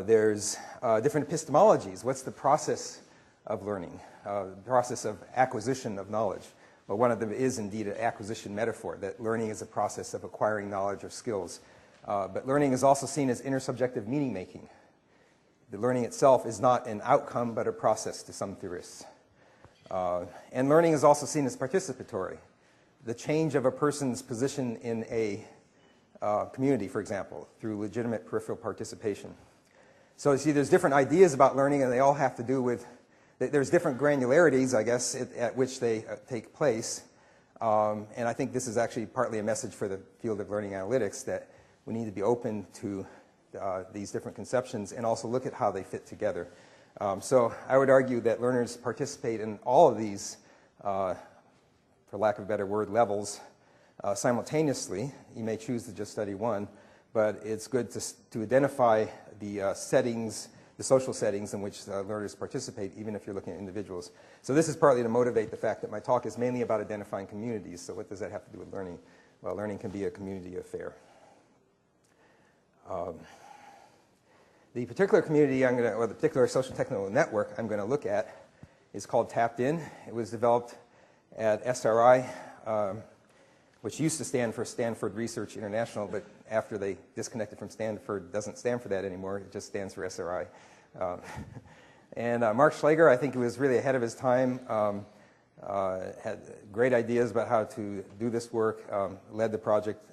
There's different epistemologies. What's the process of learning? The process of acquisition of knowledge. Well, one of them is indeed an acquisition metaphor, that learning is a process of acquiring knowledge or skills. But learning is also seen as intersubjective meaning-making. The learning itself is not an outcome, but a process to some theorists. And learning is also seen as participatory. The change of a person's position in a community, for example, through legitimate peripheral participation. So you see, there's different ideas about learning, and they all have to do with, there's different granularities, I guess, at which they take place. And I think this is actually partly a message for the field of learning analytics, that we need to be open to these different conceptions and also look at how they fit together. So I would argue that learners participate in all of these, for lack of a better word, levels simultaneously. You may choose to just study one, but it's good to identify the settings, the social settings in which learners participate, even if you're looking at individuals. So this is partly to motivate the fact that my talk is mainly about identifying communities. So what does that have to do with learning? Well, learning can be a community affair. The particular community or the particular social technical network I'm going to look at is called Tapped In. It was developed at SRI, which used to stand for Stanford Research International, but after they disconnected from Stanford, doesn't stand for that anymore. It just stands for SRI. And Mark Schlager, I think he was really ahead of his time, had great ideas about how to do this work, led the project.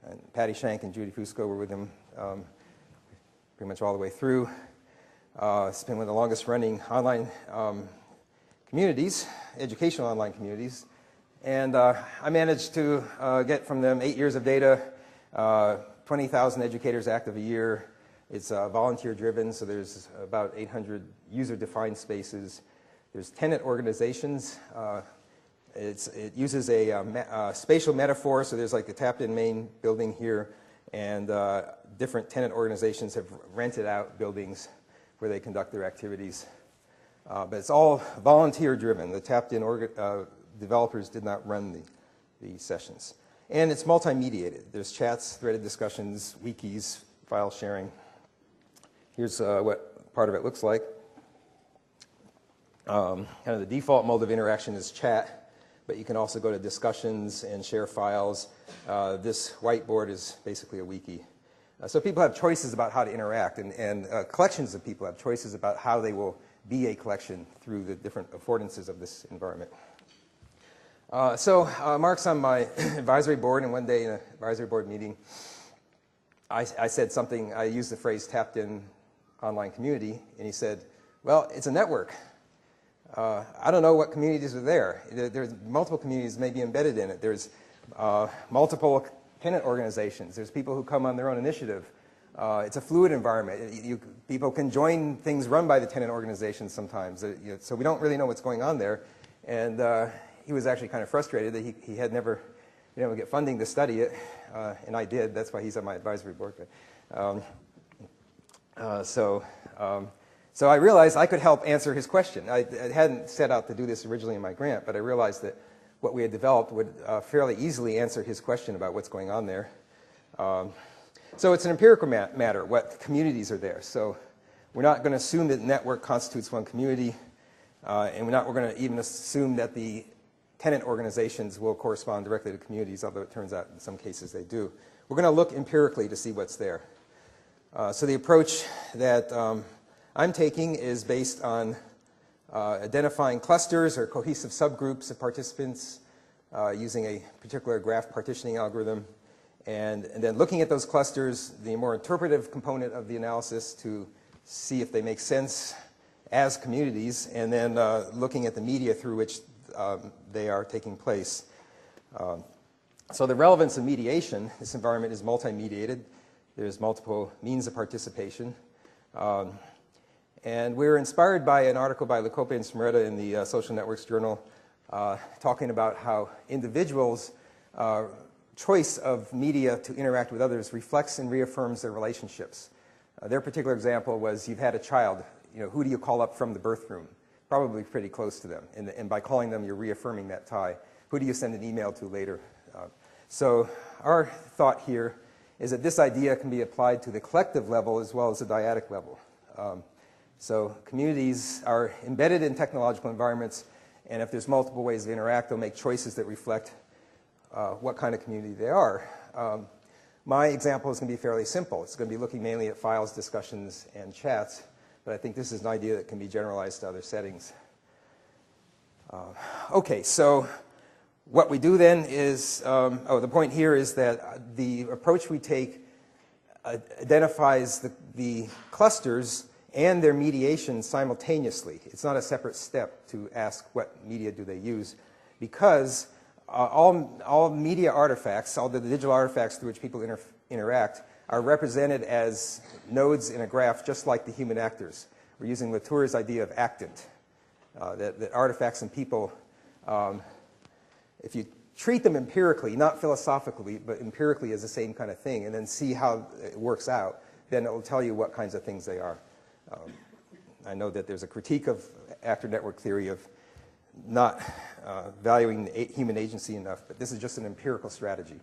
And Patty Shank and Judy Fusco were with him pretty much all the way through. It's been one of the longest running online communities, educational online communities. And I managed to get from them 8 years of data, 20,000 educators active a year. It's volunteer driven, so there's about 800 user-defined spaces. There's tenant organizations. It uses a spatial metaphor, so there's like the tapped-in main building here, and different tenant organizations have rented out buildings where they conduct their activities. But it's all volunteer-driven. The tapped-in developers did not run the sessions. And it's multi-mediated. There's chats, threaded discussions, wikis, file sharing. Here's what part of it looks like. Kind of the default mode of interaction is chat, but you can also go to discussions and share files. This whiteboard is basically a wiki. So people have choices about how to interact, and collections of people have choices about how they will be a collection through the different affordances of this environment. Mark's on my advisory board, and one day in an advisory board meeting, I said something, I used the phrase tapped in online community, and he said, well, it's a network. I don't know what communities are there. There's multiple communities maybe embedded in it. There's multiple tenant organizations. There's people who come on their own initiative. It's a fluid environment. People can join things run by the tenant organizations sometimes. So we don't really know what's going on there. And he was actually kind of frustrated that he had never been able to get funding to study it. And I did. That's why he's on my advisory board. So I realized I could help answer his question. I hadn't set out to do this originally in my grant, but I realized that what we had developed would fairly easily answer his question about what's going on there. So it's an empirical matter, what communities are there. So we're not going to assume that the network constitutes one community, and we're going to even assume that the tenant organizations will correspond directly to communities, although it turns out in some cases they do. We're going to look empirically to see what's there. So the approach that I'm taking is based on identifying clusters or cohesive subgroups of participants using a particular graph partitioning algorithm, and then looking at those clusters, the more interpretive component of the analysis to see if they make sense as communities, and then looking at the media through which they are taking place. So the relevance of mediation, this environment is multi-mediated. There's multiple means of participation. And we're inspired by an article by LAK and Smreta in the Social Networks Journal talking about how individuals' choice of media to interact with others reflects and reaffirms their relationships. Their particular example was you've had a child, who do you call up from the birth room? Probably pretty close to them. And by calling them, you're reaffirming that tie. Who do you send an email to later? So our thought here is that this idea can be applied to the collective level as well as the dyadic level. So communities are embedded in technological environments, and if there's multiple ways to interact, they'll make choices that reflect what kind of community they are. My example is going to be fairly simple. It's going to be looking mainly at files, discussions, and chats, but I think this is an idea that can be generalized to other settings. Okay, so what we do then is, the point here is that the approach we take identifies the clusters and their mediation simultaneously. It's not a separate step to ask what media do they use, because all media artifacts, all the digital artifacts through which people interact, are represented as nodes in a graph just like the human actors. We're using Latour's idea of actant, that artifacts and people, if you treat them empirically, not philosophically, but empirically as the same kind of thing, and then see how it works out, then it will tell you what kinds of things they are. I know that there's a critique of actor network theory of not valuing human agency enough, but this is just an empirical strategy.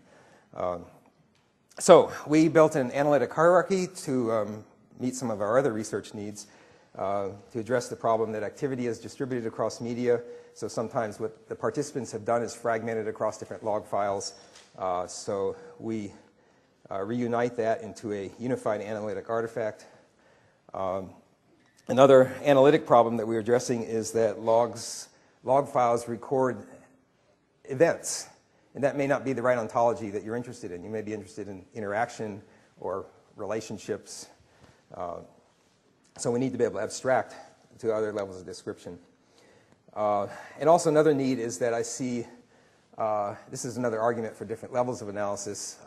So we built an analytic hierarchy to meet some of our other research needs, to address the problem that activity is distributed across media. So sometimes what the participants have done is fragmented across different log files. So we reunite that into a unified analytic artifact. Another analytic problem that we're addressing is that log files record events, and that may not be the right ontology that you're interested in. You may be interested in interaction or relationships. So we need to be able to abstract to other levels of description. And also another need is that I see, this is another argument for different levels of analysis,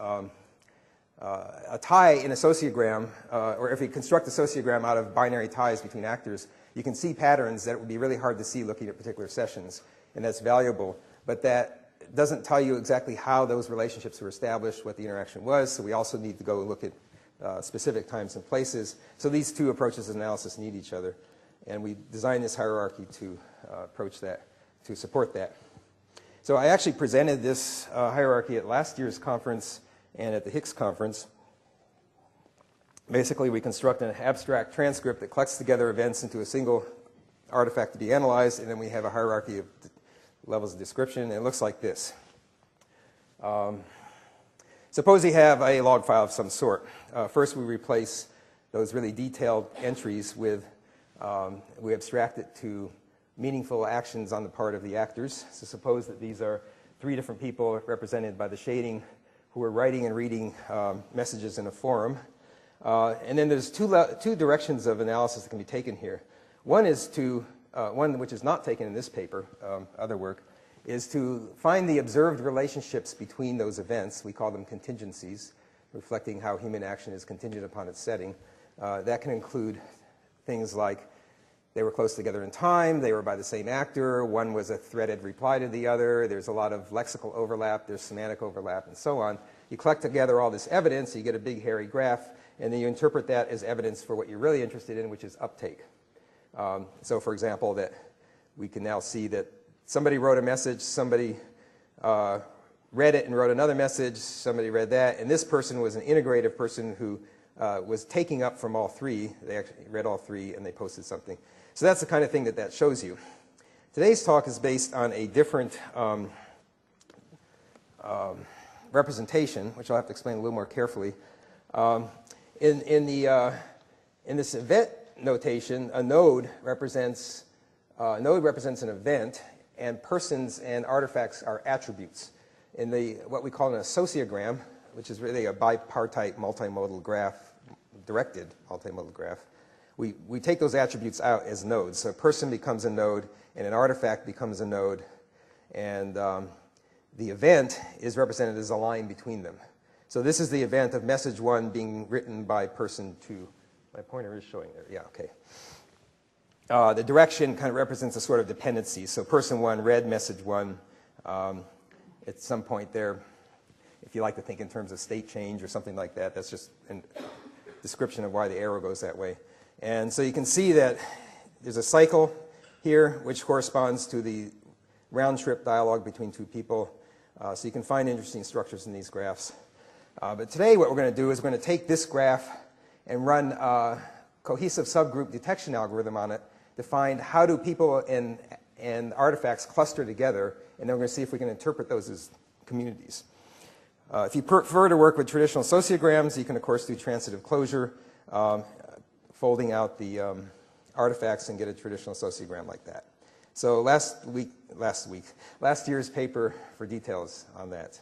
a tie in a sociogram, or if you construct a sociogram out of binary ties between actors, you can see patterns that would be really hard to see looking at particular sessions, and that's valuable. But that doesn't tell you exactly how those relationships were established, what the interaction was, so we also need to go look at specific times and places. So these two approaches of analysis need each other, and we designed this hierarchy to approach that, to support that. So I actually presented this hierarchy at last year's conference and at the Hicks conference. Basically, we construct an abstract transcript that collects together events into a single artifact to be analyzed, and then we have a hierarchy of levels of description, and it looks like this. Suppose you have a log file of some sort. First, we replace those really detailed entries with, we abstract it to meaningful actions on the part of the actors. So suppose that these are 3 different people represented by the shading who are writing and reading messages in a forum. And then there's two directions of analysis that can be taken here. One is one which is not taken in this paper, other work, is to find the observed relationships between those events. We call them contingencies, reflecting how human action is contingent upon its setting. That can include things like they were close together in time, they were by the same actor, one was a threaded reply to the other, there's a lot of lexical overlap, there's semantic overlap, and so on. You collect together all this evidence, you get a big hairy graph, and then you interpret that as evidence for what you're really interested in, which is uptake. So for example, that we can now see that somebody wrote a message, somebody read it and wrote another message, somebody read that, and this person was an integrative person who was taking up from all 3. They actually read all 3 and they posted something. So that's the kind of thing that shows you. Today's talk is based on a different representation, which I'll have to explain a little more carefully. In this event notation, a node represents an event, and persons and artifacts are attributes. In what we call an associogram, which is really a bipartite multimodal graph, directed multimodal graph, we take those attributes out as nodes. So a person becomes a node, and an artifact becomes a node, and the event is represented as a line between them. So this is the event of message 1 being written by person 2. My pointer is showing there. Yeah, okay. The direction kind of represents a sort of dependency. So person 1 read message 1 at some point there. If you like to think in terms of state change or something like that, that's just a description of why the arrow goes that way. And so you can see that there's a cycle here, which corresponds to the round-trip dialogue between 2 people. So you can find interesting structures in these graphs. But today what we're going to do is we're going to take this graph and run a cohesive subgroup detection algorithm on it to find how do people and artifacts cluster together, and then we're going to see if we can interpret those as communities. If you prefer to work with traditional sociograms, you can, of course, do transitive closure, folding out the artifacts and get a traditional sociogram like that. So last year's paper for details on that.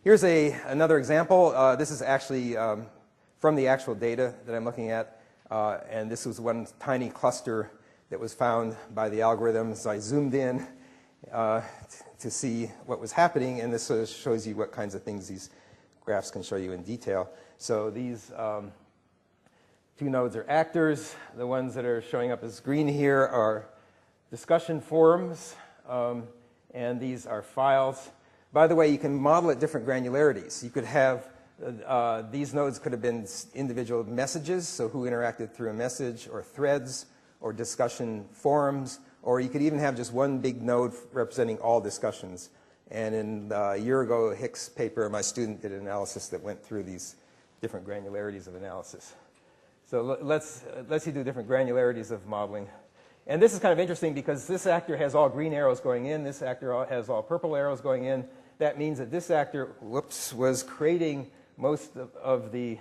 Here's another example. This is actually from the actual data that I'm looking at, and this was one tiny cluster that was found by the algorithms. I zoomed in to see what was happening, and this sort of shows you what kinds of things these graphs can show you in detail. So these 2 nodes are actors. The ones that are showing up as green here are discussion forums, and these are files. By the way, you can model at different granularities. You could have, these nodes could have been individual messages, so who interacted through a message, or threads, or discussion forums, or you could even have just one big node representing all discussions. And in a year ago, a Hicks paper, my student did an analysis that went through these different granularities of analysis. So let's you do different granularities of modeling. And this is kind of interesting because this actor has all green arrows going in, this actor has all purple arrows going in. That means that this actor, was creating most of the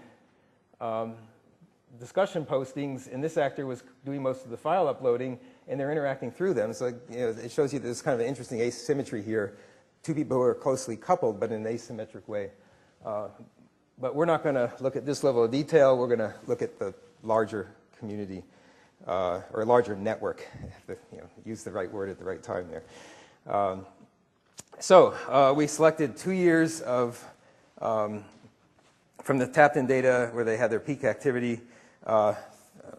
discussion postings, and this actor was doing most of the file uploading, and they're interacting through them. So it shows you there's kind of an interesting asymmetry here. 2 people who are closely coupled, but in an asymmetric way. But we're not going to look at this level of detail. We're going to look at the larger community, or larger network. I have to use the right word at the right time there. So we selected 2 years of, from the tapped-in data where they had their peak activity. A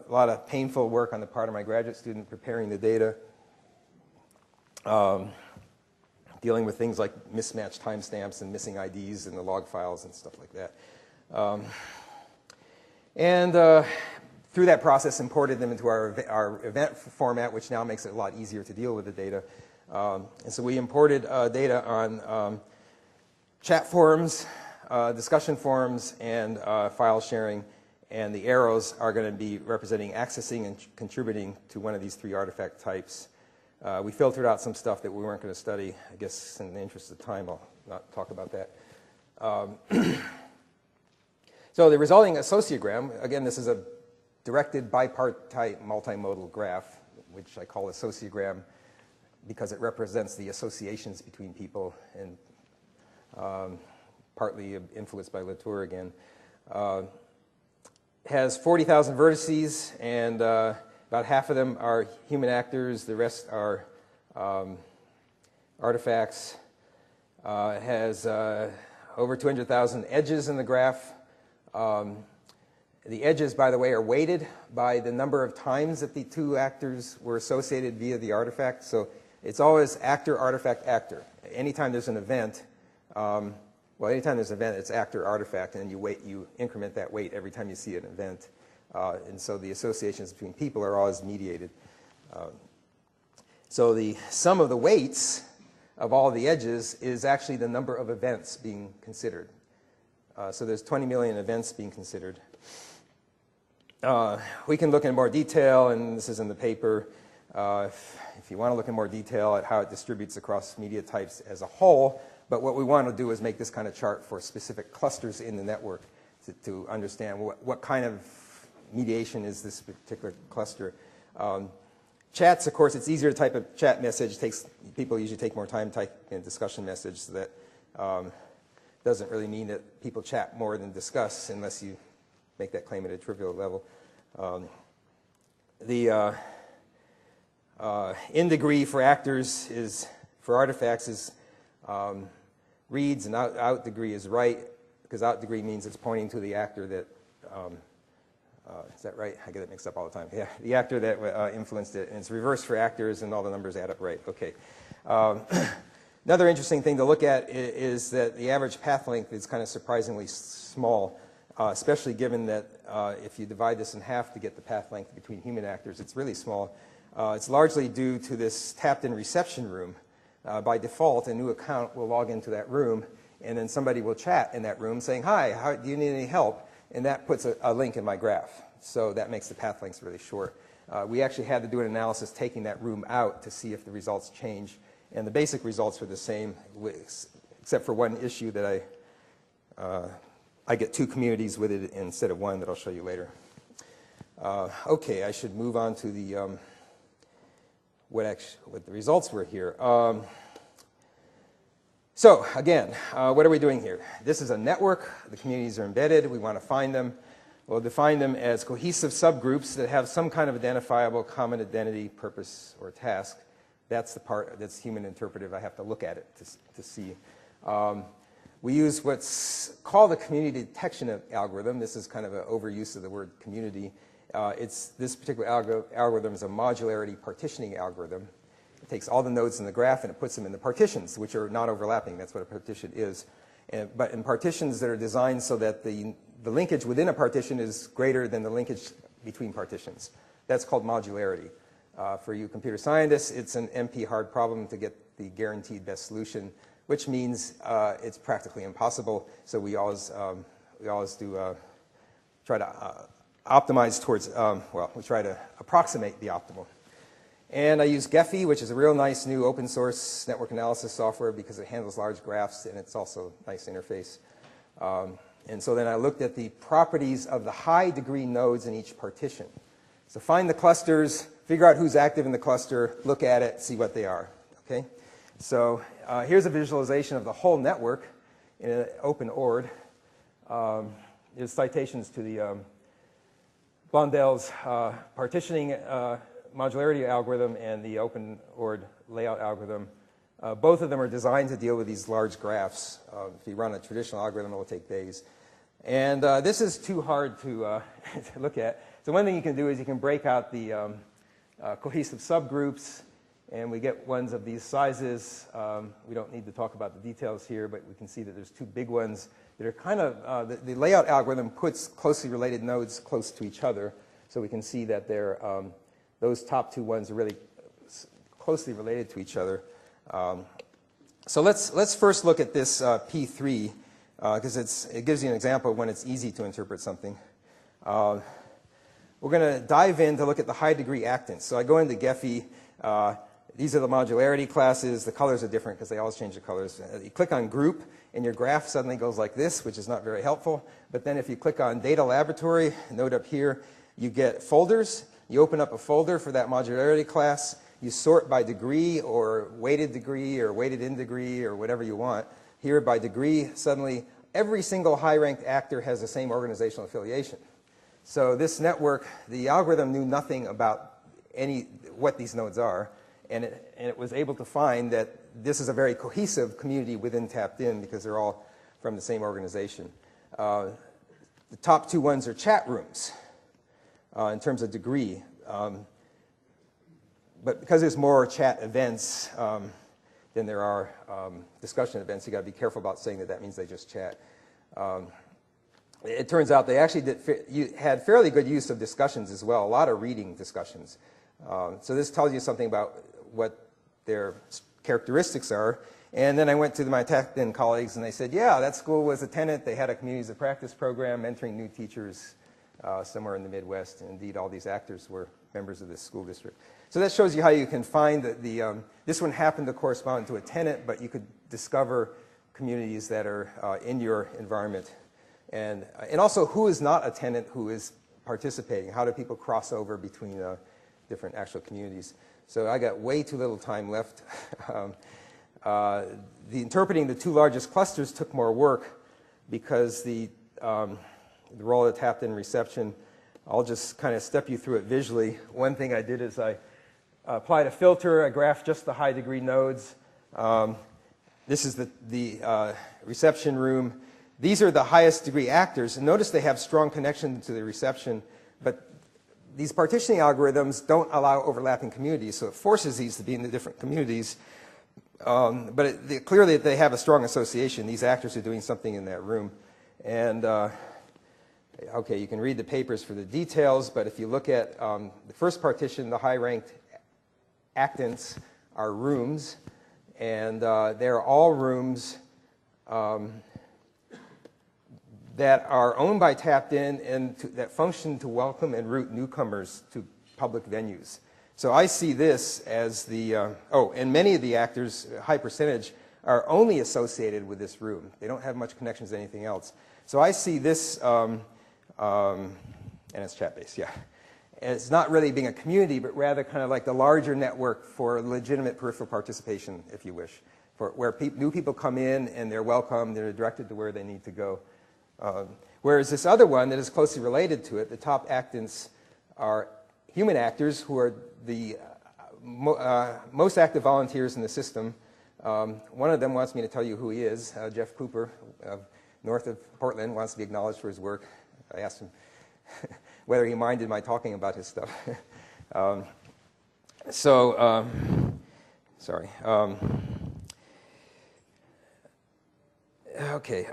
lot of painful work on the part of my graduate student preparing the data, dealing with things like mismatched timestamps and missing IDs in the log files and stuff like that. Through that process, imported them into our event format, which now makes it a lot easier to deal with the data. And so we imported data on chat forums, discussion forums, and file sharing. And the arrows are going to be representing accessing and contributing to one of these 3 artifact types. We filtered out some stuff that we weren't going to study. I guess in the interest of time, I'll not talk about that. So the resulting associogram, again, this is a directed bipartite multimodal graph which I call a sociogram because it represents the associations between people, and partly influenced by Latour again. Has 40,000 vertices, and about half of them are human actors. The rest are artifacts. It has over 200,000 edges in the graph. The edges, by the way, are weighted by the number of times that the two actors were associated via the artifact. So it's always actor, artifact, actor. Anytime there's an event, anytime there's an event, it's actor, artifact, and you increment that weight every time you see an event. And so the associations between people are always mediated. So the sum of the weights of all the edges is actually the number of events being considered. So there's 20 million events being considered. We can look in more detail, and this is in the paper, if you want to look in more detail at how it distributes across media types as a whole. But what we want to do is make this kind of chart for specific clusters in the network to understand what kind of mediation is this particular cluster. Chats, of course, it's easier to type a chat message. People usually take more time typing a discussion message, so that doesn't really mean that people chat more than discuss unless you make that claim at a trivial level. The in degree for actors for artifacts is reads, and out degree is right, because out degree means it's pointing to the actor that, is that right? I get it mixed up all the time. Yeah, the actor that influenced it, and it's reverse for actors, and all the numbers add up right. Okay. Another interesting thing to look at is that the average path length is kind of surprisingly small, especially given that if you divide this in half to get the path length between human actors, it's really small. It's largely due to this tapped-in reception room. By default, a new account will log into that room, and then somebody will chat in that room saying, hi, do you need any help? And that puts a link in my graph. So that makes the path lengths really short. We actually had to do an analysis taking that room out to see if the results change. And the basic results were the same, except for one issue that I get two communities with it instead of one that I'll show you later. Okay, I should move on to the what the results were here. So again, what are we doing here? This is a network. The communities are embedded. We want to find them. We'll define them as cohesive subgroups that have some kind of identifiable common identity, purpose, or task. That's the part that's human interpretive. I have to look at it to see. We use what's called a community detection algorithm. This is kind of an overuse of the word community. This particular algorithm is a modularity partitioning algorithm. It takes all the nodes in the graph and it puts them in the partitions, which are not overlapping. That's what a partition is. But in partitions that are designed so that the linkage within a partition is greater than the linkage between partitions. That's called modularity. For you computer scientists, it's an NP hard problem to get the guaranteed best solution, which means it's practically impossible. So we always do try to optimize towards, we try to approximate the optimal. And I use Gephi, which is a real nice new open source network analysis software because it handles large graphs and it's also a nice interface. And so then I looked at the properties of the high degree nodes in each partition. So find the clusters, figure out who's active in the cluster, look at it, see what they are. Okay? So here's a visualization of the whole network in an open ORD. There's citations to the Blondel's partitioning modularity algorithm and the open ORD layout algorithm. Both of them are designed to deal with these large graphs. If you run a traditional algorithm, it will take days. And this is too hard to look at. So one thing you can do is you can break out the cohesive subgroups, and we get ones of these sizes. We don't need to talk about the details here, but we can see that there's two big ones that are kind of, the layout algorithm puts closely related nodes close to each other. So we can see that they're, those top two ones are really closely related to each other. So let's first look at this P3, because it gives you an example of when it's easy to interpret something. We're going to dive in to look at the high degree actants. So I go into Gephi. These are the modularity classes. The colors are different because they always change the colors. You click on group, and your graph suddenly goes like this, which is not very helpful. But then if you click on data laboratory, note up here, you get folders. You open up a folder for that modularity class. You sort by degree or weighted in degree or whatever you want. Here by degree, suddenly every single high-ranked actor has the same organizational affiliation. So this network, the algorithm knew nothing about what these nodes are, and it was able to find that this is a very cohesive community within Tapped In because they're all from the same organization. The top two ones are chat rooms in terms of degree. But because there's more chat events than there are discussion events, you got to be careful about saying that means they just chat. It turns out they actually had fairly good use of discussions as well, a lot of reading discussions. So this tells you something about what their characteristics are. And then I went to my Tapped In colleagues, and they said, yeah, that school was a tenant. They had a communities of practice program, mentoring new teachers somewhere in the Midwest. And indeed, all these actors were members of this school district. So that shows you how you can find that this one happened to correspond to a tenant, but you could discover communities that are in your environment. And also who is not a tenant who is participating. How do people cross over between different actual communities? So I got way too little time left. Interpreting the two largest clusters took more work because the role of Tapped In reception, I'll just kind of step you through it visually. One thing I did is I applied a filter. I graphed just the high degree nodes. This is the reception room. These are the highest degree actors. And notice they have strong connection to the reception, but these partitioning algorithms don't allow overlapping communities, so it forces these to be in the different communities. But clearly they have a strong association. These actors are doing something in that room. And okay, you can read the papers for the details, but if you look at the first partition, the high-ranked actants are rooms, and they're all rooms that are owned by Tapped In and that function to welcome and route newcomers to public venues. So I see this as the, and many of the actors, a high percentage, are only associated with this room. They don't have much connections to anything else. So I see this, and it's chat-based, yeah. And it's not really being a community, but rather kind of like the larger network for legitimate peripheral participation, if you wish, where new people come in and they're welcome, they're directed to where they need to go. Whereas this other one that is closely related to it, the top actants are human actors who are the most active volunteers in the system. One of them wants me to tell you who he is. Jeff Cooper, north of Portland, wants to be acknowledged for his work. I asked him whether he minded my talking about his stuff. Sorry. Okay.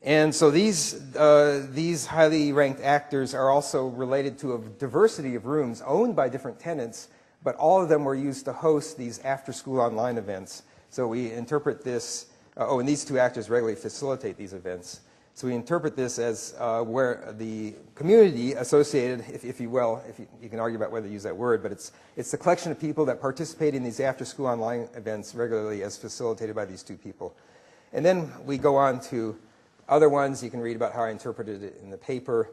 And so these highly ranked actors are also related to a diversity of rooms owned by different tenants, but all of them were used to host these after-school online events. So we interpret this, and these two actors regularly facilitate these events. So we interpret this as where the community associated, if you will, you can argue about whether to use that word, but it's the collection of people that participate in these after-school online events regularly as facilitated by these two people. And then we go on to other ones. You can read about how I interpreted it in the paper.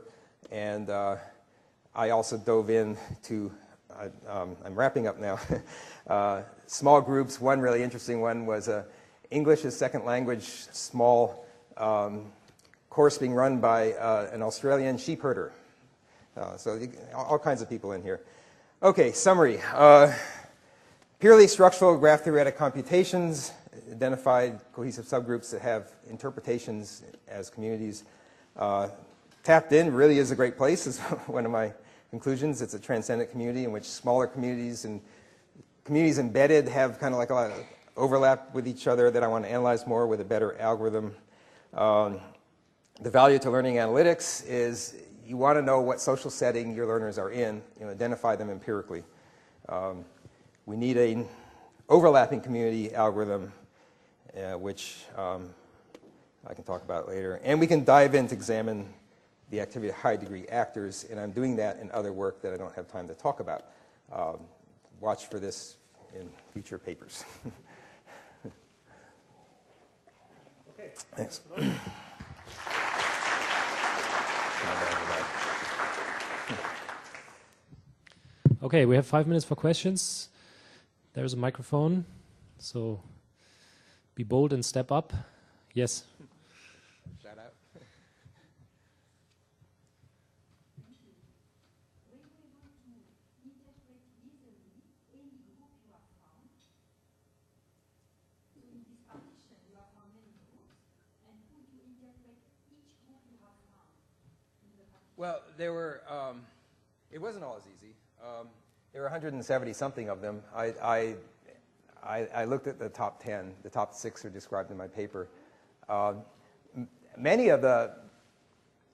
And I also dove into, I'm wrapping up now, small groups. One really interesting one was English as second language small course being run by an Australian sheep herder. So all kinds of people in here. Okay, summary. Purely structural graph theoretic computations identified cohesive subgroups that have interpretations as communities. Tapped In really is a great place, is one of my conclusions. It's a transcendent community in which smaller communities and communities embedded have kind of like a lot of overlap with each other that I want to analyze more with a better algorithm. The value to learning analytics is you want to know what social setting your learners are in, identify them empirically. We need an overlapping community algorithm, which I can talk about later. And we can dive in to examine the activity of high-degree actors, and I'm doing that in other work that I don't have time to talk about. Watch for this in future papers. Okay. Thanks. Okay, we have 5 minutes for questions. There's a microphone, so be bold and step up. Yes. Shout out. Well, there were, it wasn't all as easy. There were 170 something of them. I looked at the top 10. The top 6 are described in my paper. Many of the,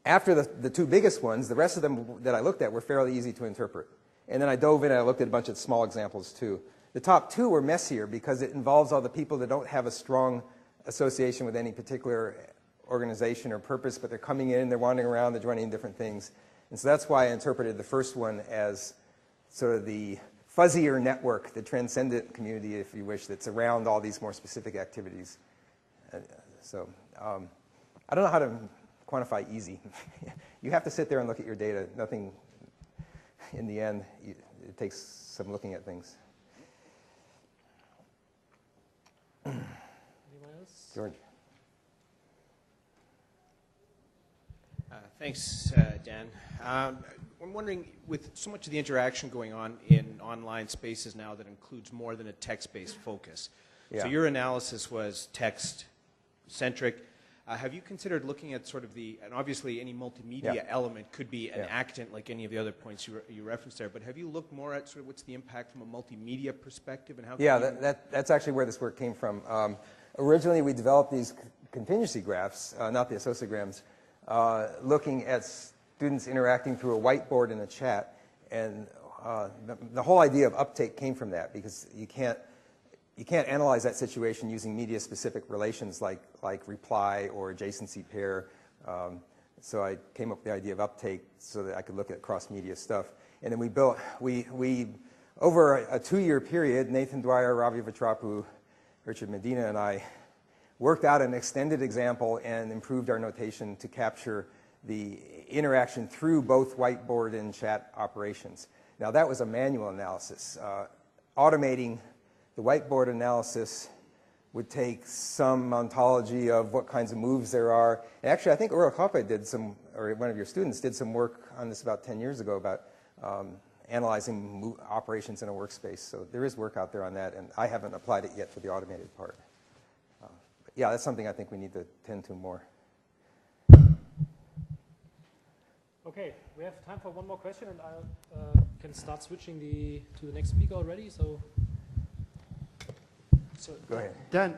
after the 2 biggest ones, the rest of them that I looked at were fairly easy to interpret. And then I dove in and I looked at a bunch of small examples too. The top 2 were messier because it involves all the people that don't have a strong association with any particular organization or purpose, but they're coming in, they're wandering around, they're joining different things. And so that's why I interpreted the first one as sort of the fuzzier network, the transcendent community, if you wish, that's around all these more specific activities. So I don't know how to quantify easy. You have to sit there and look at your data. Nothing, in the end, it takes some looking at things. Anyone else? George. Thanks, Dan. I'm wondering, with so much of the interaction going on in online spaces now that includes more than a text-based focus, Yeah. so your analysis was text-centric. Have you considered looking at sort of the, and obviously any multimedia element could be an actant like any of the other points you referenced there, but have you looked more at sort of what's the impact from a multimedia perspective and how? That's actually where this work came from. Originally, we developed these contingency graphs, not the associograms, looking at students interacting through a whiteboard and a chat. And the whole idea of uptake came from that, because you can't analyze that situation using media-specific relations like reply or adjacency pair. So I came up with the idea of uptake so that I could look at cross-media stuff. And then we over a 2-year period, Nathan Dwyer, Ravi Vatrapu, Richard Medina, and I worked out an extended example and improved our notation to capture the interaction through both whiteboard and chat operations. Now, that was a manual analysis. Automating the whiteboard analysis would take some ontology of what kinds of moves there are. And actually, I think Ura Koppe did some, or one of your students did some work on this about 10 years ago about analyzing operations in a workspace. So there is work out there on that, and I haven't applied it yet for the automated part. Yeah, that's something I think we need to tend to more. Okay, we have time for one more question, and I can start switching to the next speaker already. So go ahead. Dan,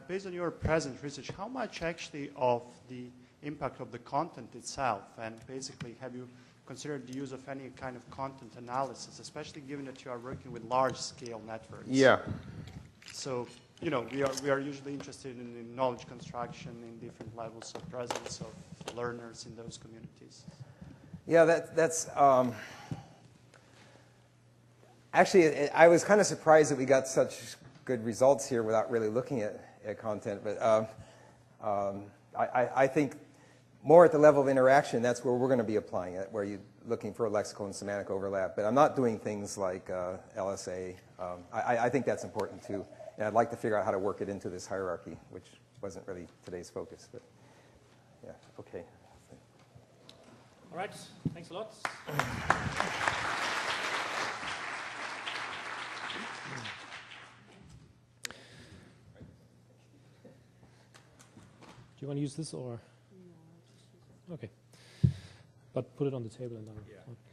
based on your present research, how much actually of the impact of the content itself, and basically have you considered the use of any kind of content analysis, especially given that you are working with large-scale networks? Yeah. So, you know, we are usually interested in knowledge construction in different levels of presence of learners in those communities. Yeah, that's actually, I was kind of surprised that we got such good results here without really looking at content. But I think more at the level of interaction, that's where we're going to be applying it, where you're looking for a lexical and semantic overlap. But I'm not doing things like LSA. I think that's important too. And I'd like to figure out how to work it into this hierarchy, which wasn't really today's focus. But yeah, okay. all right, thanks a lot. Do you want to use this or? Okay. But put it on the table and I'll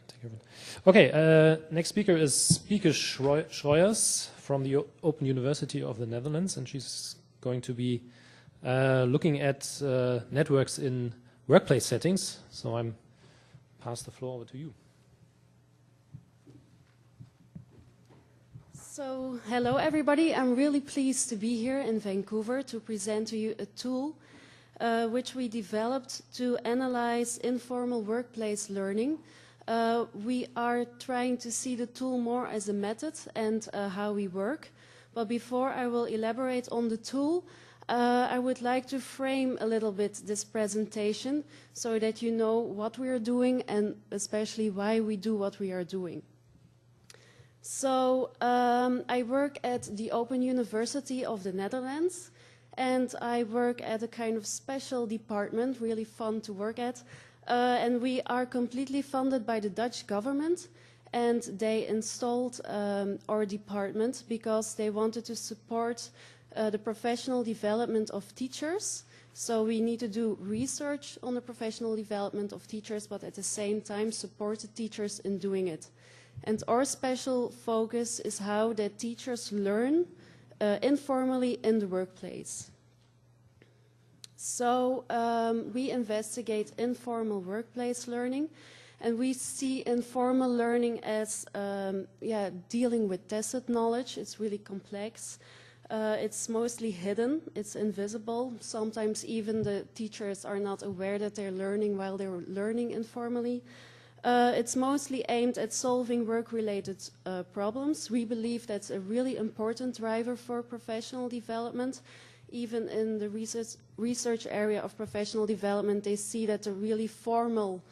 take care of it. Okay, next speaker is Speaker Schroyers from the Open University of the Netherlands, and she's going to be looking at networks in workplace settings. So I'm pass the floor over to you. So, hello everybody. I'm really pleased to be here in Vancouver to present to you a tool which we developed to analyze informal workplace learning. We are trying to see the tool more as a method and how we work. But before I will elaborate on the tool, I would like to frame a little bit this presentation so that you know what we are doing and especially why we do what we are doing. So I work at the Open University of the Netherlands, and I work at a kind of special department, really fun to work at. And we are completely funded by the Dutch government, and they installed our department because they wanted to support the professional development of teachers. So we need to do research on the professional development of teachers, but at the same time support the teachers in doing it. And our special focus is how the teachers learn informally in the workplace. So we investigate informal workplace learning, and we see informal learning as dealing with tacit knowledge. It's really complex. It's mostly hidden, it's invisible. Sometimes even the teachers are not aware that they're learning while they're learning informally. It's mostly aimed at solving work-related problems. We believe that's a really important driver for professional development. Even in the research area of professional development, they see that the really formal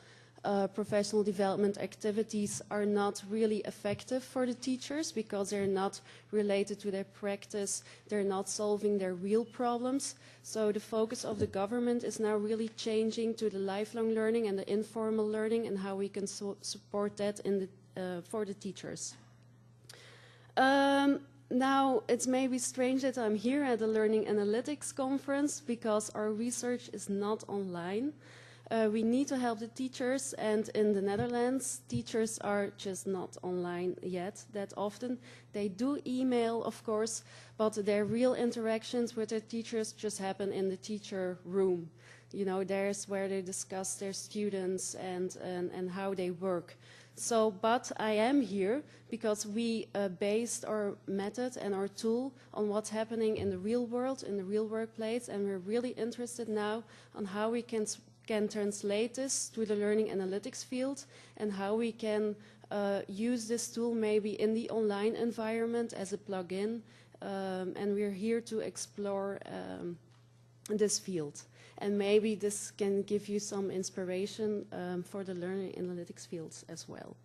professional development activities are not really effective for the teachers because they're not related to their practice, they're not solving their real problems. So the focus of the government is now really changing to the lifelong learning and the informal learning and how we can support that in the, for the teachers. Now, it's maybe strange that I'm here at the Learning Analytics Conference because our research is not online. We need to help the teachers, and in the Netherlands, teachers are just not online yet that often. They do email, of course, but their real interactions with their teachers just happen in the teacher room. You know, there's where they discuss their students and how they work. So, but I am here because we based our method and our tool on what's happening in the real world, in the real workplace, and we're really interested now on how we can translate this to the learning analytics field and how we can use this tool maybe in the online environment as a plugin. And we're here to explore this field. And maybe this can give you some inspiration for the learning analytics fields as well.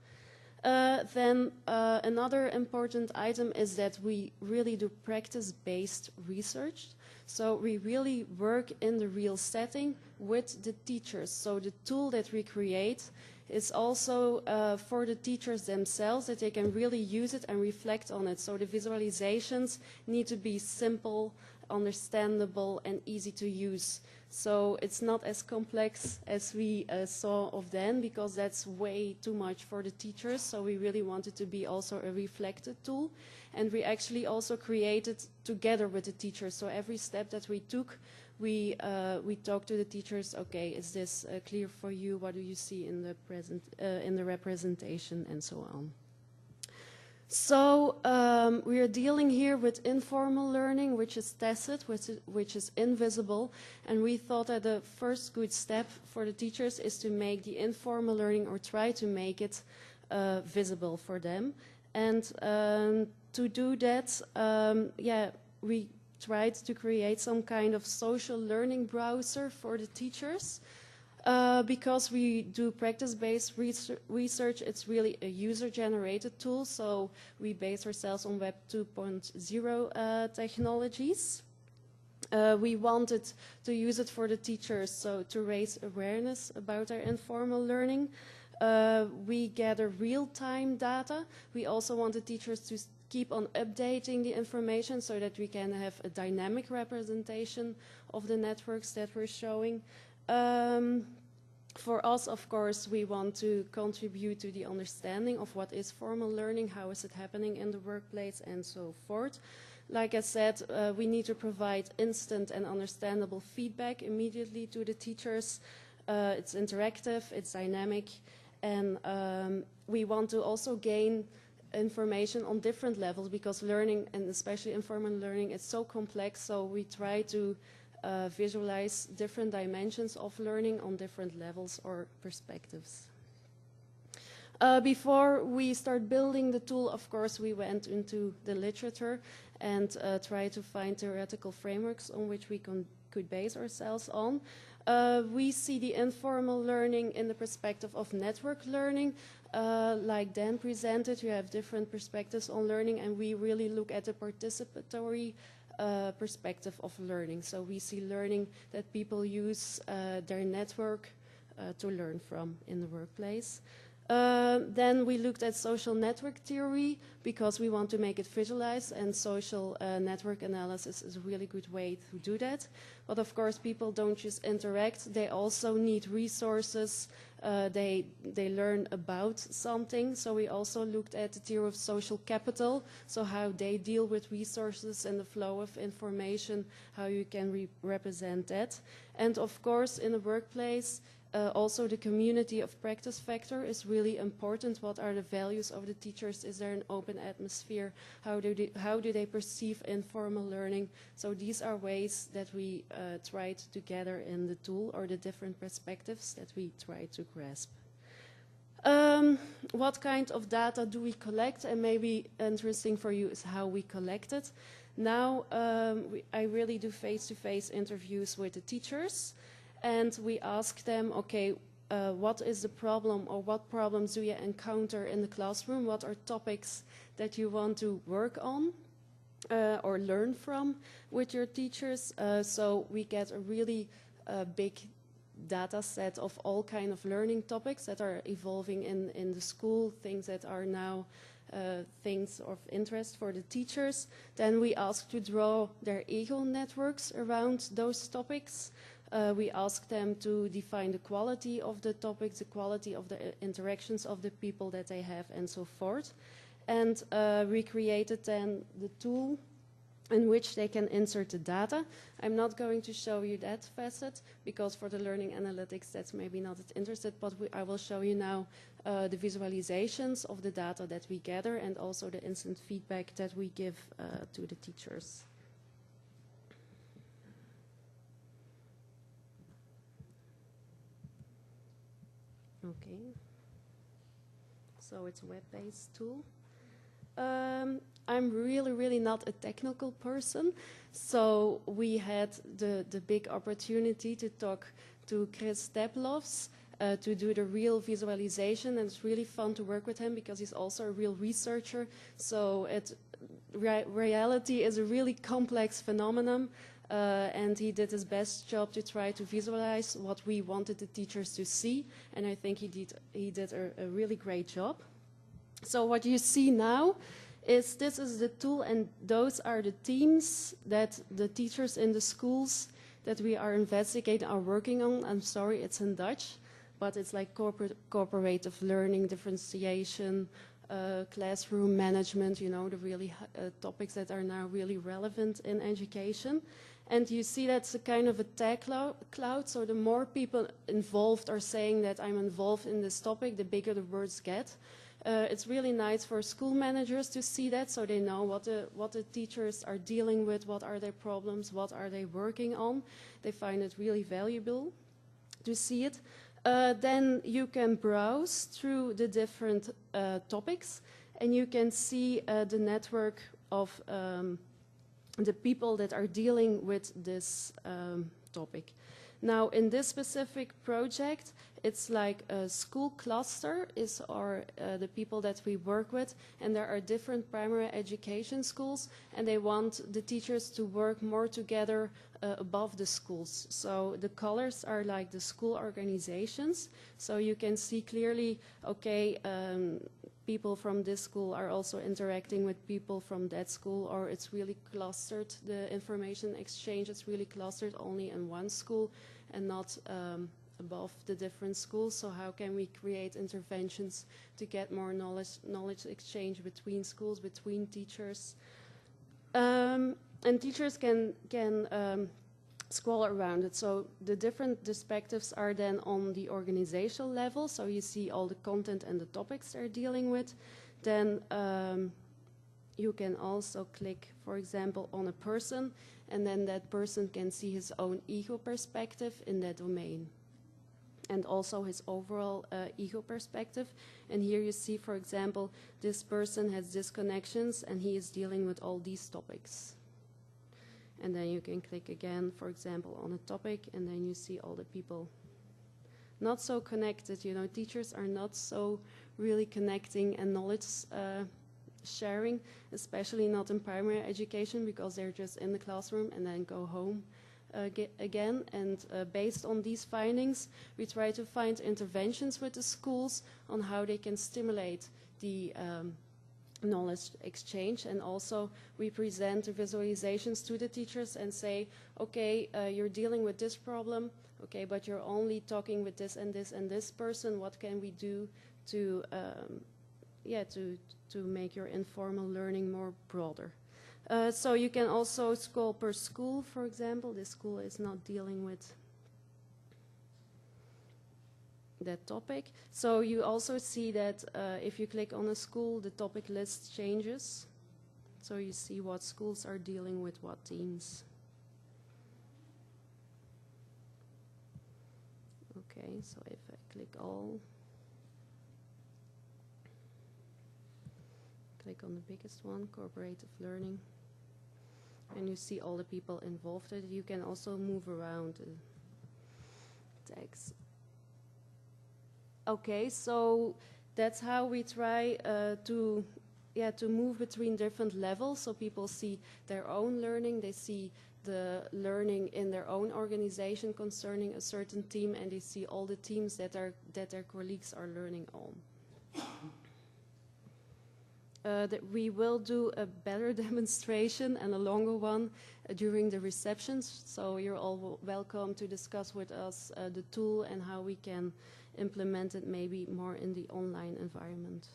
Then another important item is that we really do practice-based research. So we really work in the real setting with the teachers. So the tool that we create is also for the teachers themselves, that they can really use it and reflect on it. So the visualizations need to be simple, understandable, and easy to use. So it's not as complex as we saw of then, because that's way too much for the teachers. So we really wanted to be also a reflected tool. And we actually also created together with the teachers. So every step that we took, we talked to the teachers. Okay, is this clear for you? What do you see in the representation, and so on. So we are dealing here with informal learning, which is tacit, which is invisible. And we thought that the first good step for the teachers is to make the informal learning, or try to make it visible for them. And to do that, we tried to create some kind of social learning browser for the teachers. Because we do practice-based research, it's really a user-generated tool, so we base ourselves on Web 2.0 technologies. We wanted to use it for the teachers, so to raise awareness about their informal learning. We gather real-time data. We also want the teachers to keep on updating the information so that we can have a dynamic representation of the networks that we're showing. For us, of course, we want to contribute to the understanding of what is formal learning, how is it happening in the workplace, and so forth. Like I said, we need to provide instant and understandable feedback immediately to the teachers. It's interactive, it's dynamic, and we want to also gain information on different levels, because learning, and especially informal learning, is so complex, so we try to visualize different dimensions of learning on different levels or perspectives. Before we start building the tool, of course, we went into the literature and tried to find theoretical frameworks on which we could base ourselves on. We see the informal learning in the perspective of network learning. Like Dan presented, you have different perspectives on learning, and we really look at the participatory perspective of learning. So we see learning that people use their network to learn from in the workplace. Then we looked at social network theory because we want to make it visualized, and social network analysis is a really good way to do that. But of course, people don't just interact, they also need resources, they learn about something. So we also looked at the theory of social capital, so how they deal with resources and the flow of information, how you can represent that. And of course, in the workplace, also the community of practice factor is really important. What are the values of the teachers? Is there an open atmosphere? How do they perceive informal learning? So these are ways that we tried to gather in the tool, or the different perspectives that we try to grasp. What kind of data do we collect? And maybe interesting for you is how we collect it. Now I really do face-to-face interviews with the teachers. And we ask them, okay, what is the problem, or what problems do you encounter in the classroom? What are topics that you want to work on or learn from with your teachers? So we get a really big data set of all kinds of learning topics that are evolving in the school, things that are now things of interest for the teachers. Then we ask to draw their ego networks around those topics. We ask them to define the quality of the topics, the quality of the interactions of the people that they have, and so forth. And we created then the tool in which they can insert the data. I'm not going to show you that facet, because for the learning analytics that's maybe not interested, but I will show you now the visualizations of the data that we gather, and also the instant feedback that we give to the teachers. Okay, so it's a web-based tool. I'm really not a technical person, so we had the big opportunity to talk to Chris Steplovs to do the real visualization, and it's really fun to work with him because he's also a real researcher. So reality is a really complex phenomenon. And he did his best job to try to visualize what we wanted the teachers to see, and I think he did a really great job. So what you see now is this is the tool, and those are the teams that the teachers in the schools that we are investigating are working on. I'm sorry, it's in Dutch, but it's like cooperative learning, differentiation, classroom management, you know, the really topics that are now really relevant in education. And you see that's a kind of a tag cloud, so the more people involved are saying that I'm involved in this topic, the bigger the words get. It's really nice for school managers to see that, so they know what the teachers are dealing with, what are their problems, what are they working on. They find it really valuable to see it. Then you can browse through the different topics, and you can see the network of the people that are dealing with this topic. Now, in this specific project, it's like a school cluster is the people that we work with, and there are different primary education schools, and they want the teachers to work more together above the schools. So the colors are like the school organizations, so you can see clearly, okay, people from this school are also interacting with people from that school, or it's really clustered, the information exchange is really clustered only in one school and not above the different schools. So how can we create interventions to get more knowledge exchange between schools, between teachers? And teachers can scroll around it. So the different perspectives are then on the organizational level. So you see all the content and the topics they're dealing with. Then you can also click, for example, on a person, and then that person can see his own ego perspective in that domain. and also his overall ego perspective. And here you see, for example, this person has disconnections and he is dealing with all these topics. And then you can click again, for example, on a topic, and then you see all the people not so connected. You know, teachers are not so really connecting and knowledge sharing, especially not in primary education, because they're just in the classroom and then go home again. And based on these findings, we try to find interventions with the schools on how they can stimulate the knowledge exchange. And also we present the visualizations to the teachers and say, okay, you're dealing with this problem, okay, but you're only talking with this and this and this person. What can we do to to make your informal learning more broader? So you can also scroll per school, for example. This school is not dealing with that topic. So you also see that if you click on a school, the topic list changes. So you see what schools are dealing with what themes. Okay, so if I click all, click on the biggest one, cooperative learning, and you see all the people involved. You can also move around the text. Okay, so that's how we try to move between different levels, so people see their own learning, they see the learning in their own organization concerning a certain theme, and they see all the themes that their colleagues are learning on. That we will do a better demonstration and a longer one during the receptions, so you're all welcome to discuss with us the tool and how we can implement it maybe more in the online environment.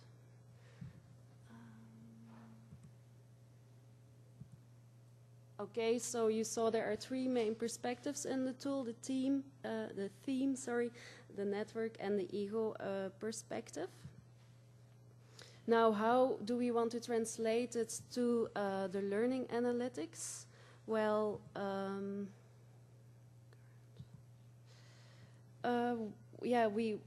Okay, so you saw there are three main perspectives in the tool: the theme, the network, and the ego perspective. Now, how do we want to translate it to the learning analytics? Well, yeah, we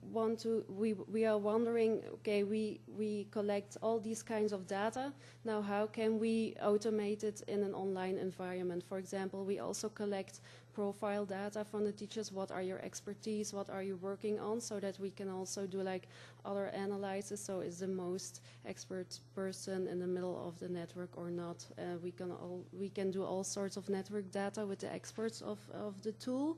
are wondering, okay, we collect all these kinds of data. Now, how can we automate it in an online environment? For example, we also collect profile data from the teachers. What are your expertise? What are you working on? So that we can also do like other analysis. So is the most expert person in the middle of the network or not? We can do all sorts of network data with the experts of the tool.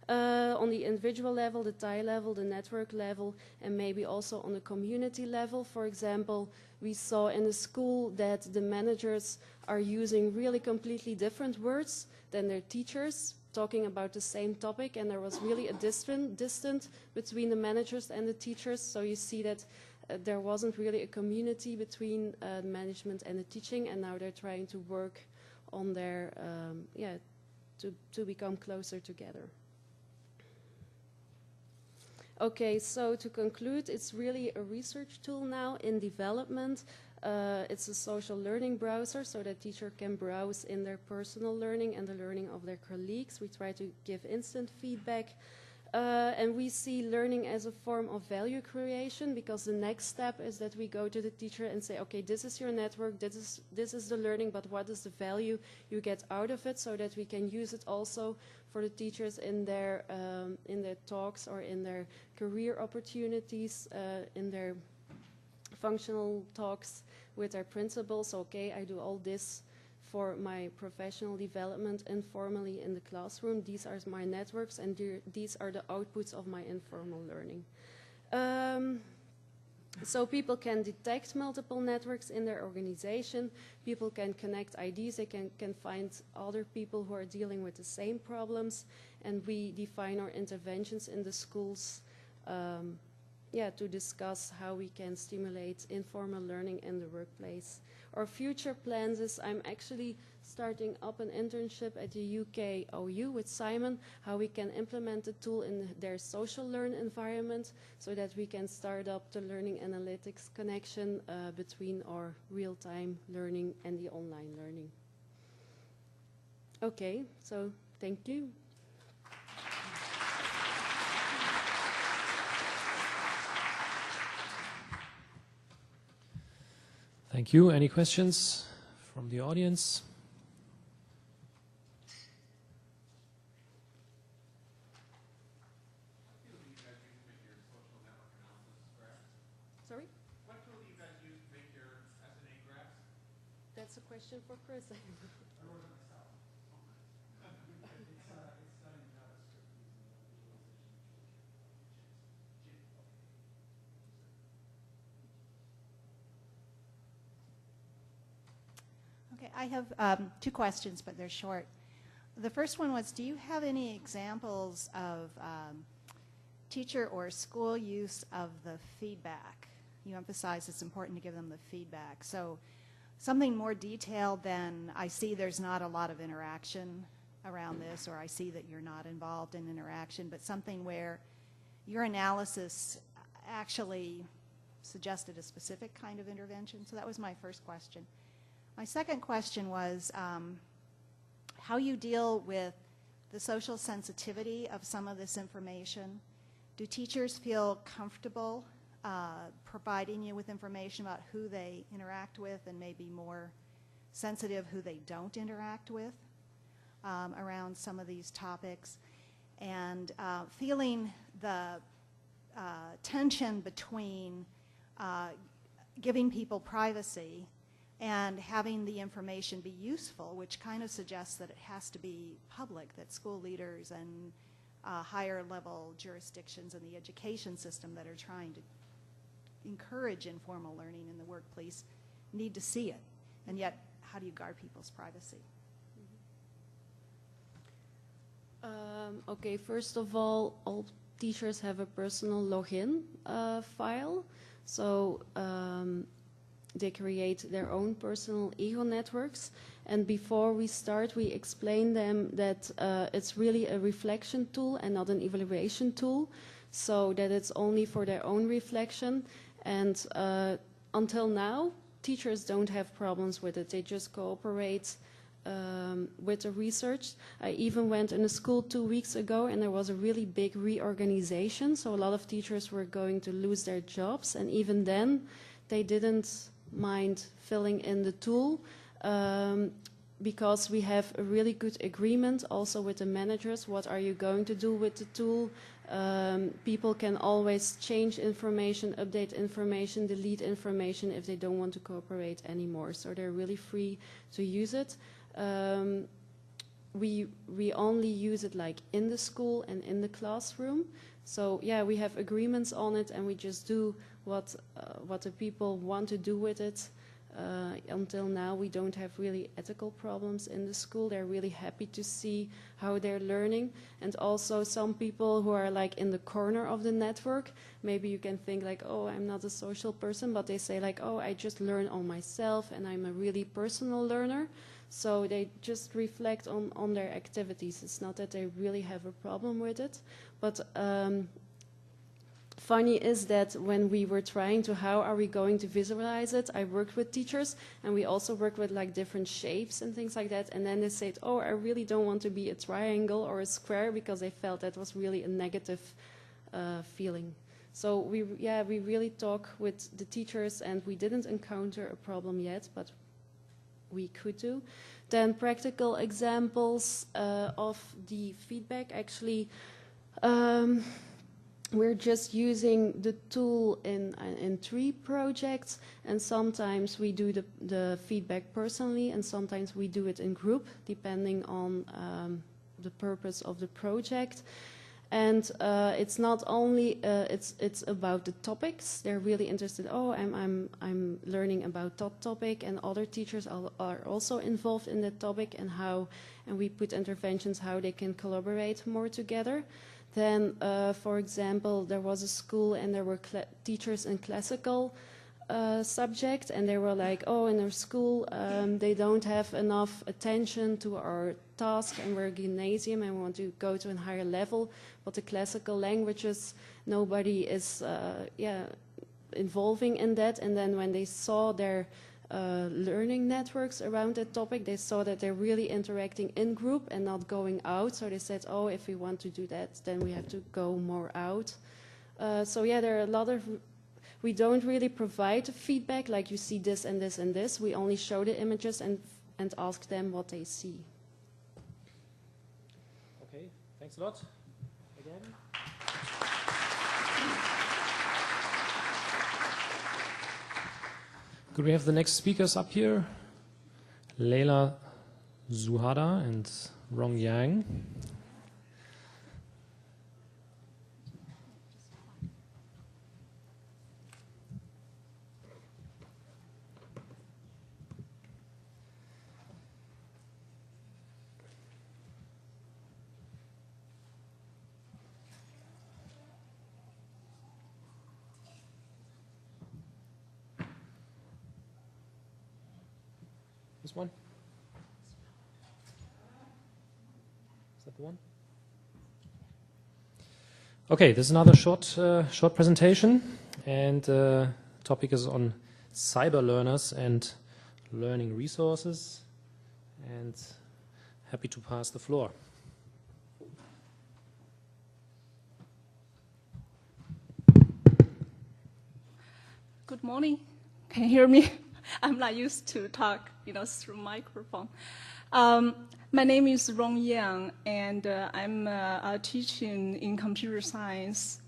On the individual level, the TIE level, the network level, and maybe also on the community level. For example, we saw in the school that the managers are using really completely different words than their teachers, talking about the same topic, and there was really a distance between the managers and the teachers. So you see that there wasn't really a community between management and the teaching, and now they're trying to work on their, to become closer together. Okay, so to conclude, it's really a research tool now in development. It's a social learning browser, so that teacher can browse in their personal learning and the learning of their colleagues. We try to give instant feedback. And we see learning as a form of value creation, because the next step is that we go to the teacher and say, okay, this is your network, this is the learning, but what is the value you get out of it, so that we can use it also for the teachers in their talks or in their career opportunities, in their functional talks with their principals. Okay, I do all this for my professional development informally in the classroom. These are my networks, and these are the outputs of my informal learning. So people can detect multiple networks in their organization. People can connect ideas. They can find other people who are dealing with the same problems. And we define our interventions in the schools to discuss how we can stimulate informal learning in the workplace. Our future plans is I'm actually starting up an internship at the UK OU with Simon, how we can implement the tool in their social learn environment, so that we can start up the learning analytics connection between our real-time learning and the online learning. Okay, so thank you. Thank you. Any questions from the audience? Sorry? What tool do you guys use to make your S&A graphs? That's a question for Chris. I wrote it myself. Okay, I have two questions, but they're short. The first one was, do you have any examples of teacher or school use of the feedback? You emphasize it's important to give them the feedback. So something more detailed than, I see there's not a lot of interaction around this, or I see that you're not involved in interaction, but something where your analysis actually suggested a specific kind of intervention. So that was my first question. My second question was how you deal with the social sensitivity of some of this information. Do teachers feel comfortable providing you with information about who they interact with, and maybe more sensitive who they don't interact with around some of these topics? And feeling the tension between giving people privacy and having the information be useful, which kind of suggests that it has to be public, that school leaders and higher level jurisdictions in the education system that are trying to encourage informal learning in the workplace need to see it. And yet, how do you guard people's privacy? Okay, first of all teachers have a personal login file. So they create their own personal ego networks. And before we start, we explain them that it's really a reflection tool and not an evaluation tool, so that it's only for their own reflection. And until now, teachers don't have problems with it. They just cooperate with the research. I even went in a school 2 weeks ago, and there was a really big reorganization, so a lot of teachers were going to lose their jobs, and even then they didn't mind filling in the tool because we have a really good agreement also with the managers. What are you going to do with the tool? People can always change information, update information, delete information if they don't want to cooperate anymore. So they're really free to use it. We only use it like in the school and in the classroom. So yeah, we have agreements on it, and we just do what the people want to do with it. Until now, we don't have really ethical problems in the school. They're really happy to see how they're learning. And also some people who are like in the corner of the network, maybe you can think like, oh, I'm not a social person, but they say like, oh, I just learn on myself and I'm a really personal learner. So they just reflect on their activities. It's not that they really have a problem with it. But funny is that when we were trying to, how are we going to visualize it, I worked with teachers, and we also worked with like different shapes and things like that, and then they said, oh, I really don't want to be a triangle or a square, because they felt that was really a negative feeling. So we really talk with the teachers, and we didn't encounter a problem yet, but we could do. Then practical examples of the feedback. Actually, we're just using the tool in 3 projects, and sometimes we do the feedback personally, and sometimes we do it in group, depending on the purpose of the project. And it's not only it's about the topics. They're really interested. Oh, I'm learning about that topic, and other teachers are also involved in that topic, and we put interventions how they can collaborate more together. Then, for example, there was a school, and there were teachers in classical subject, and they were like, oh, in our school they don't have enough attention to our task, and we're a gymnasium and we want to go to a higher level, but the classical languages, nobody is involving in that. And then when they saw their learning networks around that topic, they saw that they're really interacting in group and not going out. So they said, oh, if we want to do that, then we have to go more out. So yeah, there are a lot of We don't really provide feedback like you see this and this and this. We only show the images and ask them what they see. Okay, thanks a lot. Again. Could we have the next speakers up here? Leila Zuhada and Rong Yang. This one? Is that the one? Okay, this is another short presentation, and topic is on cyber learners and learning resources, and happy to pass the floor. Good morning. Can you hear me? I'm not used to talk, through microphone. My name is Rong Yang, and I'm teaching in computer science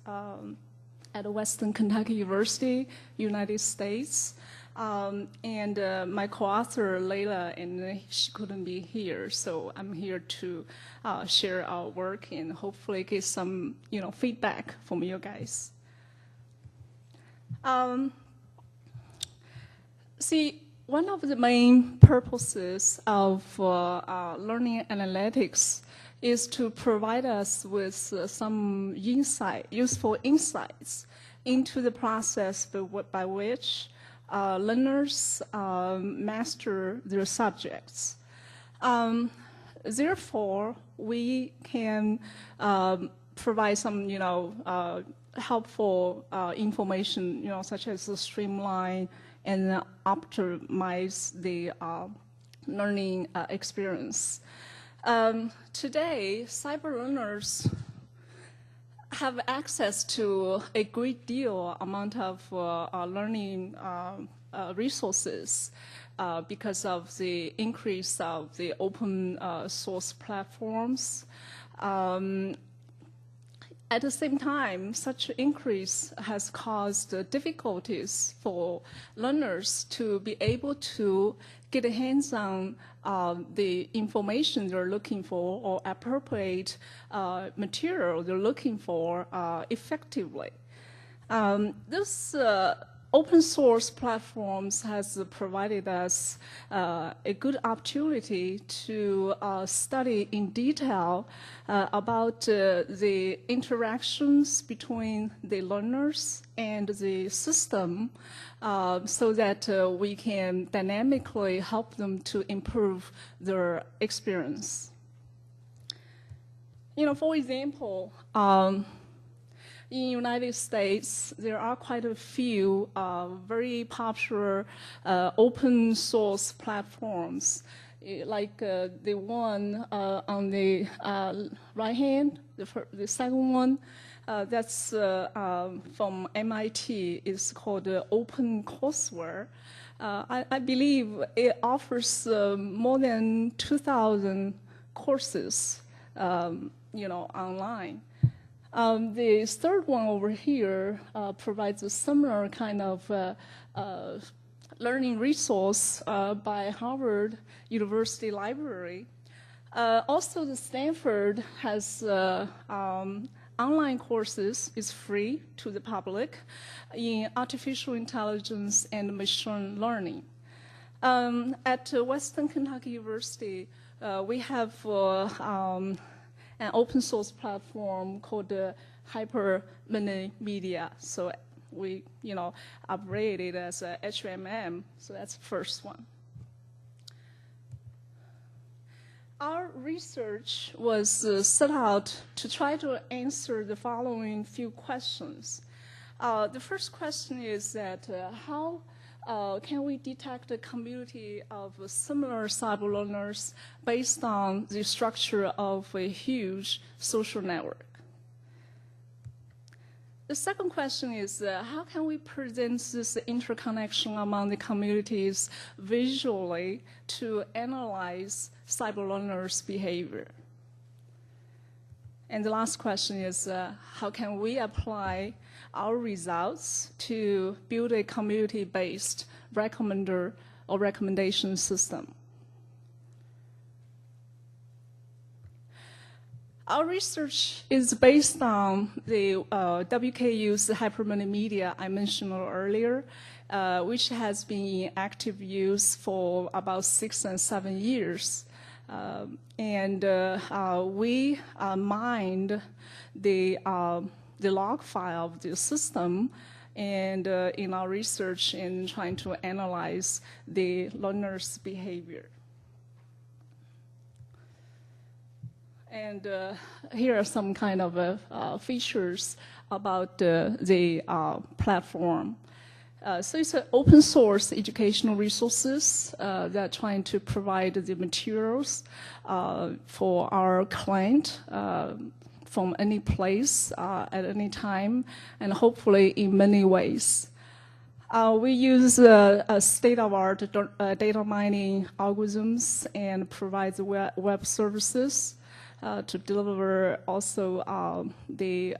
at Western Kentucky University, United States. And my co-author, Leila, and she couldn't be here, so I'm here to share our work and hopefully get some, feedback from you guys. See, one of the main purposes of learning analytics is to provide us with some useful insights into the process by which learners master their subjects. Therefore, we can provide some, helpful information, such as the streamline and optimize the learning experience. Today, cyber learners have access to a great deal amount of learning resources because of the increase of the open source platforms. At the same time, such increase has caused difficulties for learners to be able to get hands on the information they're looking for or appropriate material they're looking for effectively. This open source platforms has provided us a good opportunity to study in detail about the interactions between the learners and the system so that we can dynamically help them to improve their experience. For example, in the United States, there are quite a few very popular open source platforms, like the one on the right hand, the second one, that's from MIT. It's called OpenCourseWare. I believe it offers more than 2,000 courses, online. The third one over here provides a similar kind of learning resource by Harvard University Library. Also, the Stanford has online courses. It's free to the public in artificial intelligence and machine learning. At Western Kentucky University, we have an open source platform called Hyper Mini Media. So we, operate it as a HMM. So that's the first one. Our research was set out to try to answer the following few questions. The first question is that how can we detect a community of similar cyber learners based on the structure of a huge social network? The second question is, how can we present this interconnection among the communities visually to analyze cyber learners' behavior? And the last question is, how can we apply our results to build a community-based recommender or recommendation system? Our research is based on the WKU's hypermedia I mentioned earlier, which has been in active use for about 6 and 7 years. We mined the log file of the system, and in our research in trying to analyze the learner's behavior. And here are some kind of features about the platform. So it's an open source educational resources that are trying to provide the materials for our client from any place at any time, and hopefully in many ways. We use state-of-art data mining algorithms and provide the web services to deliver also the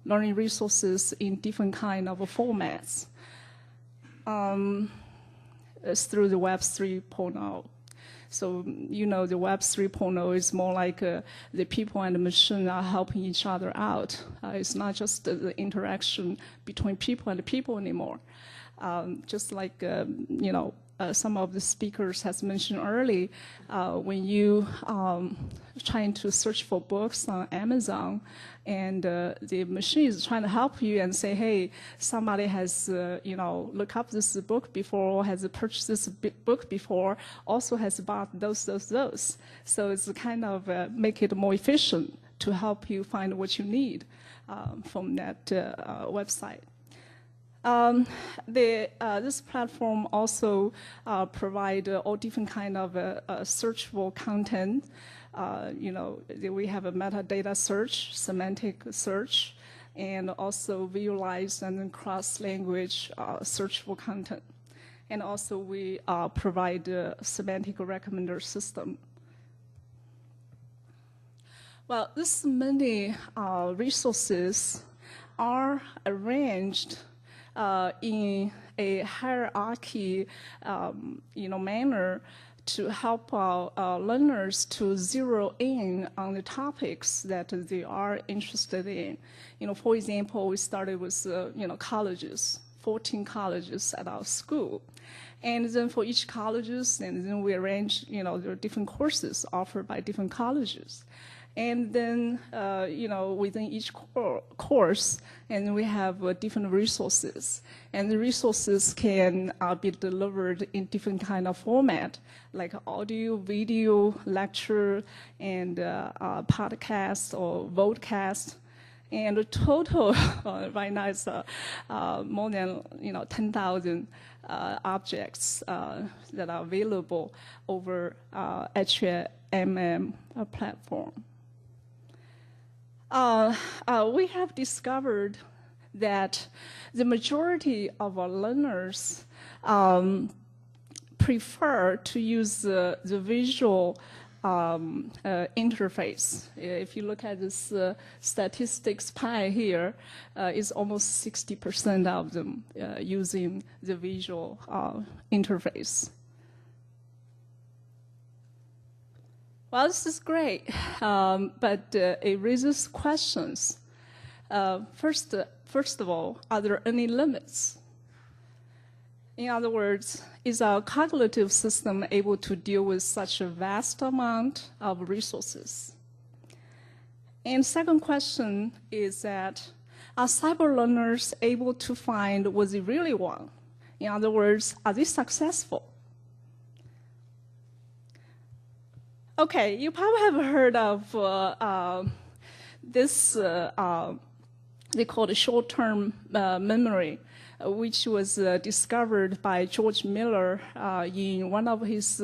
learning resources in different kind of formats through the Web 3.0. So, you know, the Web 3.0 is more like the people and the machine are helping each other out. It's not just the interaction between people and people anymore. Just like, you know, some of the speakers has mentioned early, when you trying to search for books on Amazon, and the machine is trying to help you and say, hey, somebody has, you know, looked up this book before, has purchased this book before, also has bought those. So it's kind of make it more efficient to help you find what you need from that website. This platform also provide all different kind of searchable content. You know, we have a metadata search, semantic search, and also visualized and then cross-language searchable content. And also we provide a semantic recommender system. Well, this many resources are arranged in a hierarchy, you know, manner to help learners to zero in on the topics that they are interested in. You know, for example, we started with, you know, colleges, 14 colleges at our school. And then for each colleges, and then we arrange, you know, there are different courses offered by different colleges. And then, you know, within each course, and we have different resources. And the resources can be delivered in different kind of format, like audio, video, lecture, and podcast or vodcast. And the total right now is more than, you know, 10,000 objects that are available over HMM platform. We have discovered that the majority of our learners prefer to use the visual interface. If you look at this statistics pie here, it's almost 60% of them using the visual interface. Well, this is great, but it raises questions. First of all, are there any limits? In other words, is our cognitive system able to deal with such a vast amount of resources? And second question is that, are cyber learners able to find what they really want? In other words, are they successful? Okay, you probably have heard of this, they call it short-term memory, which was discovered by George Miller in one of his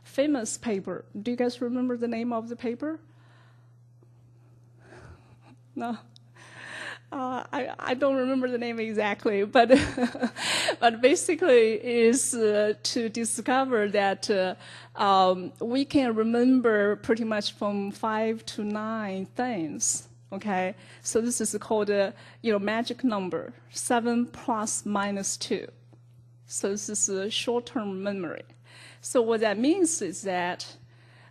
famous papers. Do you guys remember the name of the paper? No? I don't remember the name exactly, but but basically is to discover that we can remember pretty much from 5 to 9 things. Okay, so this is called a magic number, 7 plus minus 2. So this is a short-term memory. So what that means is that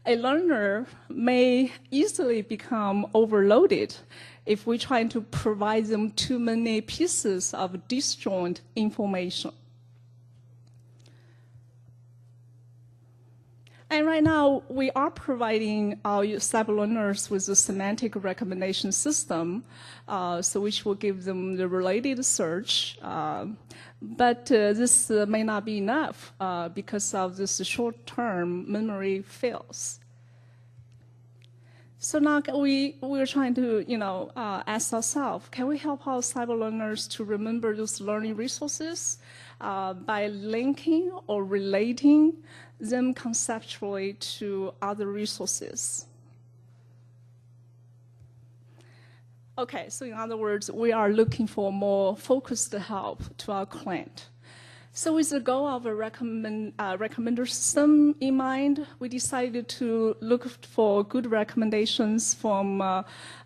a learner may easily become overloaded if we try to provide them too many pieces of disjoint information. And right now, we are providing our cyber learners with a semantic recommendation system, so which will give them the related search. But this may not be enough because of this short-term memory fails. So now we're trying to, ask ourselves, can we help our cyber learners to remember those learning resources by linking or relating them conceptually to other resources? Okay, so in other words, we are looking for more focused help to our client. So with the goal of a recommender system in mind, we decided to look for good recommendations from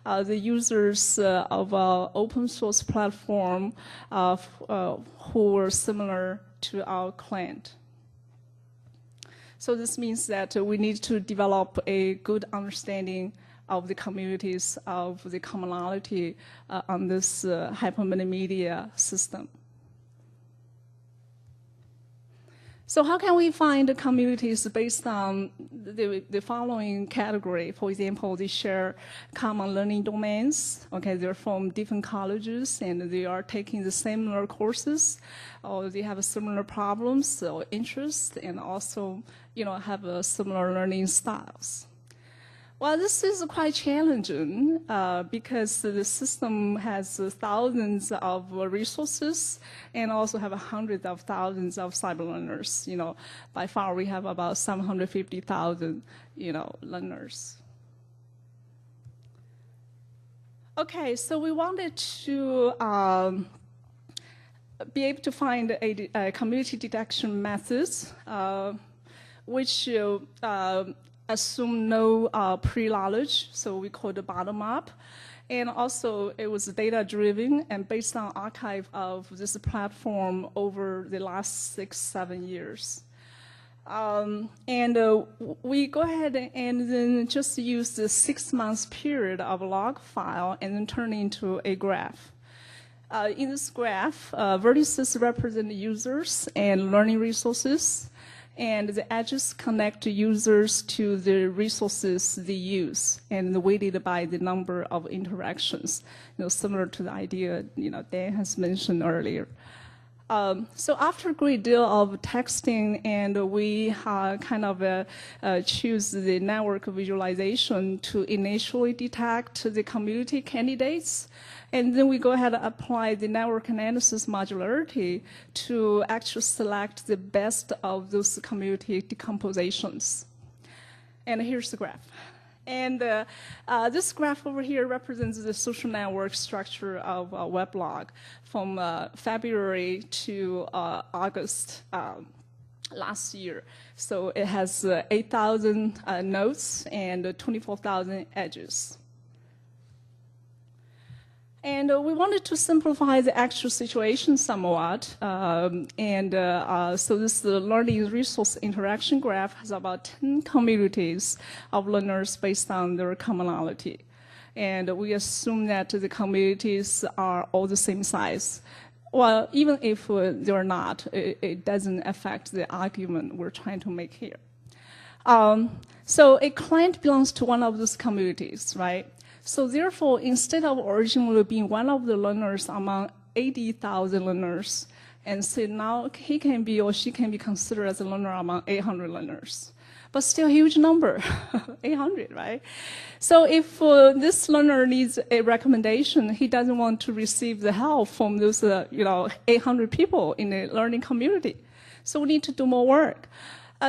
the users of our open source platform who were similar to our client. So this means that we need to develop a good understanding of the communities, of the commonality on this hypermedia system. So how can we find the communities based on the following category? For example, they share common learning domains. Okay, they're from different colleges and they are taking the similar courses, or they have similar problems or interests, and also, have similar learning styles. Well, this is quite challenging because the system has thousands of resources and also have hundreds of thousands of cyber learners. By far we have about 750,000, learners. Okay, so we wanted to be able to find a community detection methods which assume no pre-knowledge, so we call it bottom-up. And also, it was data-driven and based on archive of this platform over the last 6-7 years. We go ahead and then just use the 6 months period of log file and then turn it into a graph. In this graph, vertices represent users and learning resources, and the edges connect users to the resources they use, and weighted by the number of interactions, similar to the idea Dan has mentioned earlier. So after a great deal of texting, and we choose the network visualization to initially detect the community candidates, and then we go ahead and apply the network analysis modularity to actually select the best of those community decompositions. And here's the graph. And this graph over here represents the social network structure of a weblog from February to August last year. So it has 8,000 nodes and 24,000 edges. And we wanted to simplify the actual situation somewhat. So this learning resource interaction graph has about 10 communities of learners based on their commonality. And we assume that the communities are all the same size. Well, even if they're not, it doesn't affect the argument we're trying to make here. So a client belongs to one of those communities, right? So therefore, instead of originally being one of the learners among 80,000 learners, and so now he can be or she can be considered as a learner among 800 learners. But still a huge number, 800, right? So if this learner needs a recommendation, he doesn't want to receive the help from those 800 people in the learning community. So we need to do more work.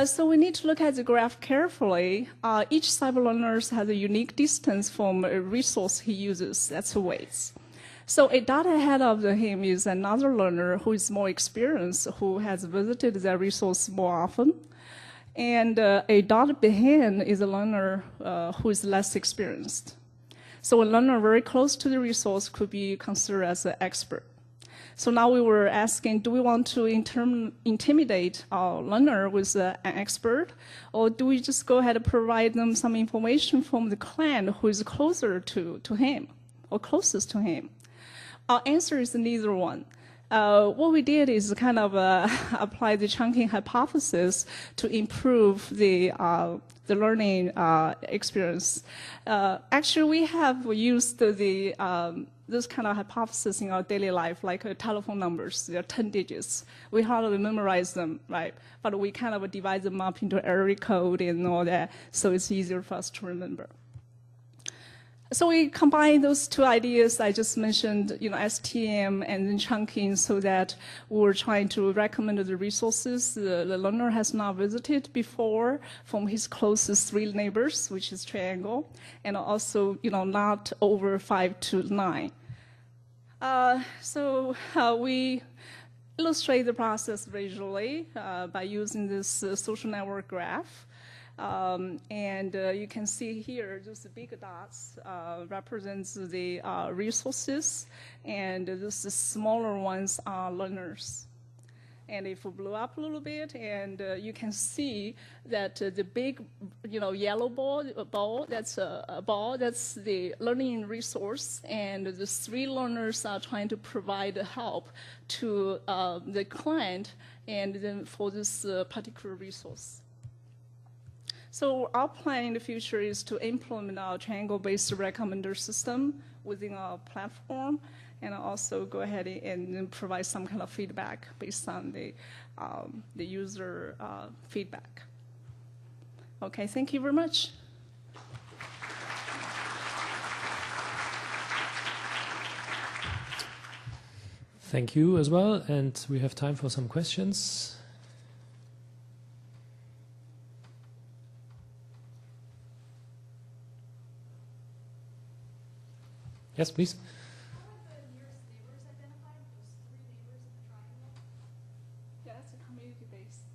So we need to look at the graph carefully. Each cyber learner has a unique distance from a resource he uses. That's the weights. So a dot ahead of him is another learner who is more experienced, who has visited that resource more often. And a dot behind is a learner who is less experienced. So a learner very close to the resource could be considered as an expert. So now we were asking, do we want to intimidate our learner with an expert, or do we just go ahead and provide them some information from the client who is closer to him or closest to him? Our answer is neither one. What we did is kind of apply the chunking hypothesis to improve the learning experience. Actually, we have used this kind of hypothesis in our daily life, like telephone numbers. They're 10 digits. We hardly memorize them, right? But we kind of divide them up into area code and all that, so it's easier for us to remember. So we combine those two ideas I just mentioned, STM and then chunking, so that we're trying to recommend the resources the learner has not visited before from his closest 3 neighbors, which is triangle, and also, not over 5 to 9. So we illustrate the process visually by using this social network graph. And you can see here, those big dots represents the resources, and those smaller ones are learners. And if we blow up a little bit, and you can see that the big, yellow ball, that's a ball, that's the learning resource, and the 3 learners are trying to provide help to the client, and then for this particular resource. So our plan in the future is to implement our triangle-based recommender system within our platform, and also go ahead and provide some kind of feedback based on the user feedback. Okay, thank you very much. Thank you as well, and we have time for some questions. Yes, please. Yeah, that's a community base.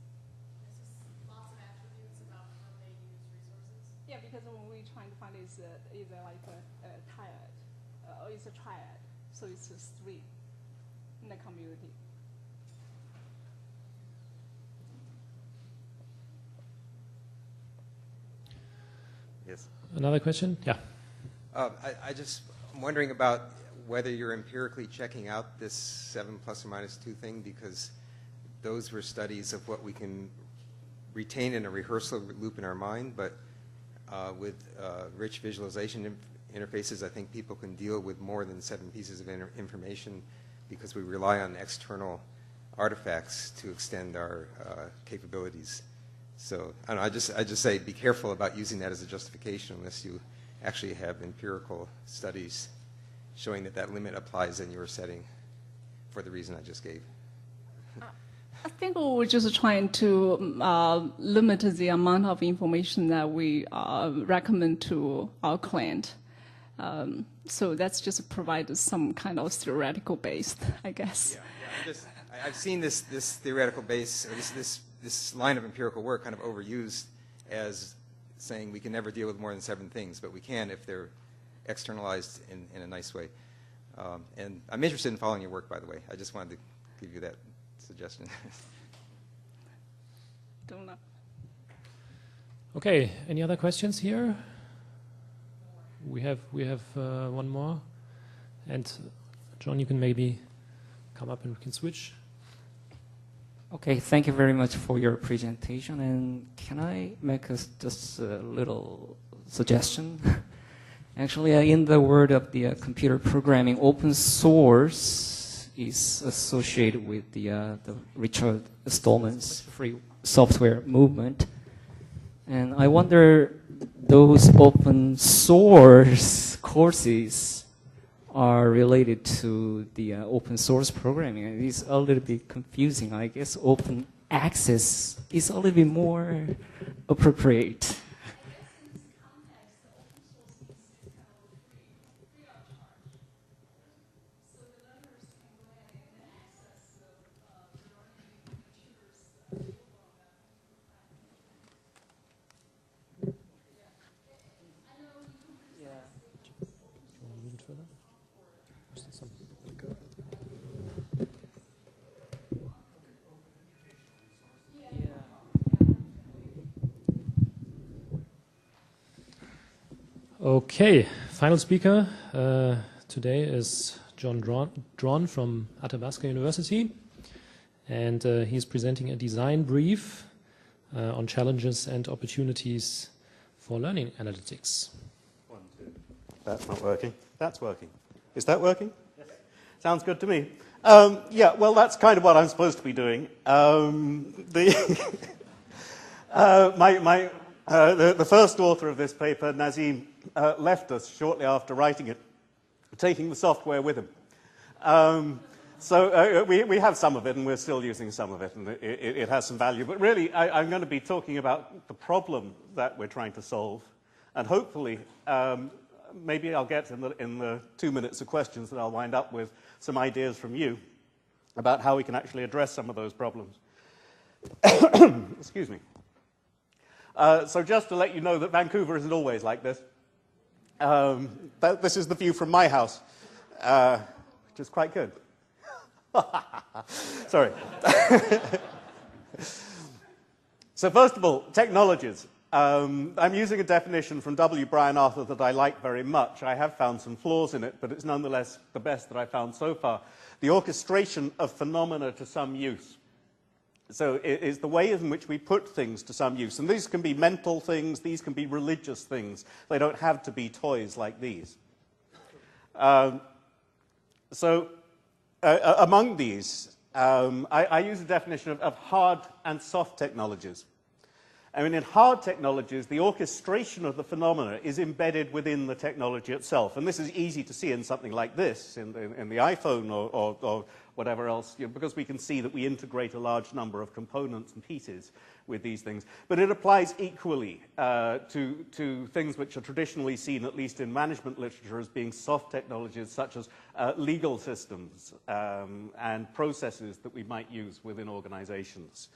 Lots of attributes about how they use resources. Yeah, because when we're trying to find is either like a triad, or it's a triad, so it's just 3 in the community. Yes. Another question? Yeah. I'm wondering about whether you're empirically checking out this 7 plus or minus 2 thing, because those were studies of what we can retain in a rehearsal loop in our mind, but with rich visualization interfaces, I think people can deal with more than 7 pieces of information, because we rely on external artifacts to extend our capabilities. So I just say be careful about using that as a justification unless you actually have empirical studies showing that limit applies in your setting for the reason I just gave. I think we're just trying to limit the amount of information that we recommend to our client. So that's just provide some kind of theoretical base, I guess. Yeah. I've seen this theoretical base, this line of empirical work kind of overused as saying we can never deal with more than 7 things, but we can if they're externalized in a nice way. And I'm interested in following your work, by the way. I just wanted to give you that suggestion. Don't know. Okay, any other questions here? We have one more. And John, you can maybe come up and we can switch. Okay, thank you very much for your presentation. And can I make just a little suggestion? Actually, in the world of the computer programming, open source is associated with the Richard Stallman's free software movement. And I wonder those open source courses are related to the open source programming. And it's a little bit confusing. I guess open access is a little bit more appropriate. Okay, final speaker today is John Dron from Athabasca University, and he's presenting a design brief on challenges and opportunities for learning analytics. 1, 2. That's not working. That's working. Is that working? Yes. Sounds good to me. Yeah, well, that's kind of what I'm supposed to be doing. The first author of this paper, Nazim, left us shortly after writing it, taking the software with him. So we have some of it, and we're still using some of it, and it has some value. But really, I'm going to be talking about the problem that we're trying to solve, and hopefully, maybe I'll get in the 2 minutes of questions that I'll wind up with some ideas from you about how we can actually address some of those problems. Excuse me. So just to let you know that Vancouver isn't always like this. This is the view from my house, which is quite good. Sorry. So first of all, technologies. I'm using a definition from W. Brian Arthur that I like very much. I have found some flaws in it, but it's nonetheless the best that I've found so far. The orchestration of phenomena to some use. So it is the way in which we put things to some use. And these can be mental things, these can be religious things. They don't have to be toys like these. Among these, I use a definition of hard and soft technologies. I mean, in hard technologies, the orchestration of the phenomena is embedded within the technology itself. And this is easy to see in something like this, in the iPhone or whatever else, because we can see that we integrate a large number of components and pieces with these things. But it applies equally to things which are traditionally seen, at least in management literature, as being soft technologies, such as legal systems and processes that we might use within organizations.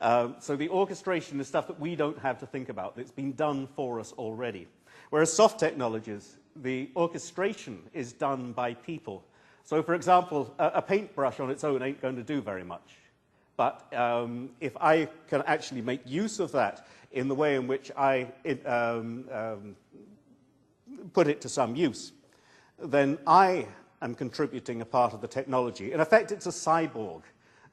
So the orchestration is stuff that we don't have to think about. It's been done for us already. Whereas soft technologies, the orchestration is done by people. So, for example, a paintbrush on its own ain't going to do very much. But if I can actually make use of that in the way in which I put it to some use, then I am contributing a part of the technology. In effect, it's a cyborg.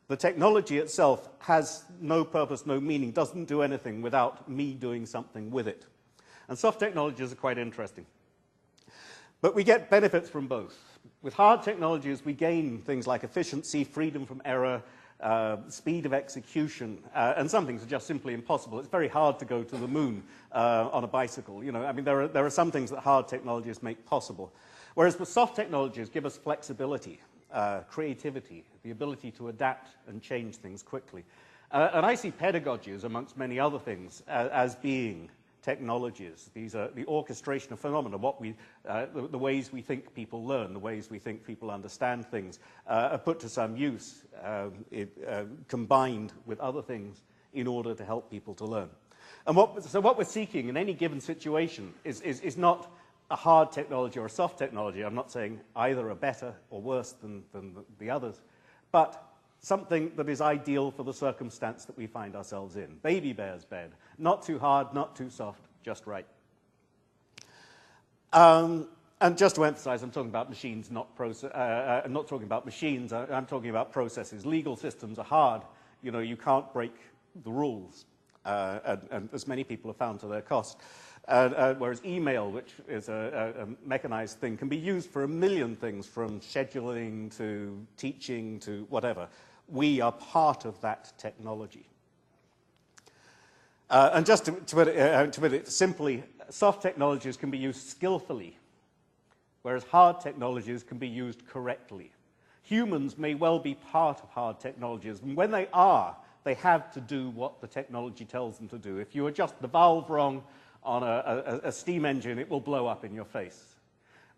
The technology itself has no purpose, no meaning, doesn't do anything without me doing something with it. And soft technologies are quite interesting. But we get benefits from both. With hard technologies, we gain things like efficiency, freedom from error, speed of execution, and some things are just simply impossible. It's very hard to go to the moon on a bicycle. I mean, there are some things that hard technologies make possible. Whereas the soft technologies give us flexibility, creativity, the ability to adapt and change things quickly. And I see pedagogies, amongst many other things, as being technologies. These are the orchestration of phenomena, the ways we think people learn, the ways we think people understand things, are put to some use, combined with other things in order to help people to learn. And what we're seeking in any given situation is not a hard technology or a soft technology. I'm not saying either are better or worse than the others, but something that is ideal for the circumstance that we find ourselves in. Baby bear's bed. Not too hard, not too soft, just right. And just to emphasize, I'm talking about machines, I'm not talking about machines, I'm talking about processes. Legal systems are hard. You can't break the rules, and as many people have found to their cost. Whereas email, which is a mechanized thing, can be used for a million things, from scheduling to teaching to whatever. We are part of that technology. And just to put it simply, soft technologies can be used skillfully, whereas hard technologies can be used correctly. Humans may well be part of hard technologies, and when they are, they have to do what the technology tells them to do. If you adjust the valve wrong on a steam engine, it will blow up in your face.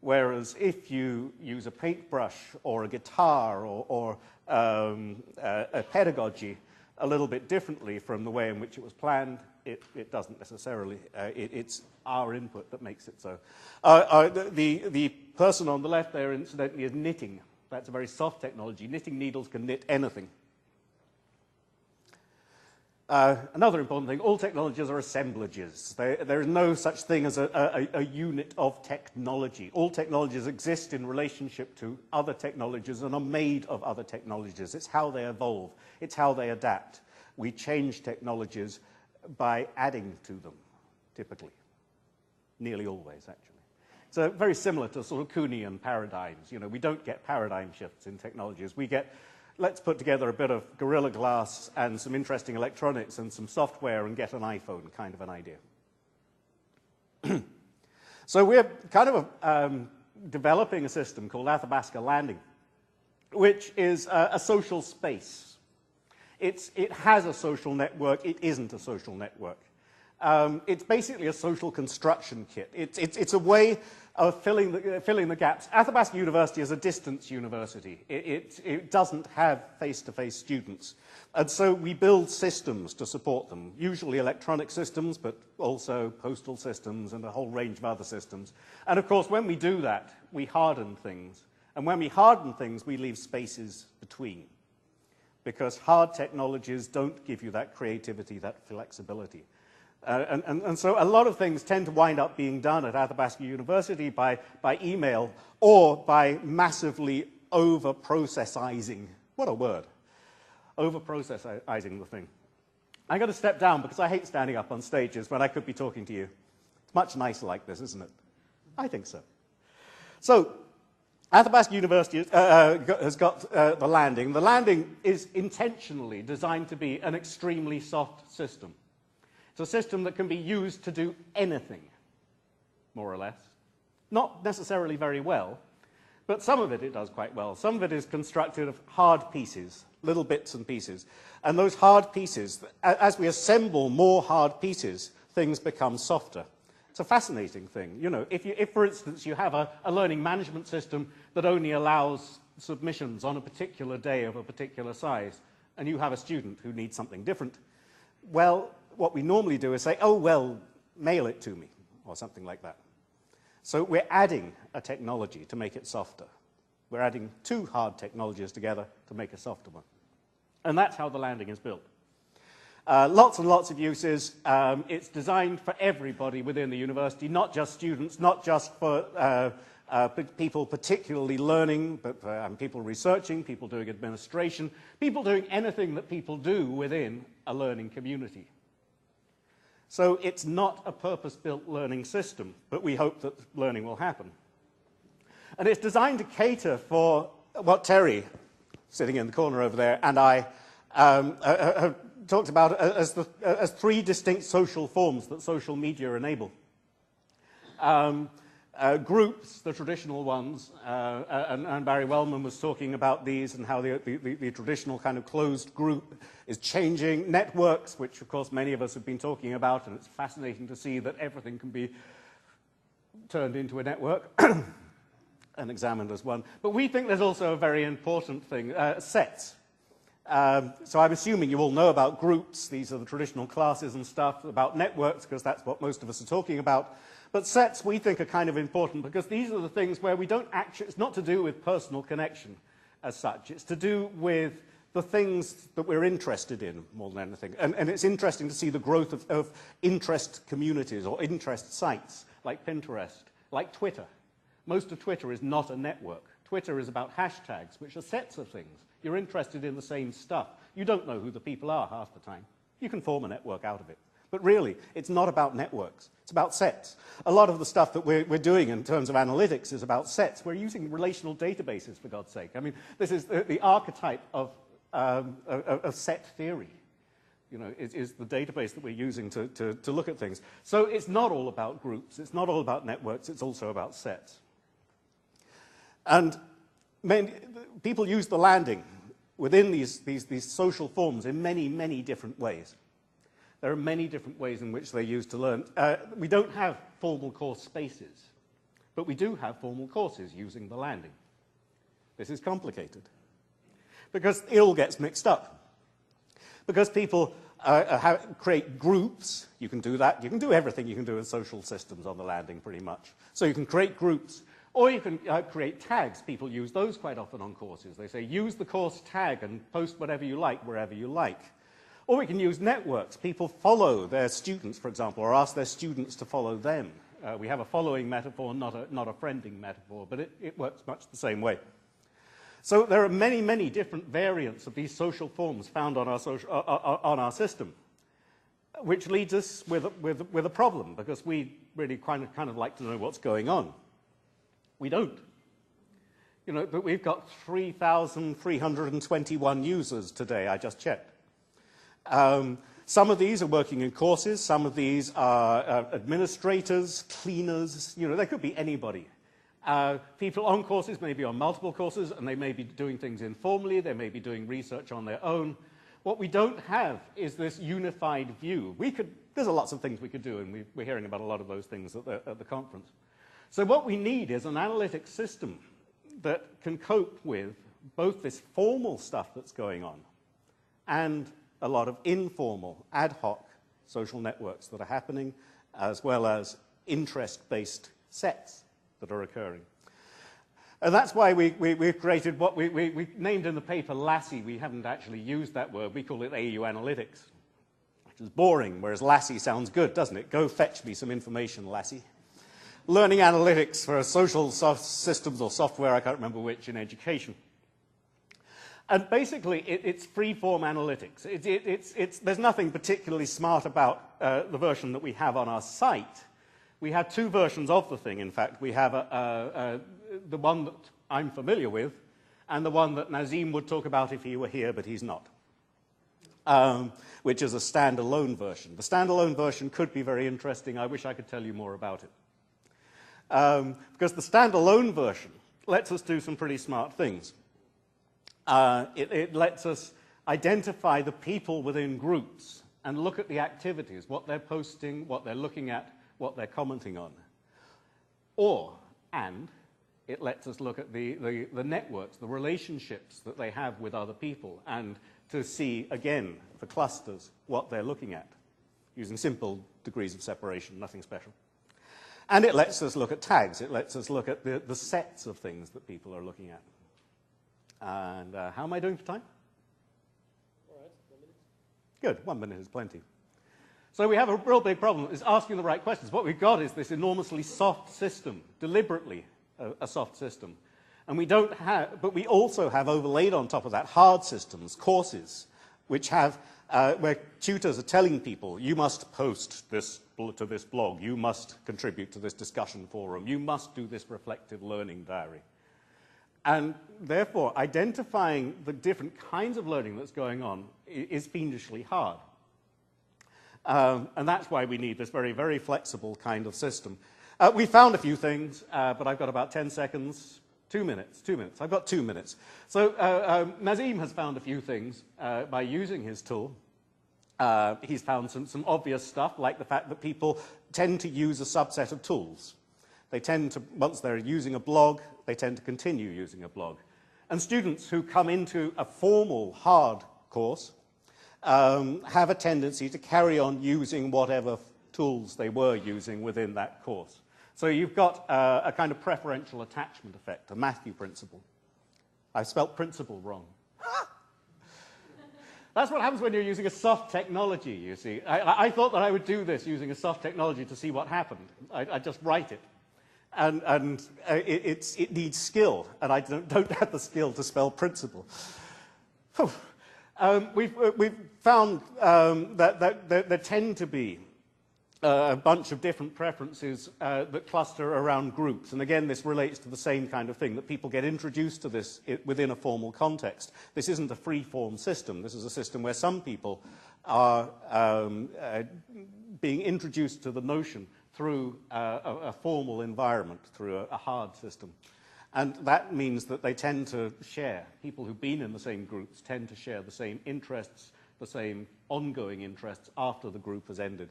Whereas if you use a paintbrush or a guitar or a pedagogy a little bit differently from the way in which it was planned, it doesn't necessarily. It's our input that makes it so. The person on the left there, incidentally, is knitting. That's a very soft technology. Knitting needles can knit anything. Another important thing, all technologies are assemblages. There is no such thing as a unit of technology. All technologies exist in relationship to other technologies and are made of other technologies. It's how they evolve. It's how they adapt. We change technologies by adding to them, typically. Nearly always, actually. So very similar to sort of Kuhnian paradigms. You know, we don't get paradigm shifts in technologies. We get, let's put together a bit of Gorilla Glass and some interesting electronics and some software and get an iPhone kind of an idea. So we're kind of developing a system called Athabasca Landing, which is a social space. It has a social network. It isn't a social network. It's basically a social construction kit. It's a way of filling the gaps. Athabasca University is a distance university. It doesn't have face-to-face students. And so we build systems to support them, usually electronic systems, but also postal systems and a whole range of other systems. And of course, when we do that, we harden things. And when we harden things, we leave spaces between. Because hard technologies don't give you that creativity, that flexibility. And so a lot of things tend to wind up being done at Athabasca University by email or by massively over-processizing. What a word. Over-processizing the thing. I'm going to step down because I hate standing up on stages when I could be talking to you. It's much nicer like this, isn't it? I think so. So, Athabasca University has got the landing. The landing is intentionally designed to be an extremely soft system. It's a system that can be used to do anything, more or less. Not necessarily very well, but some of it does quite well. Some of it is constructed of hard pieces, little bits and pieces. And those hard pieces, as we assemble more hard pieces, things become softer. It's a fascinating thing. You know, if for instance, you have a learning management system that only allows submissions on a particular day of a particular size, and you have a student who needs something different, well, what we normally do is say, oh, well, mail it to me, or something like that. So we're adding a technology to make it softer. We're adding two hard technologies together to make a softer one. And that's how the landing is built. Lots and lots of uses. It's designed for everybody within the university, not just students, not just for people particularly learning, but people researching, people doing administration, people doing anything that people do within a learning community. So it's not a purpose-built learning system, but we hope that learning will happen. And it's designed to cater for what Terry, sitting in the corner over there, and I have talked about as three distinct social forms that social media enable. Groups, the traditional ones, and Barry Wellman was talking about these and how the traditional kind of closed group is changing. Networks, which of course many of us have been talking about, and it's fascinating to see that everything can be turned into a network and examined as one. But we think there's also a very important thing, sets. So I'm assuming you all know about groups. These are the traditional classes and stuff, about networks, because that's what most of us are talking about. But sets, we think, are kind of important because these are the things where we don't actually, it's not to do with personal connection as such. It's to do with the things that we're interested in more than anything. And it's interesting to see the growth of interest communities or interest sites like Pinterest, like Twitter. Most of Twitter is not a network. Twitter is about hashtags, which are sets of things. You're interested in the same stuff. You don't know who the people are half the time. You can form a network out of it. But really, it's not about networks. It's about sets. A lot of the stuff that we're doing in terms of analytics is about sets. We're using relational databases, for God's sake. I mean, this is the archetype of set theory. You know, is the database that we're using to look at things. So it's not all about groups. It's not all about networks. It's also about sets. And people use the landing within these social forms in many, many different ways. There are many different ways in which they're used to learn. We don't have formal course spaces, but we do have formal courses using the landing. This is complicated because it all gets mixed up. Because people create groups, you can do that. You can do everything you can do in social systems on the landing pretty much. So you can create groups Or you can create tags. People use those quite often on courses. They say, use the course tag and post whatever you like, wherever you like. Or we can use networks. People follow their students, for example, or ask their students to follow them. We have a following metaphor, not a friending metaphor, but it works much the same way. So there are many, many different variants of these social forms found on our system, which leads us with a problem, because we really kind of like to know what's going on. We don't. You know, but we've got 3,321 users today, I just checked. Some of these are working in courses, some of these are administrators, cleaners, you know, they could be anybody. People on courses may be on multiple courses, and they may be doing things informally, they may be doing research on their own. What we don't have is this unified view. There's lots of things we could do, and we're hearing about a lot of those things at the conference. So what we need is an analytic system that can cope with both this formal stuff that's going on and a lot of informal, ad hoc social networks that are happening, as well as interest-based sets that are occurring. And that's why we've created what we named in the paper Lassie. We haven't actually used that word. We call it AU Analytics, which is boring, whereas Lassie sounds good, doesn't it? Go fetch me some information, Lassie. Learning analytics for social systems or software, I can't remember which, in education. And basically, it's free-form analytics. There's nothing particularly smart about the version that we have on our site. We have two versions of the thing, in fact. We have the one that I'm familiar with, and the one that Nazim would talk about if he were here, but he's not, which is a standalone version. The standalone version could be very interesting. I wish I could tell you more about it. Because the standalone version lets us do some pretty smart things. It lets us identify the people within groups and look at the activities, what they're posting, what they're looking at, what they're commenting on. And it lets us look at the networks, the relationships that they have with other people, and to see, again, for clusters, what they're looking at, using simple degrees of separation, nothing special. And it lets us look at tags. It lets us look at the sets of things that people are looking at. And how am I doing for time? All right, 1 minute. Good, 1 minute is plenty. So we have a real big problem, is asking the right questions. What we've got is this enormously soft system, deliberately a soft system. And we don't have, but we also have overlaid on top of that hard systems, courses, which have, where tutors are telling people, you must post this to this blog, you must contribute to this discussion forum, you must do this reflective learning diary. And therefore, identifying the different kinds of learning that's going on is fiendishly hard. And that's why we need this very, very flexible kind of system. We found a few things, but I've got about 10 seconds. 2 minutes, 2 minutes. I've got 2 minutes. So Nazim has found a few things by using his tool. He's found some obvious stuff, like the fact that people tend to use a subset of tools. They tend to, once they're using a blog, they tend to continue using a blog. And students who come into a formal, hard course have a tendency to carry on using whatever tools they were using within that course. So you've got a kind of preferential attachment effect, a Matthew principle. I spelt principle wrong. That's what happens when you're using a soft technology, you see. I thought that I would do this using a soft technology to see what happened. I just write it. And it needs skill, and I don't have the skill to spell principle. We've found that there tend to be a bunch of different preferences that cluster around groups. And again, this relates to the same kind of thing, that people get introduced to this within a formal context. This isn't a free-form system. This is a system where some people are being introduced to the notion through a formal environment, through a hard system. And that means that they tend to share. People who've been in the same groups tend to share the same interests, the same ongoing interests after the group has ended.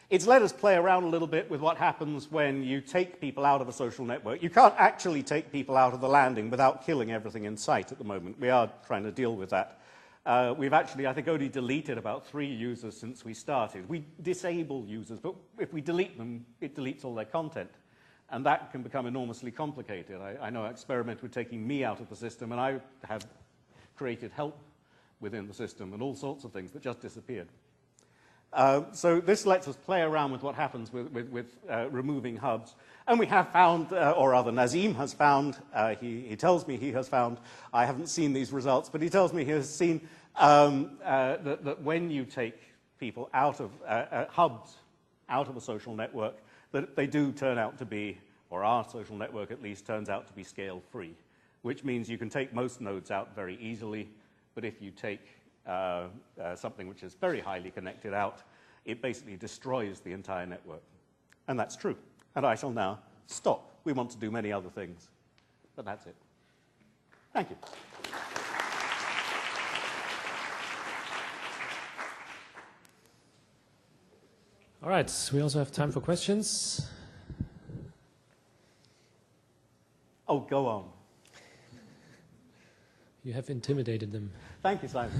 It's let us play around a little bit with what happens when you take people out of a social network. You can't actually take people out of the landing without killing everything in sight at the moment. We are trying to deal with that. We've actually, I think, only deleted about 3 users since we started. We disable users, but if we delete them, it deletes all their content. And that can become enormously complicated. I know I experiment with taking me out of the system, and I have created help within the system and all sorts of things that just disappeared. So this lets us play around with what happens with removing hubs. And we have found, or rather Nazim has found, he tells me he has found, I haven't seen these results, but he tells me he has seen that when you take people out of hubs, out of a social network, that they do turn out to be, or our social network at least, turns out to be scale-free, which means you can take most nodes out very easily, but if you take something which is very highly connected out, it basically destroys the entire network. And that's true. And I shall now stop. We want to do many other things, but that's it. Thank you. All right, we also have time for questions. Oh, go on. You have intimidated them. Thank you, Simon.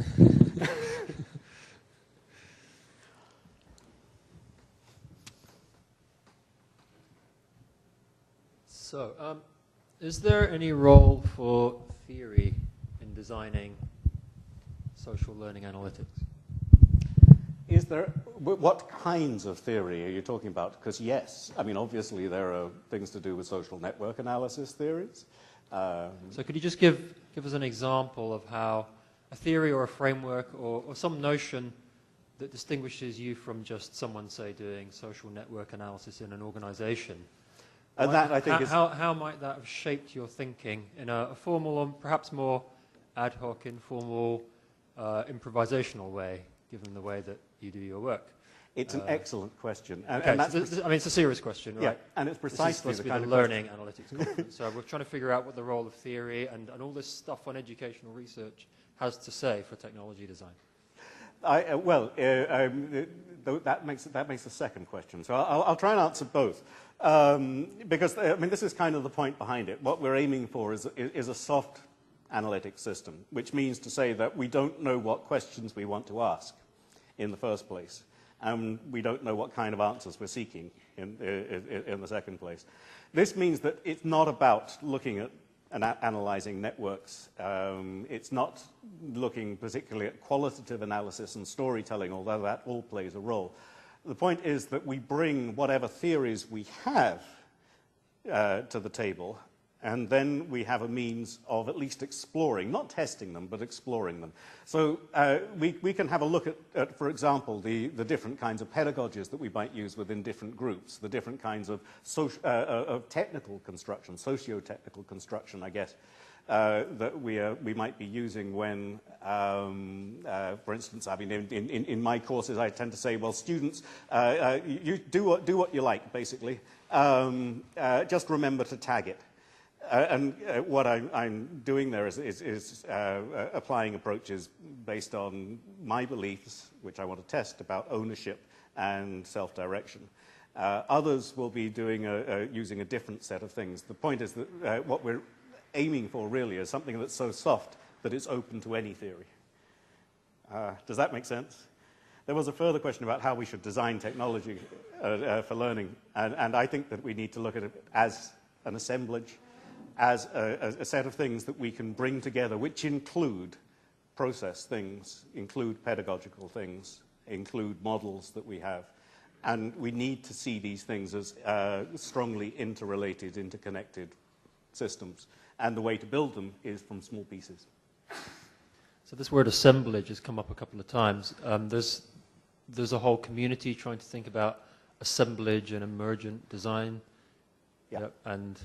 So, is there any role for theory in designing social learning analytics? Is there, what kinds of theory are you talking about? Because yes, I mean, obviously there are things to do with social network analysis theories. So could you just give us an example of how a theory or a framework or some notion that distinguishes you from just someone, say, doing social network analysis in an organization? And that, I think, how might that have shaped your thinking in a formal and perhaps more ad hoc, informal, improvisational way, given the way that you do your work? It's an excellent question. And, okay, and that's I mean, it's a serious question, right? Yeah, and it's precisely the kind of learning analytics conference. So we're trying to figure out what the role of theory and all this stuff on educational research has to say for technology design. That makes the second question. So I'll try and answer both. Because, I mean, this is kind of the point behind it. What we're aiming for is a soft analytic system, which means to say that we don't know what questions we want to ask in the first place. And we don't know what kind of answers we're seeking in the second place. This means that it's not about looking at and analyzing networks. It's not looking particularly at qualitative analysis and storytelling, although that all plays a role. The point is that we bring whatever theories we have to the table, and then we have a means of at least exploring, not testing them, but exploring them. So we can have a look at, for example, the different kinds of pedagogies that we might use within different groups, the different kinds of technical construction, socio-technical construction, I guess, that we might be using when, for instance, I mean, in my courses, I tend to say, well, students, you do what you like, basically. Just remember to tag it. And what I'm doing there is applying approaches based on my beliefs, which I want to test, about ownership and self-direction. Others will be doing using a different set of things. The point is that what we're aiming for really is something that's so soft that it's open to any theory. Does that make sense? There was a further question about how we should design technology for learning, and I think that we need to look at it as an assemblage, as a set of things that we can bring together, which include process things, include pedagogical things, include models that we have. And we need to see these things as strongly interrelated, interconnected systems. And the way to build them is from small pieces. So this word assemblage has come up a couple of times. There's a whole community trying to think about assemblage and emergent design. Yeah. Yep. And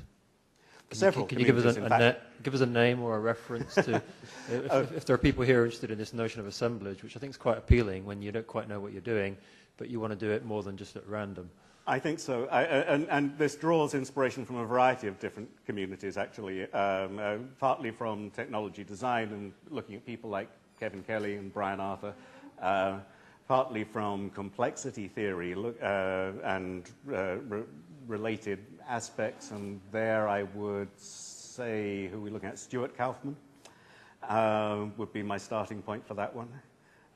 can you give us a name or a reference to if there are people here interested in this notion of assemblage, which I think is quite appealing when you don't quite know what you're doing, but you want to do it more than just at random. I think so, and this draws inspiration from a variety of different communities, actually, partly from technology design and looking at people like Kevin Kelly and Brian Arthur, partly from complexity theory and related aspects, and there I would say, who are we looking at? Stuart Kaufman would be my starting point for that one.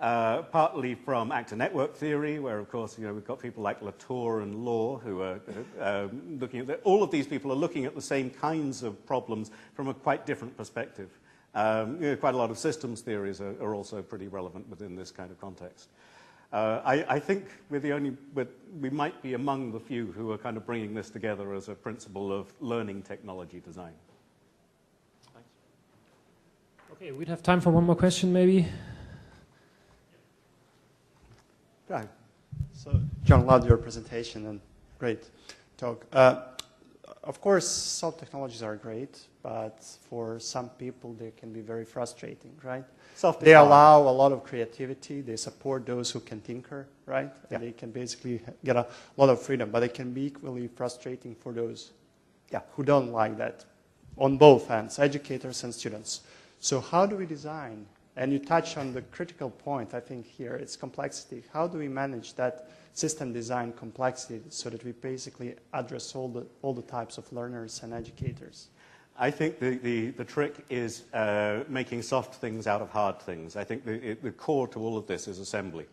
partly from actor network theory, where, of course, we've got people like Latour and Law who are looking at all of these people are looking at the same kinds of problems from a quite different perspective. Quite a lot of systems theories are also pretty relevant within this kind of context. I think we might be among the few who are kind of bringing this together as a principle of learning technology design. Thanks. Okay, we'd have time for one more question, maybe. Go ahead. So, John, loved your presentation and great talk. Of course, soft technologies are great, but for some people they can be very frustrating, right? They allow a lot of creativity. They support those who can tinker, right? Yeah. And they can basically get a lot of freedom, but they can be equally frustrating for those who don't like that on both ends, educators and students. So how do we design? And you touch on the critical point, I think, here, it's complexity. How do we manage that system design complexity so that we basically address all the types of learners and educators? I think the trick is making soft things out of hard things. I think the core to all of this is assembly.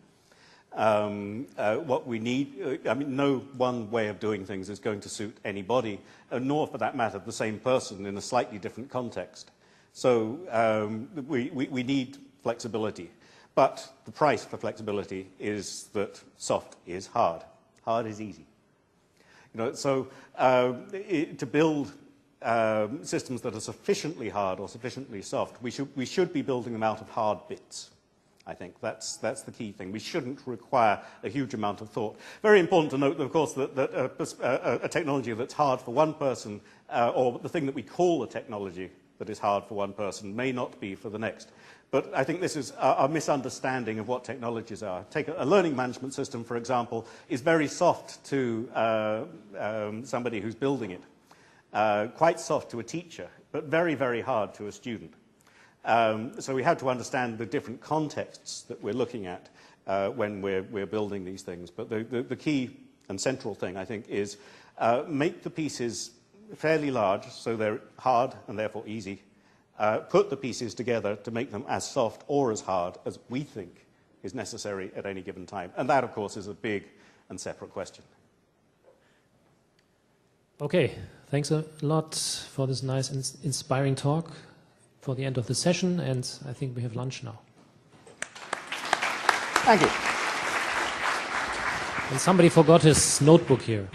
What we need, no one way of doing things is going to suit anybody, nor for that matter the same person in a slightly different context. So we need flexibility. But the price for flexibility is that soft is hard. Hard is easy. To build systems that are sufficiently hard or sufficiently soft, we should be building them out of hard bits. I think that's the key thing. We shouldn't require a huge amount of thought. Very important to note, of course, that a technology that's hard for one person, or the thing that we call a technology that is hard for one person, may not be for the next. But I think this is a misunderstanding of what technologies are. Take a learning management system, for example, is very soft to somebody who's building it. Quite soft to a teacher, but very, very hard to a student. So we have to understand the different contexts that we're looking at when we're building these things. But the key and central thing, I think, is make the pieces fairly large, so they're hard and therefore easy. Put the pieces together to make them as soft or as hard as we think is necessary at any given time. And that, of course, is a big and separate question. Okay, thanks a lot for this nice inspiring talk for the end of the session, and I think we have lunch now. Thank you. And somebody forgot his notebook here.